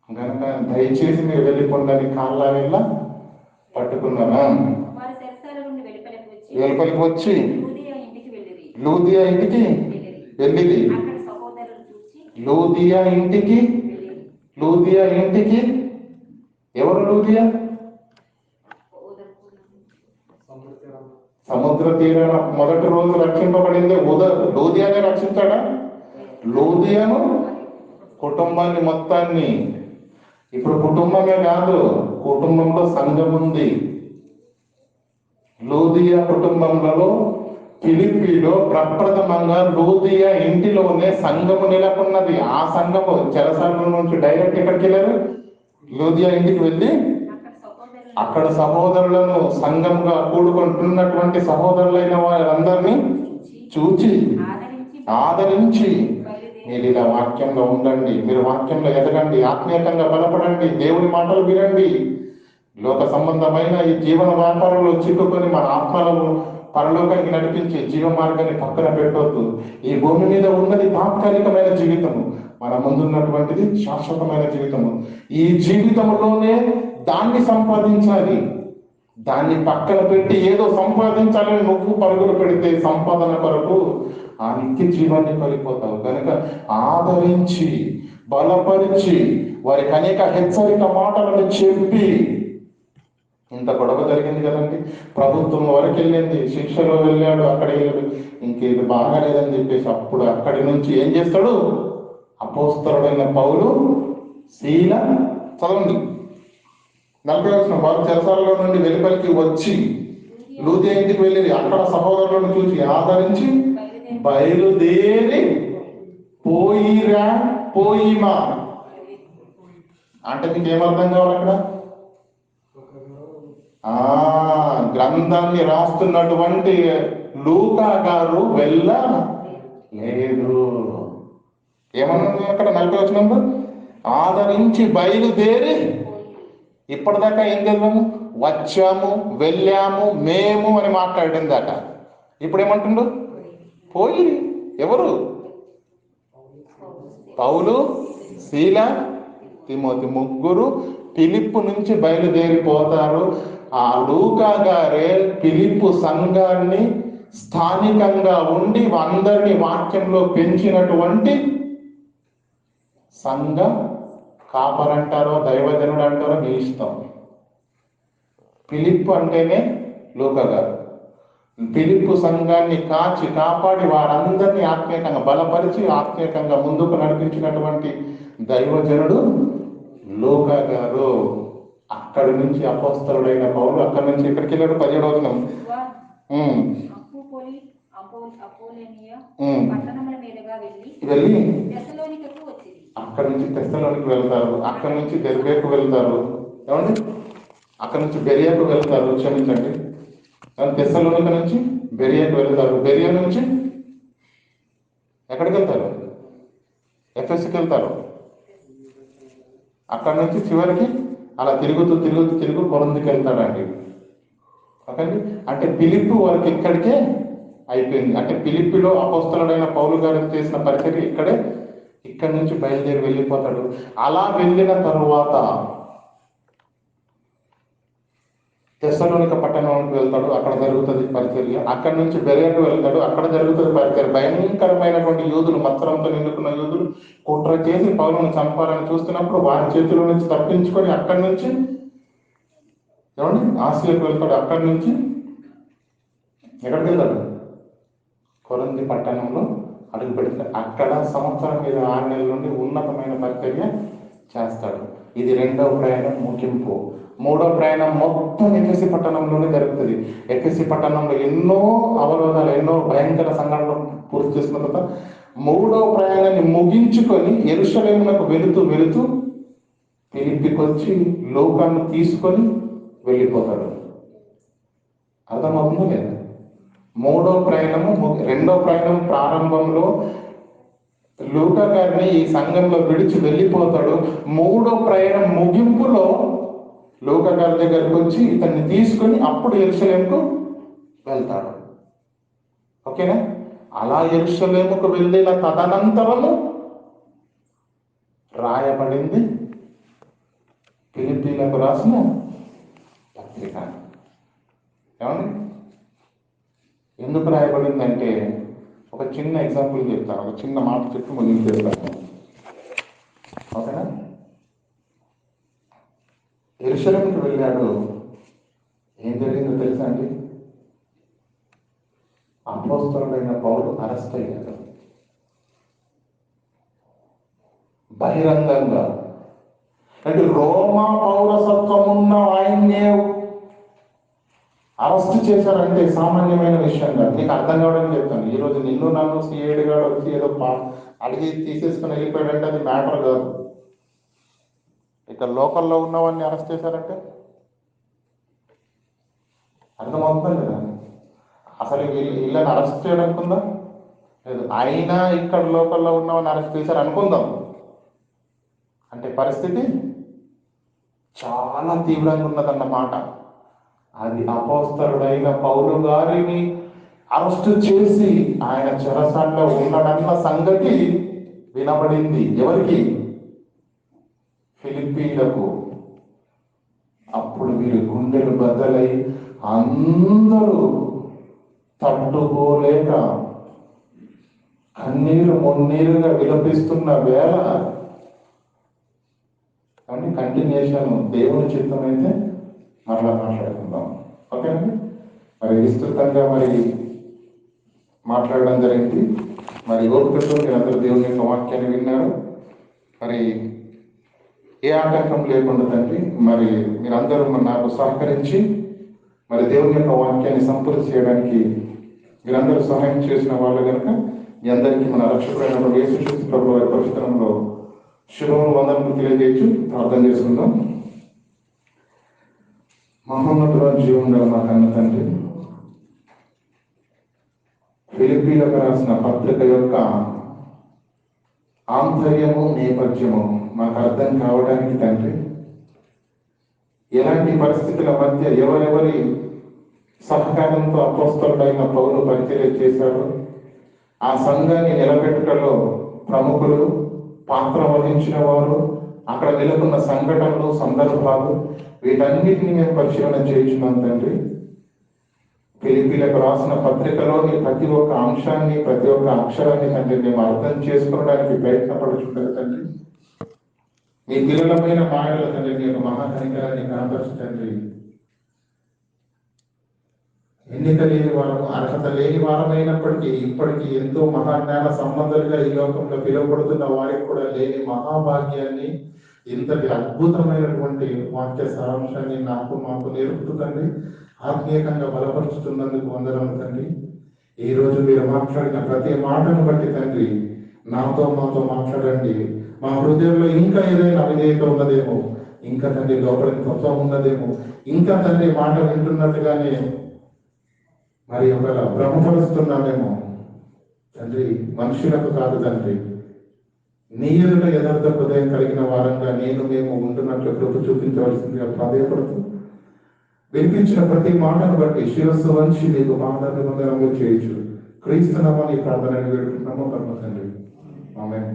కనుక దయచేసి మీరు వెళ్ళిపోండి కాళ్ళ వెళ్ళ పట్టుకున్నారా? వెలుపలికి వచ్చి లూదియా ఇంటికి వెళ్ళింది. లూదియా ఇంటికి ఎవరు? లూదియా సముద్ర తీరాన మొదటి రోజు రక్షింపబడింది. లూదియానే రక్షించాడా? లూదియాను కుటుంబాన్ని మొత్తాన్ని. ఇప్పుడు కుటుంబమే కాదు, కుటుంబంలో సంఘం ఉంది. లూదియా కుటుంబంలో ఫిలిప్పీలో ప్రప్రథమంగా లూదియా ఇంటిలోనే సంఘము నెలకొన్నది. ఆ సంఘము చెరసాల నుంచి డైరెక్ట్ ఎక్కడికి వెళ్ళారు? లూదియా ఇంటికి వెళ్ళి అక్కడ సహోదరులను, సంఘంగా కూడుకుంటున్నటువంటి సహోదరులైన వారందరినీ చూచి ఆదరించి, మీరు ఇలా వాక్యంలో ఉండండి, మీరు వాక్యంలో ఎదగండి, ఆత్మీయంగా బలపడండి, దేవుని మాటలు వినండి, లోక సంబంధమైన ఈ జీవన వ్యాపారంలో చిక్కుకొని మన ఆత్మలను పరలోకానికి నడిపించే జీవ మార్గాన్ని పక్కన పెట్టవద్దు. ఈ భూమి మీద ఉన్నది తాత్కాలికమైన జీవితము, మన ముందున్నటువంటిది శాశ్వతమైన జీవితము. ఈ జీవితంలోనే దాన్ని సంపాదించాలి. దాన్ని పక్కన పెట్టి ఏదో సంపాదించాలని నువ్వు పరుగులు పెడితే సంపాదన కొరకు ఆ నిత్య జీవాన్ని కోల్పోతావు. కనుక ఆదరించి, బలపరిచి, వారికి అనేక హెచ్చరిక మాటలను చెప్పి, ఇంత గొడవ జరిగింది కదండి, ప్రభుత్వం వరకు వెళ్ళింది, శిక్షలో వెళ్ళాడు, అక్కడ వెళ్ళాడు, ఇంకేది బాగాలేదని చెప్పేసి అప్పుడు అక్కడి నుంచి ఏం చేస్తాడు? అపోస్తలుడైన పౌలు, శీల, చదవండి 40వ వచనం, వారు చెరసాలలో నుండి వెలుపలికి వచ్చి లూదియా ఇంటికి వెళ్ళి అక్కడ సహోదరులను చూసి ఆదరించి బయలుదేరి పోయిమా అంటే మీకు ఏమర్థం కావాలి అక్కడ? గ్రంథాన్ని రాస్తున్నటువంటి లూకా గారు వెళ్ళలేదు. ఏమన్నది అక్కడ 40వ వచనంలో? ఆదరించి బయలుదేరి. ఇప్పటిదాకా ఏం చదివాము? వచ్చాము, వెళ్ళాము, మేము అని మాట్లాడింది దాకా. ఇప్పుడు ఏమంటుండు? పోయి. ఎవరు? పౌలు, శీల, తిమోతి ముగ్గురు ఫిలిప్పు నుంచి బయలుదేరిపోతారు. ఆ లూకా గారే ఫిలిప్పు సంఘాన్ని స్థానికంగా ఉండి అందరినీ వాక్యంలో పెంచినటువంటి సంఘ కాపరంటారో దైవజనుడు అంటారో మీ ఇష్టం. ఫిలిప్పు అంటేనే లూకా గారు. ఫిలిప్పు సంఘాన్ని కాపాడి వారందరినీ ఆత్మీయంగా బలపరిచి ఆత్మీయంగా ముందుకు నడిపించినటువంటి దైవజనుడు లూకా గారు. అక్కడి నుంచి అపోస్తలుడైన పౌలు అక్కడి నుంచి ఎక్కడికి వెళ్ళాడు? 17వ వచనం. అపోలోనియ పట్టణముల మీదుగా వెళ్ళి తెస్సలోనికకు వచ్చింది. అక్కడి నుంచి తెస్సలోనికి వెళ్తారు, అక్కడి నుంచి దెర్బేకు వెళ్తారు. ఏమండి? అక్కడి నుంచి బెరియాకు వెళ్తారు, క్షమించండి, తెస్సలోనిక నుంచి బెరియాకు వెళ్తారు. బెరియా నుంచి ఎక్కడికి వెళ్తారు? ఎఫెస్కి వెళ్తారు. అక్కడి నుంచి చివరికి అలా తిరుగుతూ కొరింథీకి వెళ్తాడండి. ఓకే, అంటే ఫిలిప్పి వరకు ఇక్కడికే అయిపోయింది. అంటే ఫిలిప్పిలో అపోస్తలుడైన పౌలు గారు చేసిన పరిచర్య ఇక్కడి నుంచి బయలుదేరి వెళ్ళిపోతాడు. అలా వెళ్ళిన తరువాత తెస్సలోనిక పట్టణానికి వెళ్తాడు, అక్కడ జరుగుతుంది పరిచర్య. అక్కడి నుంచి బెరియకు వెళ్తాడు, అక్కడ జరుగుతుంది పరిచర్య. భయంకరమైనటువంటి యూదులు, మత్సరంతో నిండుకున్న యూదులు కుట్ర చేసి పౌలును చంపాలని చూస్తున్నప్పుడు వారి చేతిలో నుంచి తప్పించుకొని అక్కడి నుంచి ఆసియాకు వెళ్తాడు. అక్కడి నుంచి ఎక్కడికి వెళ్తాడు? కొరింథీ పట్టణంలో అడుగు పెడతాడు. అక్కడ సంవత్సరం మీద 6 నెలల నుండి ఉన్నతమైన పరిచర్య చేస్తాడు. ఇది 2వ ప్రయాణం ముగింపు. 3వ ప్రయాణం మొత్తం ఎఫెసీ పట్టణంలోనే జరుగుతుంది. ఎఫెసీ పట్టణంలో ఎన్నో అవరోధాలు, ఎన్నో భయంకర సంఘటనలు పూర్తి చేసిన తర్వాత 3వ ప్రయాణాన్ని ముగించుకొని యెరూషలేమునకు వెళుతూ ఫిలిప్పికి వచ్చి లూకాను తీసుకొని వెళ్ళిపోతాడు. అర్థమవుతుందో లేదా? 3వ ప్రయాణము 2వ ప్రయాణం ప్రారంభంలో లూకా గారిని ఈ సంఘంలో విడిచి వెళ్ళిపోతాడు. 3వ ప్రయాణం ముగింపులో లూకా గారి దగ్గరికి వచ్చి ఇతన్ని తీసుకొని అప్పుడు యెరూషలేముకు వెళ్తాడు. ఓకేనా? అలా యెరూషలేముకు వెళ్ళిన తదనంతరము రాయబడింది ఫిలిప్పీలకు రాసిన పత్రిక. ఏమండి? ఎందుకు రాయబడిందంటే ఒక చిన్న ఎగ్జాంపుల్ చెప్తాను, ఒక చిన్న మాట చెప్పి ముగించేస్తాను. ఓకేనా? యెరూషలేముకు వెళ్ళాడు. ఏం జరిగిందో తెలుసా అండి? అపోస్తలుడైన పౌలు అరెస్ట్ అయ్యాడు బహిరంగంగా. అంటే రోమా పౌరసత్వం ఉన్న ఆయన్నే అరెస్ట్ చేశారంటే సామాన్యమైన విషయం కాదు. నీకు అర్థం కావడానికి చెప్తాను. ఈరోజు నిన్ను నన్ను సిఐడి గారు వచ్చి ఏదో అడిగి తీసేసుకుని వెళ్ళిపోయాడంటే అది మ్యాటర్ కాదు. ఇక్కడ లోకల్లో ఉన్నవాడిని అరెస్ట్ చేశారంటే అర్థమవుతుంది కదా. అసలు వీళ్ళని అరెస్ట్ చేయడానికి ఉందా? లేదు. అయినా ఇక్కడ లోకల్లో ఉన్నవాడిని అరెస్ట్ చేశారు అనుకుందాం. అంటే పరిస్థితి చాలా తీవ్రంగా ఉన్నదన్నమాట. అది అపోస్తలుడైన పౌలు గారిని అరెస్ట్ చేసి ఆయన చెరసాల్లో ఉన్నాడన్న సంగతి వినబడింది. ఎవరికి? ఫిలిప్పీలకు. అప్పుడు వీరి గుండెలు బద్దలై అందరూ తట్టుకోలేక కన్నీరు మున్నీరుగా విలపిస్తున్న వేళ కానీ కంటిన్యూషన్ దేవుని చిత్తమైతే మరలా మాట్లాడుకుందాం. ఓకేనండి? మరి విస్తృతంగా మాట్లాడడం జరిగింది. ఓపికతో మీరందరూ దేవుని యొక్క వాక్యాన్ని విన్నారు. ఏ ఆటంకం లేకుండా తండ్రి మీరందరూ నాకు సహకరించి దేవుని యొక్క వాక్యాన్ని సంపూర్తి చేయడానికి మీరందరూ సహాయం చేసిన వాళ్ళు కనుక మీ అందరికీ మన రక్షకుడైన యేసుక్రీస్తు ప్రభువు వారి పరిశుద్ధంలో శుభములు వందనములు తెలియజేయచ్చు. ప్రార్థన చేసుకుందాం. మహోన్నతుల జీవం గల మా కన్న తండ్రి, ఫిలిప్పీలకు రాసిన పత్రిక యొక్క ఆంతర్యము నేపథ్యము మాకు అర్థం కావడానికి తండ్రి, ఎలాంటి పరిస్థితుల మధ్య ఎవరెవరి సహకారంతో అపోస్తలుడైన పౌలు పరిచర్య చేశాడు, ఆ సంఘాన్ని నిలబెట్టుటలో ప్రముఖులు పాత్ర వహించిన వారు, అక్కడ నెలకొన్న సంఘటనలు, సందర్భాలు, వీటన్నిటిని మేము పరిశీలన చేయించున్నాం తండ్రి. ఫిలిప్పీలకు రాసిన పత్రికలోని ప్రతి ఒక్క అంశాన్ని, ప్రతి ఒక్క అక్షరాన్ని తండ్రి మేము అర్థం చేసుకోవడానికి ప్రయత్నపడుచుంటారు తండ్రి. మీ పిల్లలమైన మాటల తండ్రి మీ యొక్క మహాకనికరాన్ని కనపరచండి. ఎన్నిక లేని వారం, అర్హత లేని వారమైనప్పటికీ ఇప్పటికీ ఎంతో మహాజ్ఞాన సంబంధాలుగా ఈ లోకంలో పిలువబడుతున్న వారికి కూడా లేని మహాభాగ్యాన్ని ఇంతటి అద్భుతమైనటువంటి వాక్య సారాంశాన్ని మాకు నేర్పుతూ తండ్రి ఆత్మీయంగా బలపరుచుతున్నందుకు వందనములు తండ్రి. ఈ రోజు మీరు మాట్లాడిన ప్రతి మాటను బట్టి తండ్రి మాతో మాట్లాడండి. మా హృదయంలో ఇంకా ఏదైనా అవిధేయత ఉన్నదేమో, ఇంకా తండ్రి లోపలి తత్వం ఉన్నదేమో, ఇంకా తండ్రి మాట వింటున్నట్టుగానే మరి ఒకవేళ భ్రమపరుస్తున్నామేమో తండ్రి. మనుషులకు కాదు తండ్రి, నీ ఎదుట యథార్థ హృదయం కలిగిన వారంగా మేము ఉంటున్నట్లు కృప చూపించవలసిందిగా ప్రాధాయపడుతూ వినిపించిన ప్రతి మాటను బట్టి శిరస్సు వంచి నీకు మాటలు చేయొచ్చు. క్రీస్తునామని ప్రార్థనని వేడుకుంటున్నాము పరమ తండ్రి. ఆమేన్.